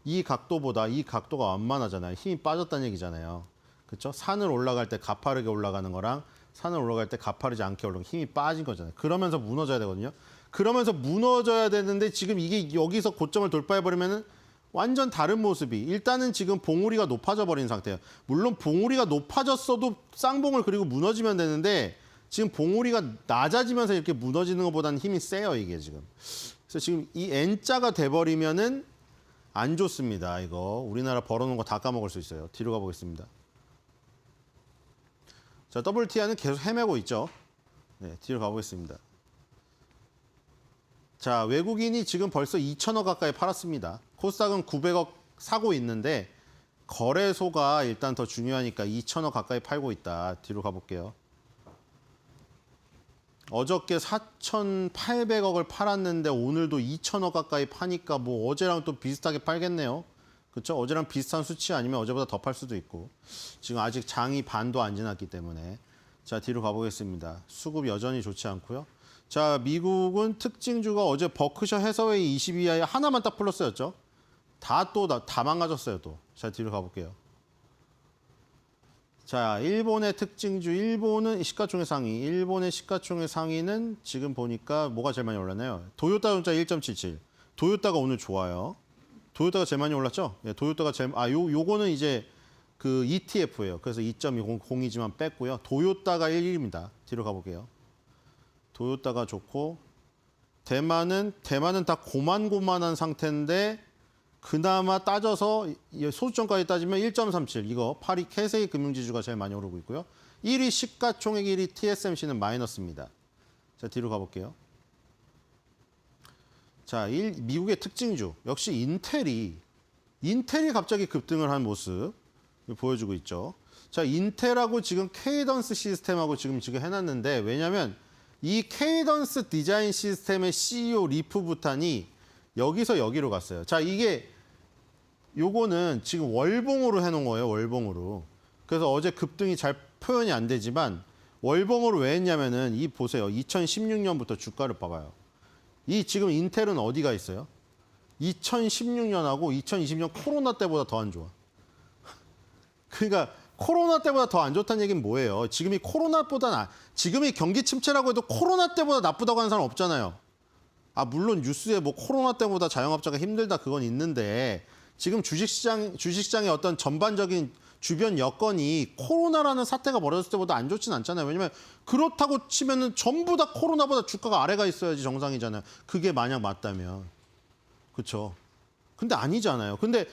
이 각도보다 이 각도가 완만하잖아요. 힘이 빠졌다는 얘기잖아요. 그렇죠? 산을 올라갈 때 가파르게 올라가는 거랑 산을 올라갈 때 가파르지 않게 올라가는 힘이 빠진 거잖아요. 그러면서 무너져야 되거든요. 그러면서 무너져야 되는데 지금 이게 여기서 고점을 돌파해버리면은 완전 다른 모습이 일단은 지금 봉우리가 높아져 버린 상태예요. 물론 봉우리가 높아졌어도 쌍봉을 그리고 무너지면 되는데 지금 봉우리가 낮아지면서 이렇게 무너지는 것보다는 힘이 세요, 이게 지금. 그래서 지금 이 N자가 돼버리면은 안 좋습니다. 이거 우리나라 벌어놓은 거 다 까먹을 수 있어요. 뒤로 가보겠습니다. 자, WTI는 계속 헤매고 있죠. 네, 뒤로 가보겠습니다. 자, 외국인이 지금 벌써 2천억 가까이 팔았습니다. 코스닥은 900억 사고 있는데 거래소가 일단 더 중요하니까 2천억 가까이 팔고 있다. 뒤로 가볼게요. 어저께 4,800억을 팔았는데 오늘도 2천억 가까이 파니까 뭐 어제랑 또 비슷하게 팔겠네요. 그렇죠? 어제랑 비슷한 수치 아니면 어제보다 더 팔 수도 있고. 지금 아직 장이 반도 안 지났기 때문에. 자, 뒤로 가보겠습니다. 수급 여전히 좋지 않고요. 자, 미국은 특징주가 어제 버크셔 해서웨이 22i 하나만 딱 플러스였죠. 다 망가졌어요, 또. 자, 뒤로 가볼게요. 자, 일본의 특징주, 일본은 시가총액 상위. 일본의 시가총액 상위는 지금 보니까 뭐가 제일 많이 올랐나요? 도요타전자 1.77. 도요타가 오늘 좋아요. 도요타가 제일 많이 올랐죠? 예, 도요타가 제일, 요거는 이제 그 ETF예요. 그래서 2.20이지만 뺐고요. 도요타가 1위입니다. 뒤로 가볼게요. 도요타가 좋고, 대만은 다 고만고만한 상태인데, 그나마 따져서 소수점까지 따지면 1.37 이거 파리 캐세이 금융지주가 제일 많이 오르고 있고요. 1위 시가총액 1위 TSMC는 마이너스입니다. 자, 뒤로 가볼게요. 자, 미국의 특징주 역시 인텔이 갑자기 급등을 한 모습 보여주고 있죠. 자, 인텔하고 지금 케이던스 시스템하고 지금 해놨는데 왜냐하면 이 케이던스 디자인 시스템의 CEO 리프 부탄이 여기서 여기로 갔어요. 자, 요거는 지금 월봉으로 해놓은 거예요. 월봉으로. 그래서 어제 급등이 잘 표현이 안 되지만 월봉으로 왜 했냐면은 이 보세요. 2016년부터 주가를 봐봐요. 이 지금 인텔은 어디가 있어요? 2016년하고 2020년 코로나 때보다 더 안 좋아. 그러니까 코로나 때보다 더 안 좋다는 얘기는 뭐예요? 지금이 지금이 경기 침체라고 해도 코로나 때보다 나쁘다고 하는 사람 없잖아요. 물론 뉴스에 뭐 코로나 때보다 자영업자가 힘들다 그건 있는데 지금 주식시장의 어떤 전반적인 주변 여건이 코로나라는 사태가 벌어졌을 때보다 안 좋진 않잖아요. 왜냐면 그렇다고 치면은 전부 다 코로나보다 주가가 아래가 있어야지 정상이잖아요. 그게 만약 맞다면. 그렇죠. 근데 아니잖아요. 근데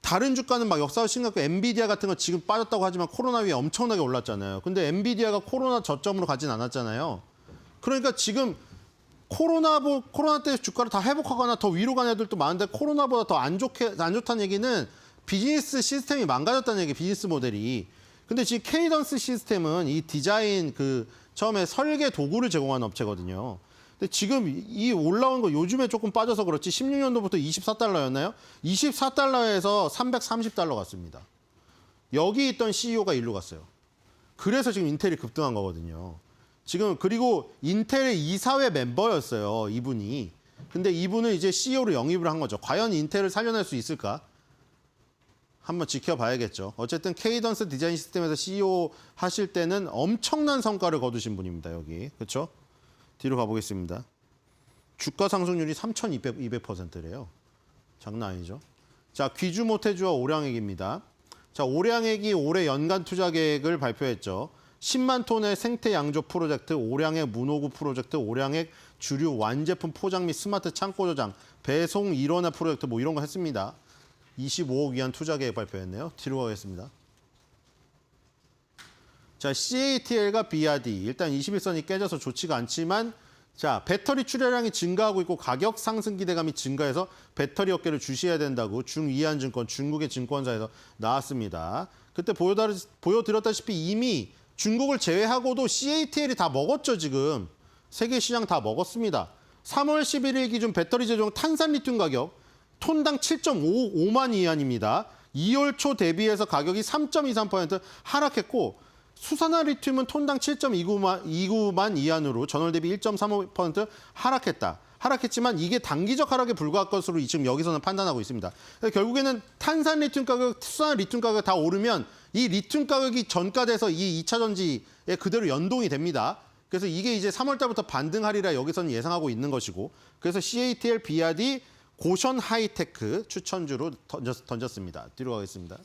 다른 주가는 막 역사가 심각하고 엔비디아 같은 거 지금 빠졌다고 하지만 코로나 위에 엄청나게 올랐잖아요. 근데 엔비디아가 코로나 저점으로 가진 않았잖아요. 그러니까 지금 코로나 때 주가를 다 회복하거나 더 위로 간 애들도 많은데 코로나보다 더 안 좋다는 얘기는 비즈니스 시스템이 망가졌다는 얘기, 비즈니스 모델이. 근데 지금 케이던스 시스템은 이 디자인 처음에 설계 도구를 제공하는 업체거든요. 근데 지금 이 올라온 거 요즘에 조금 빠져서 그렇지 16년도부터 24달러였나요? 24달러에서 330달러 갔습니다. 여기 있던 CEO가 일로 갔어요. 그래서 지금 인텔이 급등한 거거든요. 지금 그리고 인텔의 이사회 멤버였어요, 이분이. 근데 이분은 이제 CEO로 영입을 한 거죠. 과연 인텔을 살려낼 수 있을까? 한번 지켜봐야겠죠. 어쨌든 케이던스 디자인 시스템에서 CEO 하실 때는 엄청난 성과를 거두신 분입니다, 여기. 그렇죠? 뒤로 가보겠습니다. 주가 상승률이 3,200%래요. 장난 아니죠? 자, 귀주 모태주와 오량액입니다. 자, 오량액이 올해 연간 투자 계획을 발표했죠. 10만 톤의 생태 양조 프로젝트, 오량액 문호구 프로젝트, 오량액 주류 완제품 포장 및 스마트 창고 저장, 배송 일원화 프로젝트 뭐 이런 거 했습니다. 25억 위안 투자 계획 발표했네요. 뒤로 가겠습니다. 자, CATL과 BRD 일단 21선이 깨져서 좋지가 않지만 자, 배터리 출하량이 증가하고 있고 가격 상승 기대감이 증가해서 배터리 업계를 주시해야 된다고 중이한증권 중국의 증권사에서 나왔습니다. 그때 보여드렸다시피 이미 중국을 제외하고도 CATL이 다 먹었죠, 지금. 세계 시장 다 먹었습니다. 3월 11일 기준 배터리 제조용 탄산 리튬 가격 톤당 7.55만 위안입니다. 2월 초 대비해서 가격이 3.23% 하락했고 수산화 리튬은 톤당 7.29만 위안으로 전월 대비 1.35% 하락했다. 하락했지만 이게 단기적 하락에 불과할 것으로 지금 여기서는 판단하고 있습니다. 결국에는 탄산 리튬 가격, 수산 리튬 가격 다 오르면 이 리튬 가격이 전가돼서 이 2차 전지에 그대로 연동이 됩니다. 그래서 이게 이제 3월 달부터 반등하리라 여기서는 예상하고 있는 것이고, 그래서 CATL, BRD, 고션 하이테크 추천주로 던졌습니다. 뒤로 가겠습니다.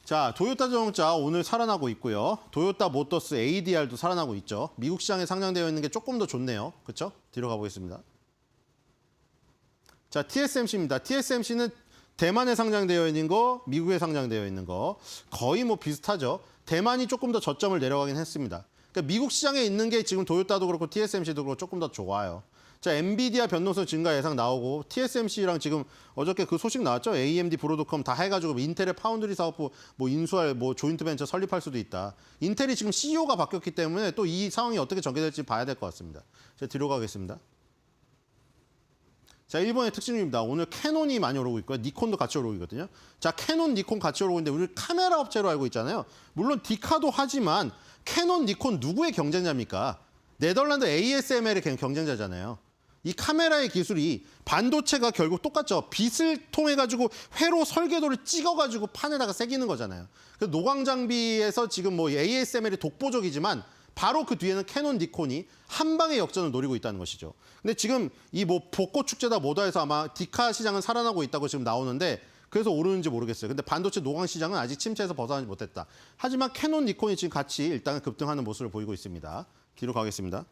자, 도요타 자동차 오늘 살아나고 있고요. 도요타 모터스 ADR도 살아나고 있죠. 미국 시장에 상장되어 있는 게 조금 더 좋네요. 그렇죠? 뒤로 가보겠습니다. 자, TSMC입니다. TSMC는 대만에 상장되어 있는 거, 미국에 상장되어 있는 거 거의 뭐 비슷하죠. 대만이 조금 더 저점을 내려가긴 했습니다. 그러니까 미국 시장에 있는 게 지금 도요타도 그렇고 TSMC도 그렇고 조금 더 좋아요. 자, 엔비디아 변동성 증가 예상 나오고 TSMC랑 지금 어저께 그 소식 나왔죠. AMD, 브로드컴 다 해가지고 인텔의 파운드리 사업부 뭐 인수할 뭐 조인트 벤처 설립할 수도 있다. 인텔이 지금 CEO가 바뀌었기 때문에 또 이 상황이 어떻게 전개될지 봐야 될 것 같습니다. 자, 뒤로 가겠습니다. 자, 일본의 특징입니다. 오늘 캐논이 많이 오르고 있고요. 니콘도 같이 오르고 있거든요. 자, 캐논, 니콘 같이 오르고 있는데 우리 카메라 업체로 알고 있잖아요. 물론 디카도 하지만 캐논, 니콘 누구의 경쟁자입니까? 네덜란드 ASML의 경쟁자잖아요. 이 카메라의 기술이 반도체가 결국 똑같죠. 빛을 통해 가지고 회로 설계도를 찍어 가지고 판에다가 새기는 거잖아요. 그래서 노광 장비에서 지금 뭐 ASML이 독보적이지만 바로 그 뒤에는 캐논, 니콘이 한 방의 역전을 노리고 있다는 것이죠. 근데 지금 이 뭐 벚꽃 축제다 뭐다 해서 아마 디카 시장은 살아나고 있다고 지금 나오는데 그래서 오르는지 모르겠어요. 근데 반도체 노광 시장은 아직 침체에서 벗어나지 못했다. 하지만 캐논, 니콘이 지금 같이 일단 급등하는 모습을 보이고 있습니다. 뒤로 가겠습니다.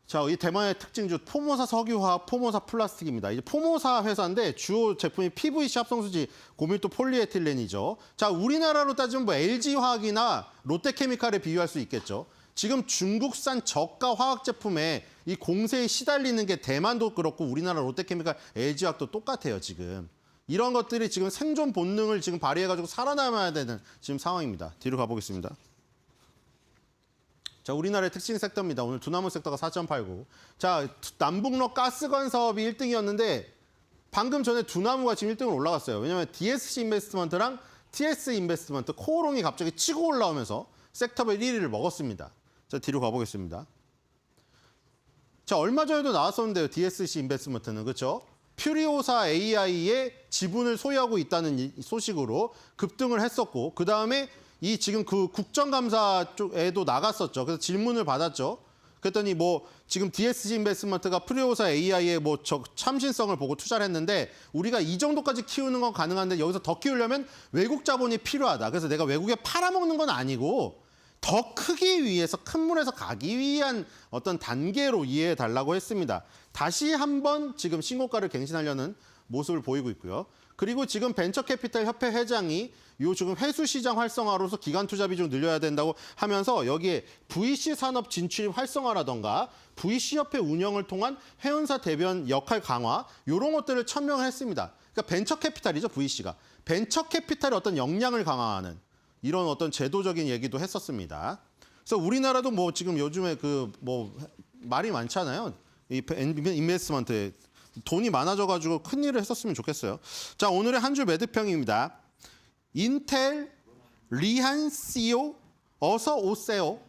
자, 이 대만의 특징주 포모사 석유화학, 포모사 플라스틱입니다. 이제 포모사 회사인데 주요 제품이 PVC 합성수지, 고밀도 폴리에틸렌이죠. 자, 우리나라로 따지면 뭐 LG화학이나 롯데케미칼에 비유할 수 있겠죠. 지금 중국산 저가 화학 제품에 이 공세에 시달리는 게 대만도 그렇고 우리나라 롯데케미칼, LG화학도 똑같아요, 지금. 이런 것들이 지금 생존 본능을 지금 발휘해가지고 살아남아야 되는 지금 상황입니다. 뒤로 가보겠습니다. 자, 우리나라의 특징 섹터입니다. 오늘 두나무 섹터가 4.89. 자, 남북로 가스관 사업이 1등이었는데 방금 전에 두나무가 지금 1등으로 올라갔어요. 왜냐하면 DSC 인베스트먼트랑 TS 인베스트먼트, 코오롱이 갑자기 치고 올라오면서 섹터별 1위를 먹었습니다. 자, 뒤로 가보겠습니다. 자, 얼마 전에도 나왔었는데요. DSC 인베스트먼트는, 그렇죠? 퓨리오사 AI의 지분을 소유하고 있다는 소식으로 급등을 했었고, 그 다음에 이 지금 그 국정감사 쪽에도 나갔었죠. 그래서 질문을 받았죠. 그랬더니 뭐 지금 DSC 인베스트먼트가 프리오사 AI의 뭐 참신성을 보고 투자를 했는데 우리가 이 정도까지 키우는 건 가능한데 여기서 더 키우려면 외국 자본이 필요하다. 그래서 내가 외국에 팔아먹는 건 아니고 더 크기 위해서 큰 물에서 가기 위한 어떤 단계로 이해해 달라고 했습니다. 다시 한번 지금 신고가를 갱신하려는 모습을 보이고 있고요. 그리고 지금 벤처캐피탈 협회 회장이 요 지금 회수 시장 활성화로서 기관 투자 비중 늘려야 된다고 하면서 여기에 VC 산업 진출 활성화라던가 VC 협회 운영을 통한 회원사 대변 역할 강화 이런 것들을 천명을 했습니다. 그러니까 벤처캐피탈이죠, VC가. 벤처캐피탈의 어떤 역량을 강화하는 이런 어떤 제도적인 얘기도 했었습니다. 그래서 우리나라도 뭐 지금 요즘에 그 뭐 말이 많잖아요. 이 인베스트먼트에 돈이 많아져가지고 큰 일을 했었으면 좋겠어요. 자, 오늘의 한 줄 매듭평입니다. 인텔, 리한 CEO, 어서 오세요.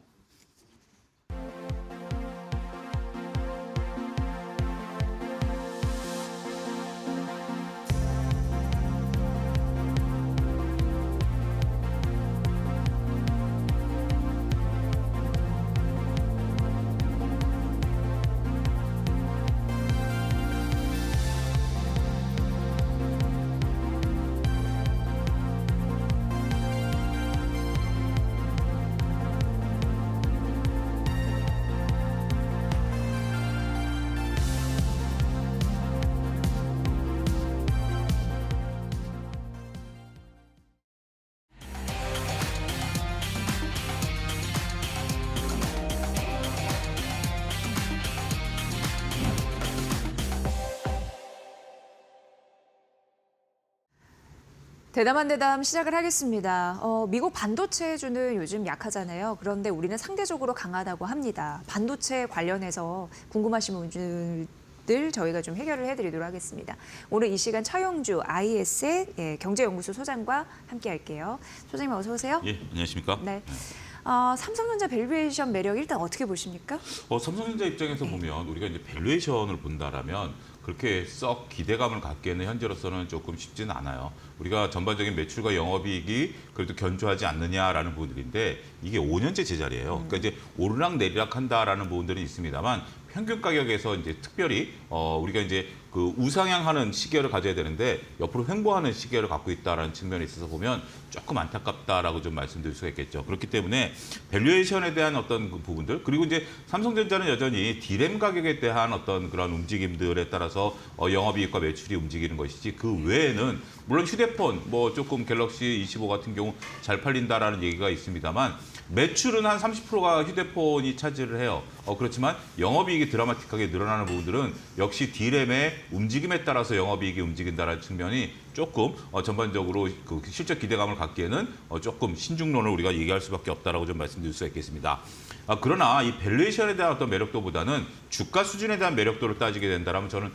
대담한 대담 시작을 하겠습니다. 미국 반도체주는 요즘 약하잖아요. 그런데 우리는 상대적으로 강하다고 합니다. 반도체 관련해서 궁금하신 분들 저희가 좀 해결을 해드리도록 하겠습니다. 오늘 이 시간 차용주 IS의 경제연구소 소장과 함께 할게요. 소장님 어서 오세요. 예, 안녕하십니까? 네. 삼성전자 밸류에이션 매력 일단 어떻게 보십니까? 삼성전자 입장에서 보면 우리가 이제 밸류에이션을 본다라면 그렇게 썩 기대감을 갖기에는 현재로서는 조금 쉽지는 않아요. 우리가 전반적인 매출과 영업이익이 그래도 견조하지 않느냐라는 부분들인데 이게 5년째 제자리예요. 그러니까 이제 오르락 내리락 한다라는 부분들이 있습니다만 평균 가격에서 이제 특별히 우리가 이제 그 우상향하는 시계를 가져야 되는데 옆으로 횡보하는 시계를 갖고 있다라는 측면에 있어서 보면 조금 안타깝다라고 좀 말씀드릴 수가 있겠죠. 그렇기 때문에 밸류에이션에 대한 어떤 그 부분들 그리고 이제 삼성전자는 여전히 D램 가격에 대한 어떤 그런 움직임들에 따라서 영업이익과 매출이 움직이는 것이지 그 외에는 물론 휴대폰 뭐 조금 갤럭시 25 같은 경우 잘 팔린다라는 얘기가 있습니다만 매출은 한 30%가 휴대폰이 차지를 해요. 그렇지만 영업이익이 드라마틱하게 늘어나는 부분들은 역시 D램의 움직임에 따라서 영업이익이 움직인다는 측면이 조금 전반적으로 그 실적 기대감을 갖기에는 조금 신중론을 우리가 얘기할 수밖에 없다라고 좀 말씀드릴 수가 있겠습니다. 그러나 이 밸류에이션에 대한 어떤 매력도보다는 주가 수준에 대한 매력도를 따지게 된다면 저는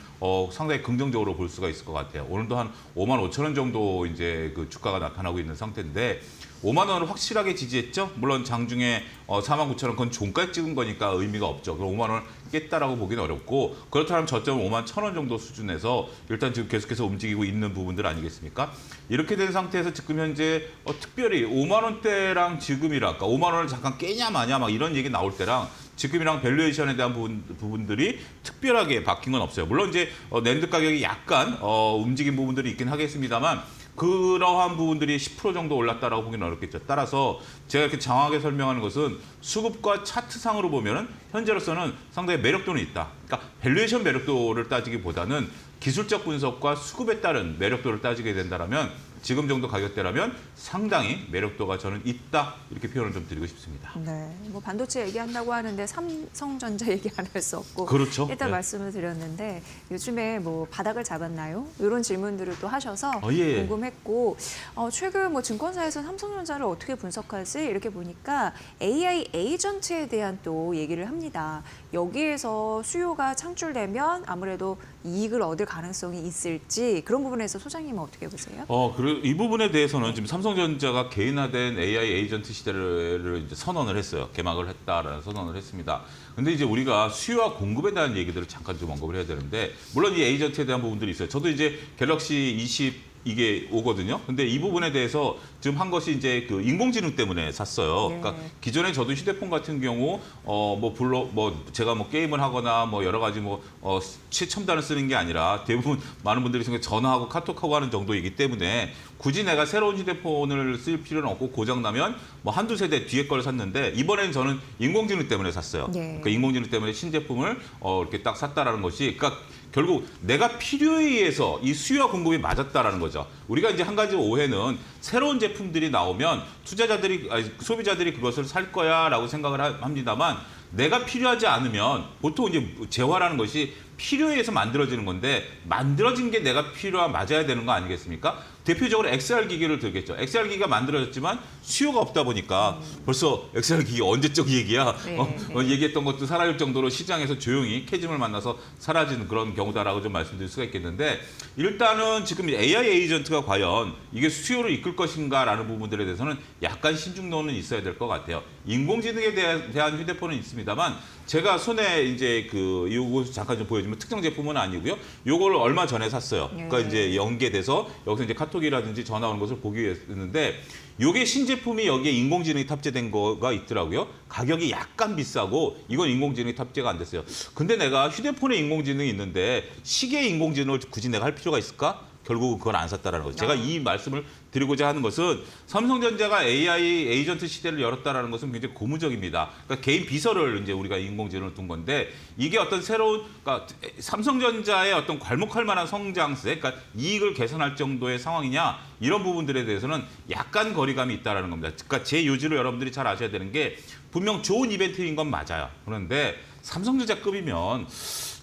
상당히 긍정적으로 볼 수가 있을 것 같아요. 오늘도 한 5만 5천 원 정도 이제 그 주가가 나타나고 있는 상태인데 5만 원을 확실하게 지지했죠. 물론 장중에 4만 9천 원 그건 종가 찍은 거니까 의미가 없죠. 그럼 5만 원을 깼다라고 보기는 어렵고 그렇다면 저점은 5만 1천 원 정도 수준에서 일단 지금 계속해서 움직이고 있는 부분들 아니겠습니까? 이렇게 된 상태에서 지금 현재 특별히 5만 원대랑 지금이랄까 5만 원을 잠깐 깨냐 마냐 막 이런 얘기 나올 때랑 지금이랑 밸류에이션에 대한 부분들이 특별하게 바뀐 건 없어요. 물론 이제 낸드 가격이 약간 움직인 부분들이 있긴 하겠습니다만 그러한 부분들이 10% 정도 올랐다라고 보기는 어렵겠죠. 따라서 제가 이렇게 장황하게 설명하는 것은 수급과 차트상으로 보면은 현재로서는 상당히 매력도는 있다. 그러니까 밸류에이션 매력도를 따지기보다는 기술적 분석과 수급에 따른 매력도를 따지게 된다면 지금 정도 가격대라면 상당히 매력도가 저는 있다 이렇게 표현을 좀 드리고 싶습니다. 네, 뭐 반도체 얘기한다고 하는데 삼성전자 얘기 안 할 수 없고 그렇죠. 일단 네. 말씀을 드렸는데 요즘에 뭐 바닥을 잡았나요? 이런 질문들을 또 하셔서 예. 궁금했고 최근 뭐 증권사에서 삼성전자를 어떻게 분석하지 이렇게 보니까 AI 에이전트에 대한 또 얘기를 합니다. 여기에서 수요가 창출되면 아무래도 이익을 얻을 가능성이 있을지 그런 부분에서 소장님은 어떻게 보세요? 그리고 이 부분에 대해서는 지금 삼성전자가 개인화된 AI 에이전트 시대를 이제 선언을 했어요. 개막을 했다라는 선언을 했습니다. 근데 이제 우리가 수요와 공급에 대한 얘기들을 잠깐 좀 언급을 해야 되는데 물론 이 에이전트에 대한 부분들이 있어요. 저도 이제 갤럭시 20 이게 오거든요. 근데 이 부분에 대해서 지금 한 것이 이제 그 인공지능 때문에 샀어요. 네. 그러니까 기존에 저도 휴대폰 같은 경우 제가 뭐 게임을 하거나 뭐 여러 가지 최첨단을 쓰는 게 아니라 대부분 많은 분들이 전화하고 카톡하고 하는 정도이기 때문에 굳이 내가 새로운 휴대폰을 쓸 필요는 없고 고장 나면 뭐 한두 세대 뒤에 걸 샀는데 이번엔 저는 인공지능 때문에 샀어요. 네. 그러니까 인공지능 때문에 신제품을 이렇게 딱 샀다라는 것이 그러니까 결국 내가 필요에 의해서 이 수요와 공급이 맞았다라는 거죠. 우리가 이제 한 가지 오해는 새로운 제품들이 나오면 소비자들이 그것을 살 거야라고 생각을 합니다만 내가 필요하지 않으면 보통 이제 재화라는 것이 필요에 의해서 만들어지는 건데 만들어진 게 내가 필요와 맞아야 되는 거 아니겠습니까? 대표적으로 XR 기기를 들겠죠. XR 기기가 만들어졌지만 수요가 없다 보니까 벌써 XR 기기 언제적 얘기야. 네. 얘기했던 것도 사라질 정도로 시장에서 조용히 캐즘을 만나서 사라지는 그런 경우다라고 좀 말씀드릴 수가 있겠는데 일단은 지금 AI 에이전트가 과연 이게 수요를 이끌 것인가라는 부분들에 대해서는 약간 신중론은 있어야 될 것 같아요. 인공지능에 대한 휴대폰은 있습니다만 제가 손에 이제 요거 잠깐 좀 보여주면 특정 제품은 아니고요. 요걸 얼마 전에 샀어요. 그러니까 이제 연계돼서 여기서 이제 카톡이라든지 전화 오는 것을 보기 위해서였는데 요게 신제품이 여기에 인공지능이 탑재된 거가 있더라고요. 가격이 약간 비싸고 이건 인공지능이 탑재가 안 됐어요. 근데 내가 휴대폰에 인공지능이 있는데 시계에 인공지능을 굳이 내가 할 필요가 있을까? 결국은 그건 안 샀다라는 거죠. 제가 이 말씀을 드리고자 하는 것은 삼성전자가 AI 에이전트 시대를 열었다라는 것은 굉장히 고무적입니다. 그러니까 개인 비서를 이제 우리가 인공지능을 둔 건데 이게 어떤 새로운 그러니까 삼성전자의 어떤 괄목할 만한 성장세, 그러니까 이익을 개선할 정도의 상황이냐 이런 부분들에 대해서는 약간 거리감이 있다라는 겁니다. 그러니까 제 요지를 여러분들이 잘 아셔야 되는 게 분명 좋은 이벤트인 건 맞아요. 그런데 삼성전자급이면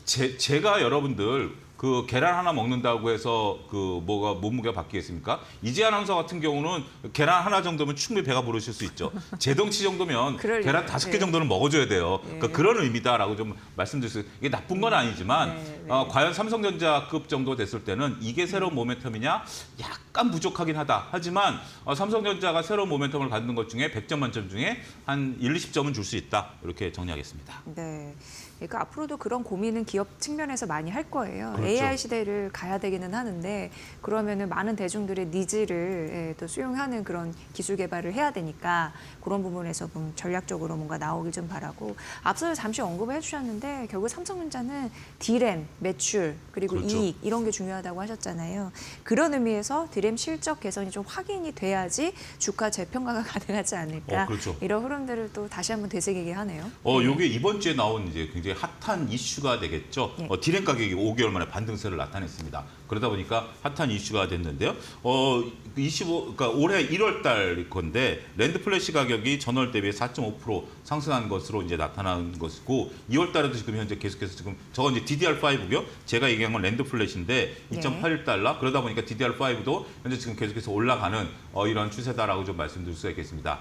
제가 여러분들 그 계란 하나 먹는다고 해서 그 뭐가 몸무게가 바뀌겠습니까? 이재 아나운서 같은 경우는 계란 하나 정도면 충분히 배가 부르실 수 있죠. 제 덩치 정도면 그럴 계란 리가. 5개 예. 정도는 먹어줘야 돼요. 그러니까 그런 의미다라고 좀 말씀드릴 수 있어요. 이게 나쁜 건 아니지만 네. 과연 삼성전자급 정도 됐을 때는 이게 새로운 모멘텀이냐? 약간 부족하긴 하다. 하지만 삼성전자가 새로운 모멘텀을 갖는 것 중에 100점 만점 중에 한 1, 20점은 줄 수 있다. 이렇게 정리하겠습니다. 네. 그러니까 앞으로도 그런 고민은 기업 측면에서 많이 할 거예요. 그렇죠. AI 시대를 가야 되기는 하는데 그러면은 많은 대중들의 니즈를 또 수용하는 그런 기술 개발을 해야 되니까 그런 부분에서 좀 전략적으로 뭔가 나오길 좀 바라고 앞서 잠시 언급을 해주셨는데 결국 삼성전자는 D램, 매출 그리고 그렇죠. 이익 이런 게 중요하다고 하셨잖아요. 그런 의미에서 D램 실적 개선이 좀 확인이 돼야지 주가 재평가가 가능하지 않을까. 그렇죠. 이런 흐름들을 또 다시 한번 되새기게 하네요. 요게 이번 주에 나온 이제 굉장히 핫한 이슈가 되겠죠. 예. 디램 가격이 5개월 만에 반등세를 나타냈습니다. 그러다 보니까 핫한 이슈가 됐는데요. 그러니까 올해 1월 달 건데 랜드 플래시 가격이 전월 대비 4.5% 상승한 것으로 이제 나타난 것이고 2월 달에도 지금 현재 계속해서 지금 저건 이제 DDR5고요. 제가 얘기한 건 랜드 플래시인데 예. 2.81달러. 그러다 보니까 DDR5도 현재 지금 계속해서 올라가는 이런 추세다라고 좀 말씀드릴 수가 있겠습니다.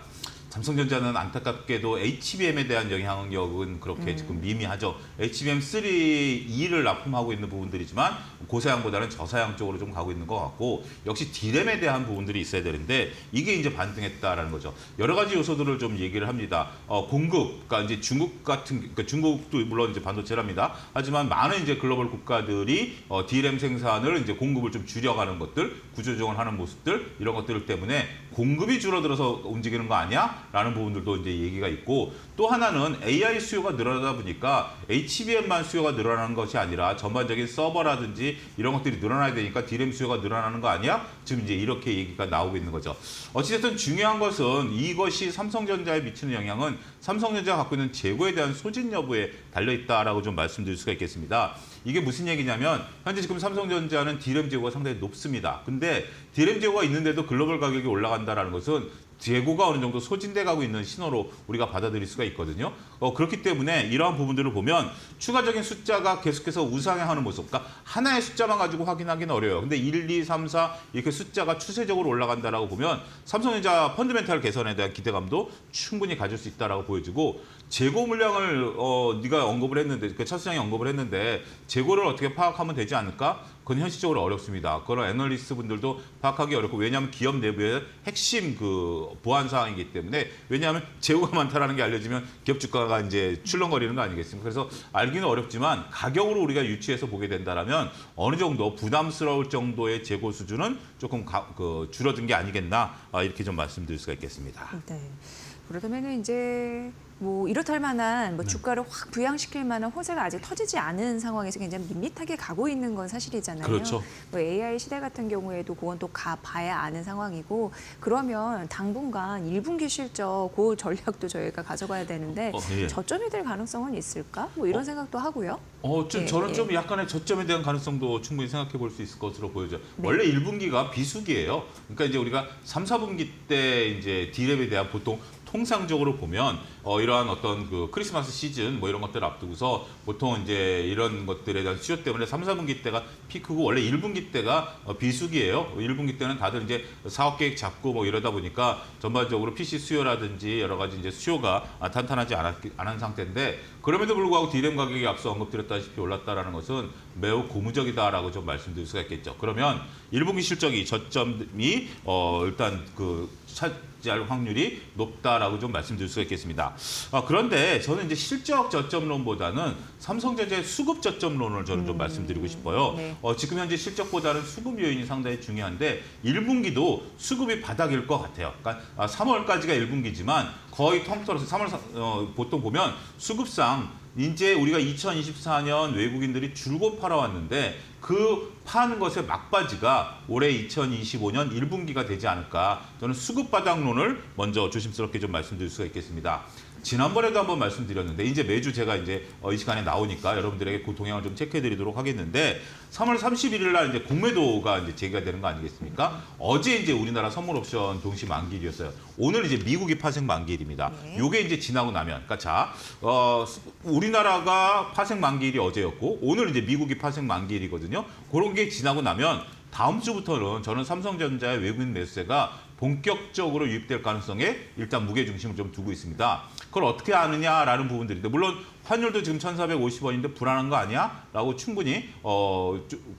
삼성전자는 안타깝게도 HBM에 대한 영향력은 그렇게 지금 미미하죠. HBM3, 2를 납품하고 있는 부분들이지만 고사양보다는 저사양 쪽으로 좀 가고 있는 것 같고 역시 D램에 대한 부분들이 있어야 되는데 이게 이제 반등했다라는 거죠. 여러 가지 요소들을 좀 얘기를 합니다. 공급, 그러니까 이제 중국 같은, 그러니까 중국도 물론 이제 반도체랍니다. 하지만 많은 이제 글로벌 국가들이 D램 생산을 이제 공급을 좀 줄여가는 것들, 구조조정을 하는 모습들 이런 것들 때문에 공급이 줄어들어서 움직이는 거 아니야? 라는 부분들도 이제 얘기가 있고 또 하나는 AI 수요가 늘어나다 보니까 HBM만 수요가 늘어나는 것이 아니라 전반적인 서버라든지 이런 것들이 늘어나야 되니까 D램 수요가 늘어나는 거 아니야? 지금 이제 이렇게 얘기가 나오고 있는 거죠. 어찌됐든 중요한 것은 이것이 삼성전자에 미치는 영향은 삼성전자가 갖고 있는 재고에 대한 소진 여부에 달려있다라고 좀 말씀드릴 수가 있겠습니다. 이게 무슨 얘기냐면 현재 지금 삼성전자는 D램 재고가 상당히 높습니다. 근데 D램 재고가 있는데도 글로벌 가격이 올라간다는 것은 재고가 어느 정도 소진돼 가고 있는 신호로 우리가 받아들일 수가 있거든요. 그렇기 때문에 이러한 부분들을 보면 추가적인 숫자가 계속해서 우상향하는 모습, 그러니까 하나의 숫자만 가지고 확인하기는 어려워요. 근데 1, 2, 3, 4 이렇게 숫자가 추세적으로 올라간다라고 보면 삼성전자 펀더멘탈 개선에 대한 기대감도 충분히 가질 수 있다라고 보여지고 재고 물량을 네가 언급을 했는데 그 차수장이 언급을 했는데 재고를 어떻게 파악하면 되지 않을까? 그건 현실적으로 어렵습니다. 그런 애널리스트 분들도 파악하기 어렵고 왜냐하면 기업 내부의 핵심 그 보안 사항이기 때문에 왜냐하면 재고가 많다라는 게 알려지면 기업 주가가 이제 출렁거리는 거 아니겠습니까? 그래서 알기는 어렵지만 가격으로 우리가 유추해서 보게 된다라면 어느 정도 부담스러울 정도의 재고 수준은 조금 줄어든 게 아니겠나 이렇게 좀 말씀드릴 수가 있겠습니다. 네. 그렇다면 이제 뭐 이렇다 할 만한 뭐 주가를 확 부양시킬 만한 호재가 아직 터지지 않은 상황에서 굉장히 밋밋하게 가고 있는 건 사실이잖아요. 그렇죠. 뭐 AI 시대 같은 경우에도 그건 또 가봐야 아는 상황이고 그러면 당분간 1분기 실적 그 전략도 저희가 가져가야 되는데 예. 저점이 될 가능성은 있을까? 뭐 이런 생각도 하고요. 예, 저는 예. 좀 약간의 저점에 대한 가능성도 충분히 생각해 볼 수 있을 것으로 보여져요. 네. 원래 1분기가 비수기예요. 그러니까 이제 우리가 3, 4분기 때 이제 D램에 대한 보통 통상적으로 보면 이러한 어떤 그 크리스마스 시즌 뭐 이런 것들 앞두고서 보통 이제 이런 것들에 대한 수요 때문에 3, 4분기 때가 피크고 원래 1분기 때가 비수기예요. 1분기 때는 다들 이제 사업 계획 잡고 뭐 이러다 보니까 전반적으로 PC 수요라든지 여러 가지 이제 수요가 탄탄하지 않은 상태인데 그럼에도 불구하고 D램 가격이 앞서 언급드렸다시피 올랐다라는 것은 매우 고무적이다라고 좀 말씀드릴 수가 있겠죠. 그러면 1분기 실적이 저점이 일단 그 차지할 확률이 높다라고 좀 말씀드릴 수가 있겠습니다. 그런데 저는 이제 실적 저점론보다는 삼성전자의 수급 저점론을 저는 좀 말씀드리고 싶어요. 네. 지금 현재 실적보다는 수급 요인이 상당히 중요한데 1분기도 수급이 바닥일 것 같아요. 그러니까 3월까지가 1분기지만 거의 통틀어서 3월 보통 보면 수급상 이제 우리가 2024년 외국인들이 줄곧 팔아왔는데 그 파는 것의 막바지가 올해 2025년 1분기가 되지 않을까. 저는 수급 바닥론을 먼저 조심스럽게 좀 말씀드릴 수가 있겠습니다. 지난번에도 한번 말씀드렸는데 이제 매주 제가 이제 이 시간에 나오니까 여러분들에게 그 동향을 좀 체크해드리도록 하겠는데 3월 31일 날 이제 공매도가 이제 제기가 되는 거 아니겠습니까? 어제 이제 우리나라 선물 옵션 동시 만기일이었어요. 오늘 이제 미국이 파생 만기일입니다. 요게 이제 지나고 나면, 그러니까 자, 우리나라가 파생 만기일이 어제였고 오늘 이제 미국이 파생 만기일이거든요. 그런 게 지나고 나면 다음 주부터는 저는 삼성전자의 외국인 매수세가 본격적으로 유입될 가능성에 일단 무게중심을 좀 두고 있습니다. 그걸 어떻게 아느냐라는 부분들인데 물론 환율도 지금 1,450원인데 불안한 거 아니야? 라고 충분히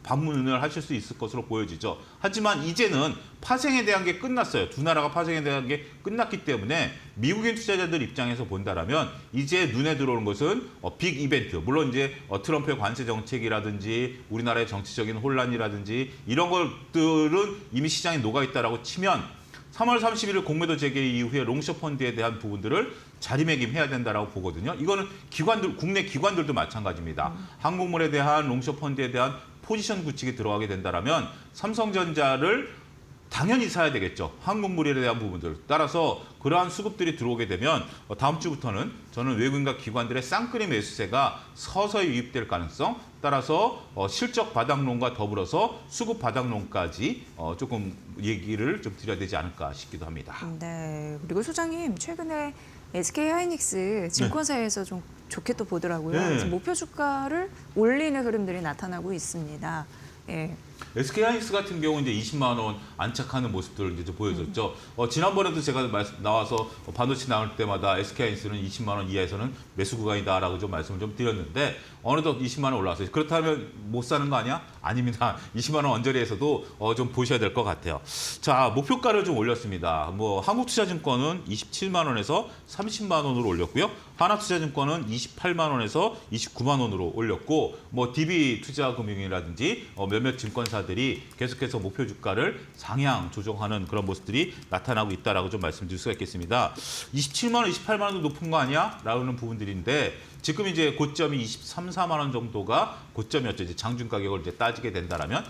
반문을 하실 수 있을 것으로 보여지죠. 하지만 이제는 파생에 대한 게 끝났어요. 두 나라가 파생에 대한 게 끝났기 때문에 미국인 투자자들 입장에서 본다라면 이제 눈에 들어오는 것은 빅 이벤트. 물론 이제 트럼프의 관세 정책이라든지 우리나라의 정치적인 혼란이라든지 이런 것들은 이미 시장에 녹아있다라고 치면 3월 31일 공매도 재개 이후에 롱숏 펀드에 대한 부분들을 자리매김해야 된다라고 보거든요. 이거는 기관들, 국내 기관들도 마찬가지입니다. 한국물에 대한 롱숏 펀드에 대한 포지션 구축이 들어가게 된다라면 삼성전자를 당연히 사야 되겠죠. 한국물에 대한 부분들. 따라서 그러한 수급들이 들어오게 되면 다음 주부터는 저는 외국인과 기관들의 쌍끌이 매수세가 서서히 유입될 가능성, 따라서 실적 바닥론과 더불어서 수급 바닥론까지 조금 얘기를 좀 드려야 되지 않을까 싶기도 합니다. 네. 그리고 소장님 최근에 SK 하이닉스 증권사에서 좀 좋게 또 보더라고요. 네. 지금 목표 주가를 올리는 흐름들이 나타나고 있습니다. 예. SK 하이닉스 같은 경우는 이제 20만 원 안착하는 모습들을 이제 좀 보여줬죠. 지난번에도 제가 나와서 반도체 나올 때마다 SK 하이닉스는 20만 원 이하에서는 매수 구간이다라고 좀 말씀을 좀 드렸는데 어느덧 20만 원 올라왔어요. 그렇다면 못 사는 거 아니야? 아닙니다. 20만 원 언저리에서도 좀 보셔야 될 것 같아요. 자, 목표가를 좀 올렸습니다. 뭐 한국투자증권은 27만 원에서 30만 원으로 올렸고요. 하나투자증권은 28만 원에서 29만 원으로 올렸고 뭐 DB투자금융이라든지 몇몇 증권사들이 계속해서 목표 주가를 상향 조정하는 그런 모습들이 나타나고 있다라고 좀 말씀드릴 수가 있겠습니다. 27만 원, 28만 원도 높은 거 아니야? 라는 부분들인데 지금 이제 고점이 23, 4만 원 정도가 고점이었죠. 이제 장중 가격을 이제 따지게 된다라면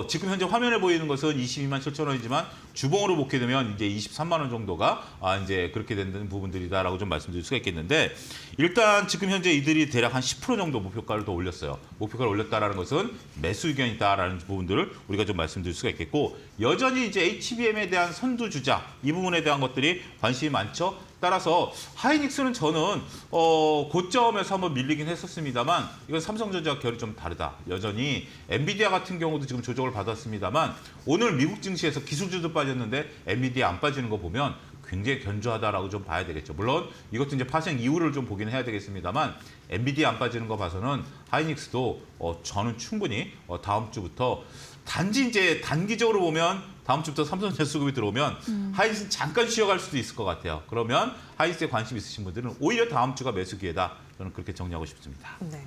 지금 현재 화면에 보이는 것은 22만 7천 원이지만 주봉으로 보게 되면 이제 23만 원 정도가 이제 그렇게 되는 부분들이다라고 좀 말씀드릴 수가 있겠는데 일단 지금 현재 이들이 대략 한 10% 정도 목표가를 더 올렸어요. 목표가를 올렸다라는 것은 매수 의견이다라는 부분들을 우리가 좀 말씀드릴 수가 있겠고 여전히 이제 HBM에 대한 선두주자 이 부분에 대한 것들이 관심이 많죠. 따라서 하이닉스는 저는 고점에서 한번 밀리긴 했었습니다만 이건 삼성전자와 결이 좀 다르다. 여전히 엔비디아 같은 경우도 지금 조정을 받았습니다만 오늘 미국 증시에서 기술주도 빠졌는데 엔비디아 안 빠지는 거 보면 굉장히 견조하다라고 좀 봐야 되겠죠. 물론 이것도 이제 파생 이유를 좀 보긴 해야 되겠습니다만 엔비디아 안 빠지는 거 봐서는 하이닉스도 저는 충분히 다음 주부터 단지 이제 단기적으로 보면 다음 주부터 삼성전자 수급이 들어오면 하이닉스는 잠깐 쉬어갈 수도 있을 것 같아요. 그러면 하이닉스에 관심 있으신 분들은 오히려 다음 주가 매수 기회다. 저는 그렇게 정리하고 싶습니다. 네.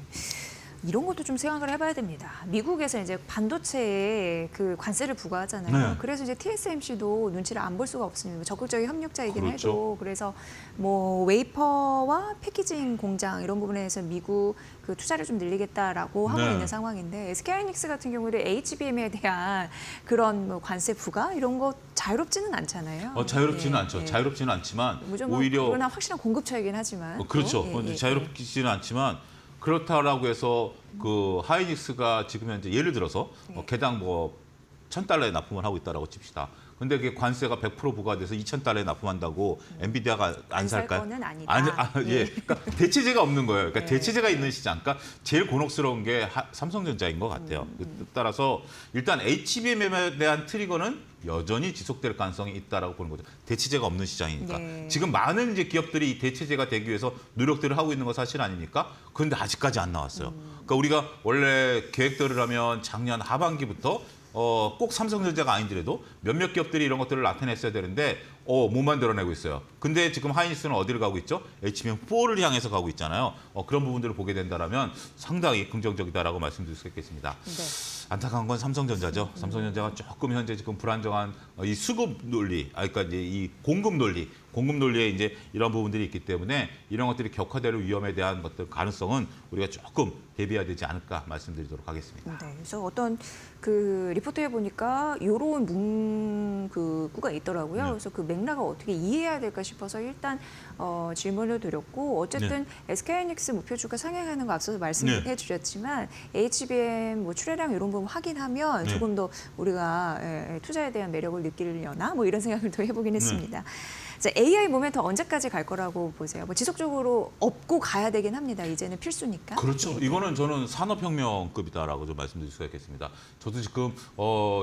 이런 것도 좀 생각을 해봐야 됩니다. 미국에서 이제 반도체에 그 관세를 부과하잖아요. 네. 그래서 이제 TSMC도 눈치를 안 볼 수가 없습니다. 적극적인 협력자이긴 그렇죠. 해도 그래서 뭐 웨이퍼와 패키징 공장 이런 부분에서 미국 그 투자를 좀 늘리겠다라고 하고 네. 있는 상황인데 SK 하이닉스 같은 경우는 HBM에 대한 그런 뭐 관세 부과 이런 거 자유롭지는 않잖아요. 자유롭지는 예, 않죠. 예. 자유롭지는 않지만 무조건 오히려 그러나 확실한 공급처이긴 하지만 그렇죠. 또, 예, 예, 자유롭지는 않지만 그렇다라고 해서 그 하이닉스가 지금 현재 예를 들어서 개당 뭐 $1,000에 납품을 하고 있다라고 칩시다. 근데 그게 관세가 100% 부과돼서 $2,000에 납품한다고 엔비디아가 안 살 살까요? 거는 아니다. 예. 그러니까 대체제가 없는 거예요. 그러니까 예. 대체제가 있는 시장. 그러니까 제일 곤혹스러운 게 삼성전자인 것 같아요. 따라서 일단 HBM에 대한 트리거는 여전히 지속될 가능성이 있다라고 보는 거죠. 대체제가 없는 시장이니까. 네. 지금 많은 이제 기업들이 이 대체제가 되기 위해서 노력들을 하고 있는 거 사실 아닙니까? 그런데 아직까지 안 나왔어요. 그러니까 우리가 원래 계획대로 하면 작년 하반기부터 꼭 삼성전자가 아니더라도 몇몇 기업들이 이런 것들을 나타냈어야 되는데 못 만들어내고 있어요. 근데 지금 하이닉스는 어디를 가고 있죠? HBM4를 향해서 가고 있잖아요. 그런 부분들을 보게 된다면 상당히 긍정적이다라고 말씀드릴 수 있겠습니다. 네. 안타까운 건 삼성전자죠. 삼성전자가 조금 현재 지금 불안정한 이 수급 논리, 그러니까 이제 이 공급 논리에 이제 이런 부분들이 있기 때문에 이런 것들이 격화될 위험에 대한 것들 가능성은 우리가 조금 대비해야 되지 않을까 말씀드리도록 하겠습니다. 네, 그래서 어떤 그 리포트에 보니까 이런 그 구가 있더라고요. 네. 그래서 그 맥락을 어떻게 이해해야 될까 싶어서 일단 질문을 드렸고 어쨌든 SK하이닉스 목표주가 상향하는 거 앞서서 말씀해 주셨지만 HBM 뭐 출하량 이런 부분 확인하면 조금 더 우리가 투자에 대한 매력을 느끼려나 뭐 이런 생각을 또 해보긴 했습니다. 자, AI 모멘텀 언제까지 갈 거라고 보세요? 뭐 지속적으로 업고 가야 되긴 합니다. 이제는 필수니까. 그렇죠. 이거는 저는 산업혁명급이다라고 좀 말씀드릴 수가 있겠습니다. 저도 지금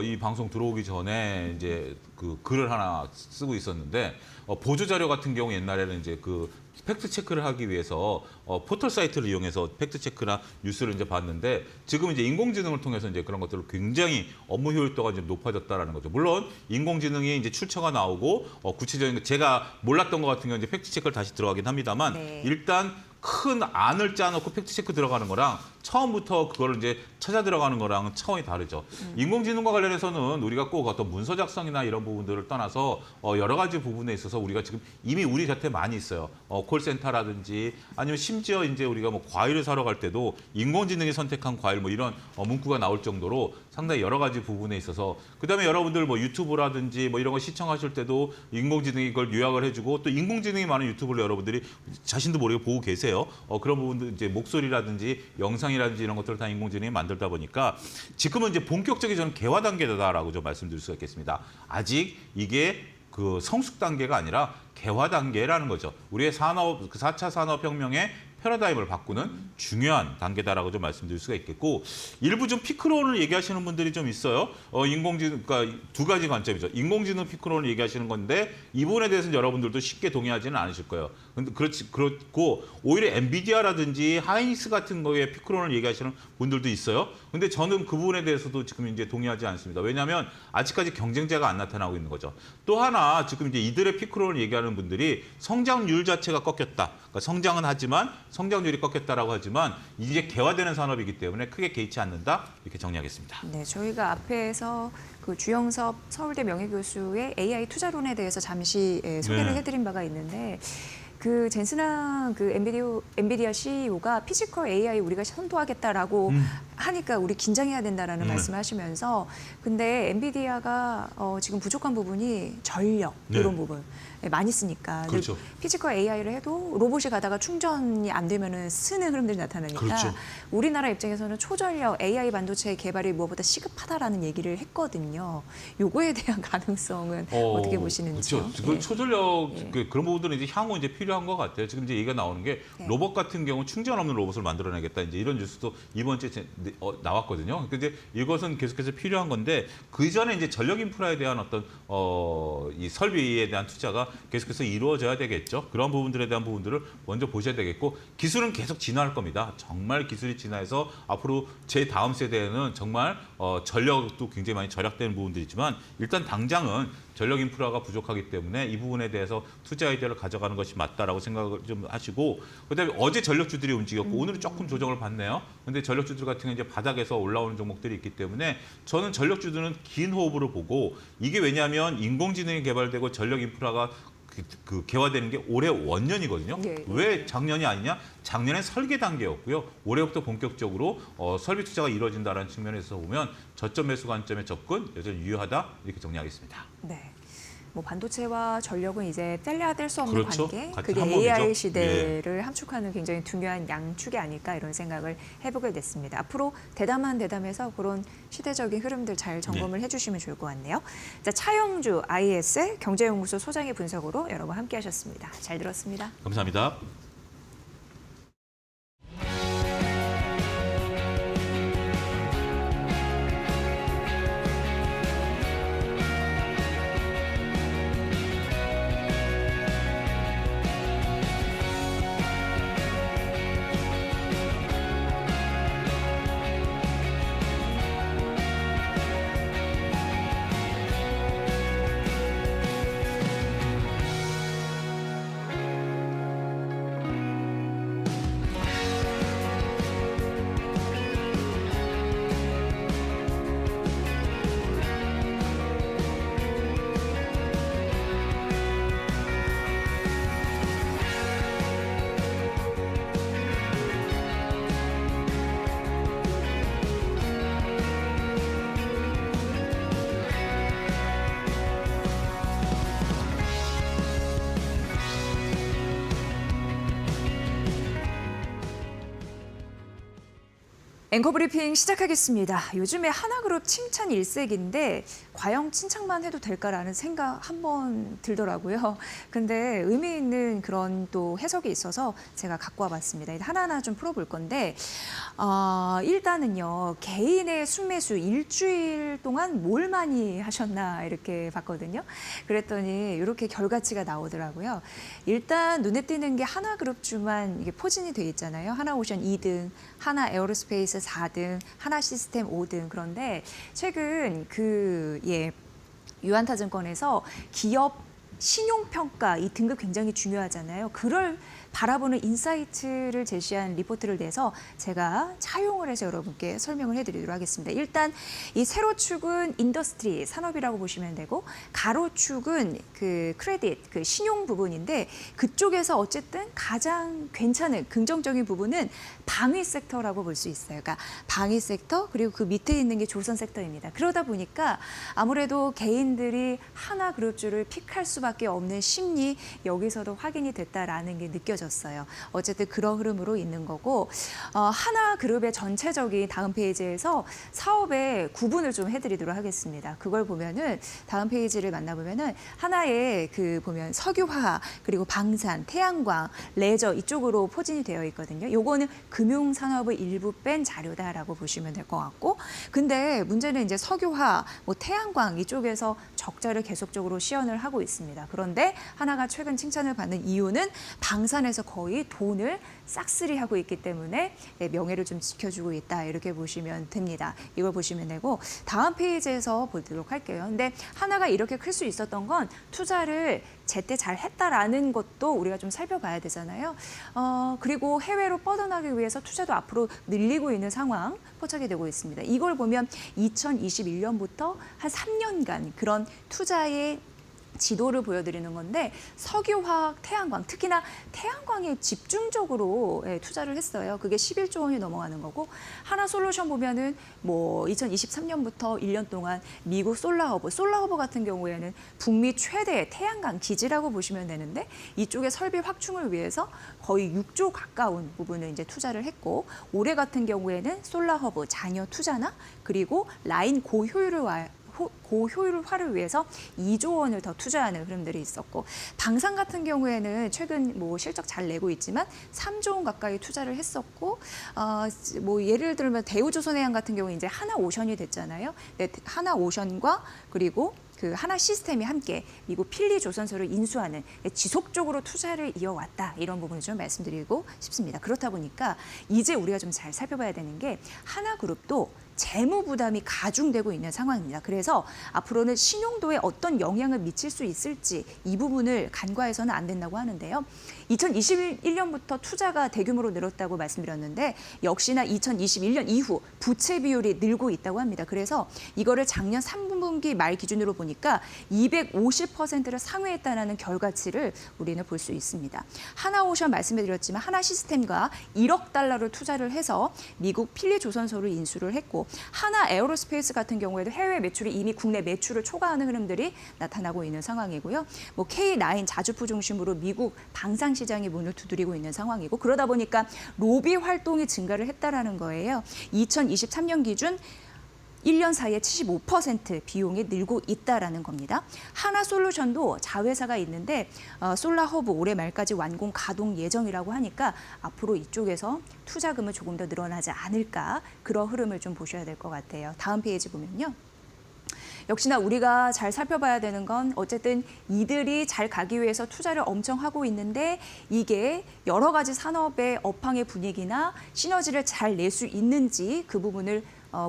이 방송 들어오기 전에 이제 그 글을 하나 쓰고 있었는데 보조 자료 같은 경우 옛날에는 이제 그 팩트 체크를 하기 위해서 포털 사이트를 이용해서 팩트 체크나 뉴스를 이제 봤는데 지금 이제 인공지능을 통해서 이제 그런 것들을 굉장히 업무 효율도가 이제 높아졌다라는 거죠. 물론 인공지능이 이제 출처가 나오고 구체적인 제가 몰랐던 것 같은 경우 이제 팩트 체크를 다시 들어가긴 합니다만 일단 큰 안을 짜놓고 팩트 체크 들어가는 거랑 처음부터 그거를 이제 찾아 들어가는 거랑 차원이 다르죠. 인공지능과 관련해서는 우리가 꼭 어떤 문서 작성이나 이런 부분들을 떠나서 여러 가지 부분에 있어서 우리가 지금 이미 우리 곁에 많이 있어요. 콜센터라든지 아니면 심지어 이제 우리가 뭐 과일을 사러 갈 때도 인공지능이 선택한 과일 뭐 이런 문구가 나올 정도로 상당히 여러 가지 부분에 있어서 그다음에 여러분들 뭐 유튜브라든지 뭐 이런 거 시청하실 때도 인공지능이 이걸 요약을 해주고 또 인공지능이 많은 유튜브를 여러분들이 자신도 모르게 보고 계세요. 그런 부분들 이제 목소리라든지 영상이라든지 이런 것들을 다 인공지능이 만들다 보니까 지금은 이제 본격적인 저는 개화 단계다라고 좀 말씀드릴 수가 있겠습니다. 아직 이게 그 성숙 단계가 아니라 개화 단계라는 거죠. 우리의 산업, 그 4차 산업혁명의 패러다임을 바꾸는 중요한 단계다라고 좀 말씀드릴 수가 있겠고 일부 좀 피크론을 얘기하시는 분들이 좀 있어요. 인공지능, 그러니까 두 가지 관점이죠. 인공지능 피크론을 얘기하시는 건데 이 부분에 대해서는 여러분들도 쉽게 동의하지는 않으실 거예요. 근데 그렇고 오히려 엔비디아라든지 하이닉스 같은 거에 피크론을 얘기하시는 분들도 있어요. 근데 저는 그 부분에 대해서도 지금 이제 동의하지 않습니다. 왜냐하면 아직까지 경쟁자가 안 나타나고 있는 거죠. 또 하나 지금 이제 이들의 피크론을 얘기하는 분들이 성장률 자체가 꺾였다. 그러니까 성장은 하지만 성장률이 꺾였다라고 하지만 이제 개화되는 산업이기 때문에 크게 개의치 않는다 이렇게 정리하겠습니다. 네, 저희가 앞에서 그 주영섭 서울대 명예교수의 AI 투자론에 대해서 잠시 소개를 해드린 바가 있는데 그 젠슨한 그 엔비디아 CEO가 피지컬 AI 우리가 선도하겠다라고 하니까 우리 긴장해야 된다라는 말씀하시면서 근데 엔비디아가 지금 부족한 부분이 전력 이런 부분. 많이 쓰니까. 그렇죠. 피지컬 AI를 해도 로봇이 가다가 충전이 안 되면은 쓰는 흐름들이 나타나니까 그렇죠. 우리나라 입장에서는 초전력 AI 반도체 개발이 무엇보다 시급하다라는 얘기를 했거든요. 요거에 대한 가능성은 어떻게 보시는지요? 그렇죠. 지금 초전력 그런 부분들은 이제 향후 이제 필요한 것 같아요. 지금 이제 얘기가 나오는 게 로봇 같은 경우 충전 없는 로봇을 만들어내겠다. 이제 이런 뉴스도 이번 주에 나왔거든요. 근데 이것은 계속해서 필요한 건데 그 전에 이제 전력 인프라에 대한 어떤 이 설비에 대한 투자가 계속해서 이루어져야 되겠죠. 그런 부분들에 대한 부분들을 먼저 보셔야 되겠고 기술은 계속 진화할 겁니다. 정말 기술이 진화해서 앞으로 제 다음 세대에는 정말 전력도 굉장히 많이 절약되는 부분들이 있지만 일단 당장은 전력 인프라가 부족하기 때문에 이 부분에 대해서 투자 아이디어를 가져가는 것이 맞다라고 생각을 좀 하시고 그다음에 어제 전력주들이 움직였고 오늘은 조금 조정을 받네요. 근데 전력주들 같은 경우 이제 바닥에서 올라오는 종목들이 있기 때문에 저는 전력주들은 긴 호흡으로 보고 이게 왜냐하면 인공지능이 개발되고 전력 인프라가 그 개화되는 게 올해 원년이거든요. 왜 작년이 아니냐? 작년에 설계 단계였고요. 올해부터 본격적으로 설비 투자가 이루어진다는 측면에서 보면 저점 매수 관점의 접근 여전히 유효하다 이렇게 정리하겠습니다. 네. 뭐 반도체와 전력은 이제 뗄래야 뗄 수 없는 그렇죠. 관계. 같은 그게 한 몸이죠. AI 시대를 함축하는 굉장히 중요한 양축이 아닐까 이런 생각을 해보게 됐습니다. 앞으로 대담해서 그런 시대적인 흐름들 잘 점검을 해주시면 좋을 것 같네요. 자, 차영주 IS 경제연구소 소장의 분석으로 여러분 함께하셨습니다. 잘 들었습니다. 감사합니다. 앵커 브리핑 시작하겠습니다. 요즘에 하나그룹 칭찬 일색인데 과연 칭찬만 해도 될까라는 생각 한번 들더라고요. 근데 의미 있는 그런 또 해석이 있어서 제가 갖고 와봤습니다. 하나하나 좀 풀어볼 건데 일단은요. 개인의 순매수 일주일 동안 뭘 많이 하셨나 이렇게 봤거든요. 그랬더니 이렇게 결과치가 나오더라고요. 일단 눈에 띄는 게 하나그룹주만 이게 포진이 돼 있잖아요. 하나오션 2등, 하나에어로스페이스 4등, 하나시스템 5등. 그런데 최근 유한타증권에서 기업 신용평가 이 등급 굉장히 중요하잖아요. 그걸 바라보는 인사이트를 제시한 리포트를 내서 제가 차용을 해서 여러분께 설명을 해드리도록 하겠습니다. 일단 이 세로축은 인더스트리, 산업이라고 보시면 되고 가로축은 그 크레딧, 그 신용 부분인데 그쪽에서 어쨌든 가장 괜찮은 긍정적인 부분은 방위 섹터라고 볼 수 있어요. 그러니까 방위 섹터 그리고 그 밑에 있는 게 조선 섹터입니다. 그러다 보니까 아무래도 개인들이 하나그룹주를 픽할 수밖에 없는 심리 여기서도 확인이 됐다라는 게 느껴졌어요. 어쨌든 그런 흐름으로 있는 거고 하나그룹의 전체적인 다음 페이지에서 사업의 구분을 좀 해드리도록 하겠습니다. 그걸 보면은 다음 페이지를 만나보면은 하나의 그 보면 석유화 그리고 방산, 태양광, 레저 이쪽으로 포진이 되어 있거든요. 요거는 금융산업의 일부 뺀 자료다라고 보시면 될 것 같고, 근데 문제는 이제 석유화, 뭐 태양광 이쪽에서 적자를 계속적으로 시연을 하고 있습니다. 그런데 하나가 최근 칭찬을 받는 이유는 방산에서 거의 돈을 싹쓸이하고 있기 때문에 명예를 좀 지켜주고 있다 이렇게 보시면 됩니다. 이걸 보시면 되고 다음 페이지에서 보도록 할게요. 근데 하나가 이렇게 클 수 있었던 건 투자를 제때 잘 했다라는 것도 우리가 좀 살펴봐야 되잖아요. 그리고 해외로 뻗어나기 위해서 투자도 앞으로 늘리고 있는 상황 포착이 되고 있습니다. 이걸 보면 2021년부터 한 3년간 그런 투자의 지도를 보여드리는 건데 석유화학, 태양광, 특히나 태양광에 집중적으로 투자를 했어요. 그게 11조 원이 넘어가는 거고 하나솔루션 보면은 뭐 2023년부터 1년 동안 미국 솔라허브 같은 경우에는 북미 최대 태양광 기지라고 보시면 되는데 이쪽에 설비 확충을 위해서 거의 6조 가까운 부분을 이제 투자를 했고 올해 같은 경우에는 솔라허브 잔여 투자나 그리고 라인 고효율화를 위해서 2조 원을 더 투자하는 흐름들이 있었고 방산 같은 경우에는 최근 뭐 실적 잘 내고 있지만 3조 원 가까이 투자를 했었고 뭐 예를 들면 대우조선해양 같은 경우 이제 하나오션이 됐잖아요. 하나오션과 그리고 그 하나 시스템이 함께 미국 필리 조선소를 인수하는 지속적으로 투자를 이어왔다 이런 부분을 좀 말씀드리고 싶습니다. 그렇다 보니까 이제 우리가 좀 잘 살펴봐야 되는 게 하나그룹도 재무 부담이 가중되고 있는 상황입니다. 그래서 앞으로는 신용도에 어떤 영향을 미칠 수 있을지 이 부분을 간과해서는 안 된다고 하는데요. 2021년부터 투자가 대규모로 늘었다고 말씀드렸는데 역시나 2021년 이후 부채 비율이 늘고 있다고 합니다. 그래서 이거를 작년 3분기 말 기준으로 보니까 250%를 상회했다는 결과치를 우리는 볼 수 있습니다. 하나오션 말씀드렸지만 하나시스템과 1억 달러를 투자를 해서 미국 필리 조선소를 인수를 했고 하나에어로스페이스 같은 경우에도 해외 매출이 이미 국내 매출을 초과하는 흐름들이 나타나고 있는 상황이고요. 뭐 K9 자주포 중심으로 미국 방산 시장이 문을 두드리고 있는 상황이고 그러다 보니까 로비 활동이 증가를 했다라는 거예요. 2023년 기준 1년 사이에 75% 비용이 늘고 있다라는 겁니다. 하나솔루션도 자회사가 있는데 솔라허브 올해 말까지 완공 가동 예정이라고 하니까 앞으로 이쪽에서 투자금은 조금 더 늘어나지 않을까 그런 흐름을 좀 보셔야 될 것 같아요. 다음 페이지 보면요. 역시나 우리가 잘 살펴봐야 되는 건 어쨌든 이들이 잘 가기 위해서 투자를 엄청 하고 있는데 이게 여러 가지 산업의 업황의 분위기나 시너지를 잘 낼 수 있는지 그 부분을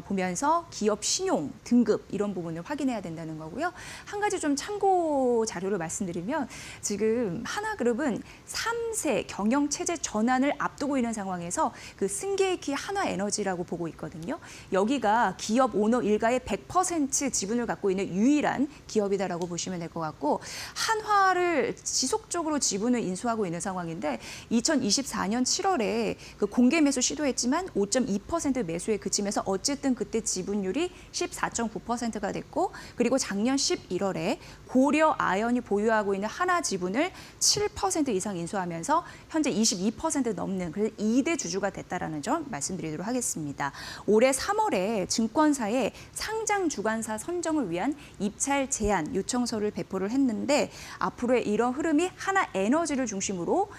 보면서 기업 신용, 등급 이런 부분을 확인해야 된다는 거고요. 한 가지 좀 참고 자료를 말씀드리면 지금 하나그룹은 3세 경영체제 전환을 앞두고 있는 상황에서 그 승계의 키 하나에너지라고 보고 있거든요. 여기가 기업 오너 일가의 100% 지분을 갖고 있는 유일한 기업이다라고 보시면 될 것 같고 한화를 지속적으로 지분을 인수하고 있는 상황인데 2024년 7월에 그 공개 매수 시도했지만 5.2% 매수에 그치면서 어쨌든 어쨌든 그때 지분율이 14.9%가 됐고 그리고 작년 11월에 고려 아연이 보유하고 있는 하나 지분을 7% 이상 인수하면서 현재 22% 넘는 그래서 2대 주주가 됐다라는 점 말씀드리도록 하겠습니다. 올해 3월에 증권사에 상장 주관사 선정을 위한 입찰 제안 요청서를 배포를 했는데 앞으로의 이런 흐름이 하나 에너지를 중심으로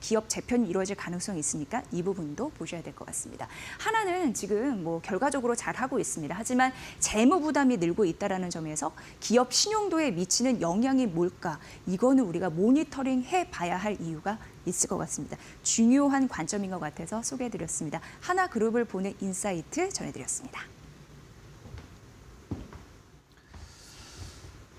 기업 재편이 이루어질 가능성이 있으니까 이 부분도 보셔야 될 것 같습니다. 하나는 지금 뭐 결과적으로 잘 하고 있습니다. 하지만 재무 부담이 늘고 있다라는 점에서 기업 신용도에 미치는 영향이 뭘까? 이거는 우리가 모니터링 해봐야 할 이유가 있을 것 같습니다. 중요한 관점인 것 같아서 소개해드렸습니다. 하나그룹을 보는 인사이트 전해드렸습니다.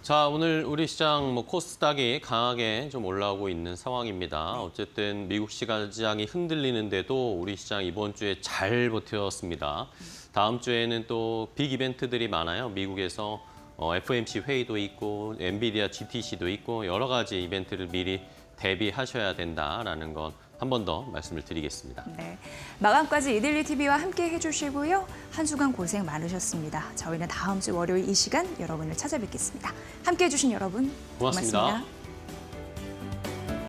자, 오늘 우리 시장 코스닥이 강하게 좀 올라오고 있는 상황입니다. 어쨌든 미국 시장이 흔들리는데도 우리 시장 이번 주에 잘 버텼습니다. 다음 주에는 또 빅 이벤트들이 많아요. 미국에서 FOMC 회의도 있고 엔비디아 GTC도 있고 여러 가지 이벤트를 미리 대비하셔야 된다라는 건 한 번 더 말씀을 드리겠습니다. 네, 마감까지 이들리 TV와 함께 해주시고요. 한 주간 고생 많으셨습니다. 저희는 다음 주 월요일 이 시간 여러분을 찾아뵙겠습니다. 함께 해주신 여러분 고맙습니다. 고맙습니다.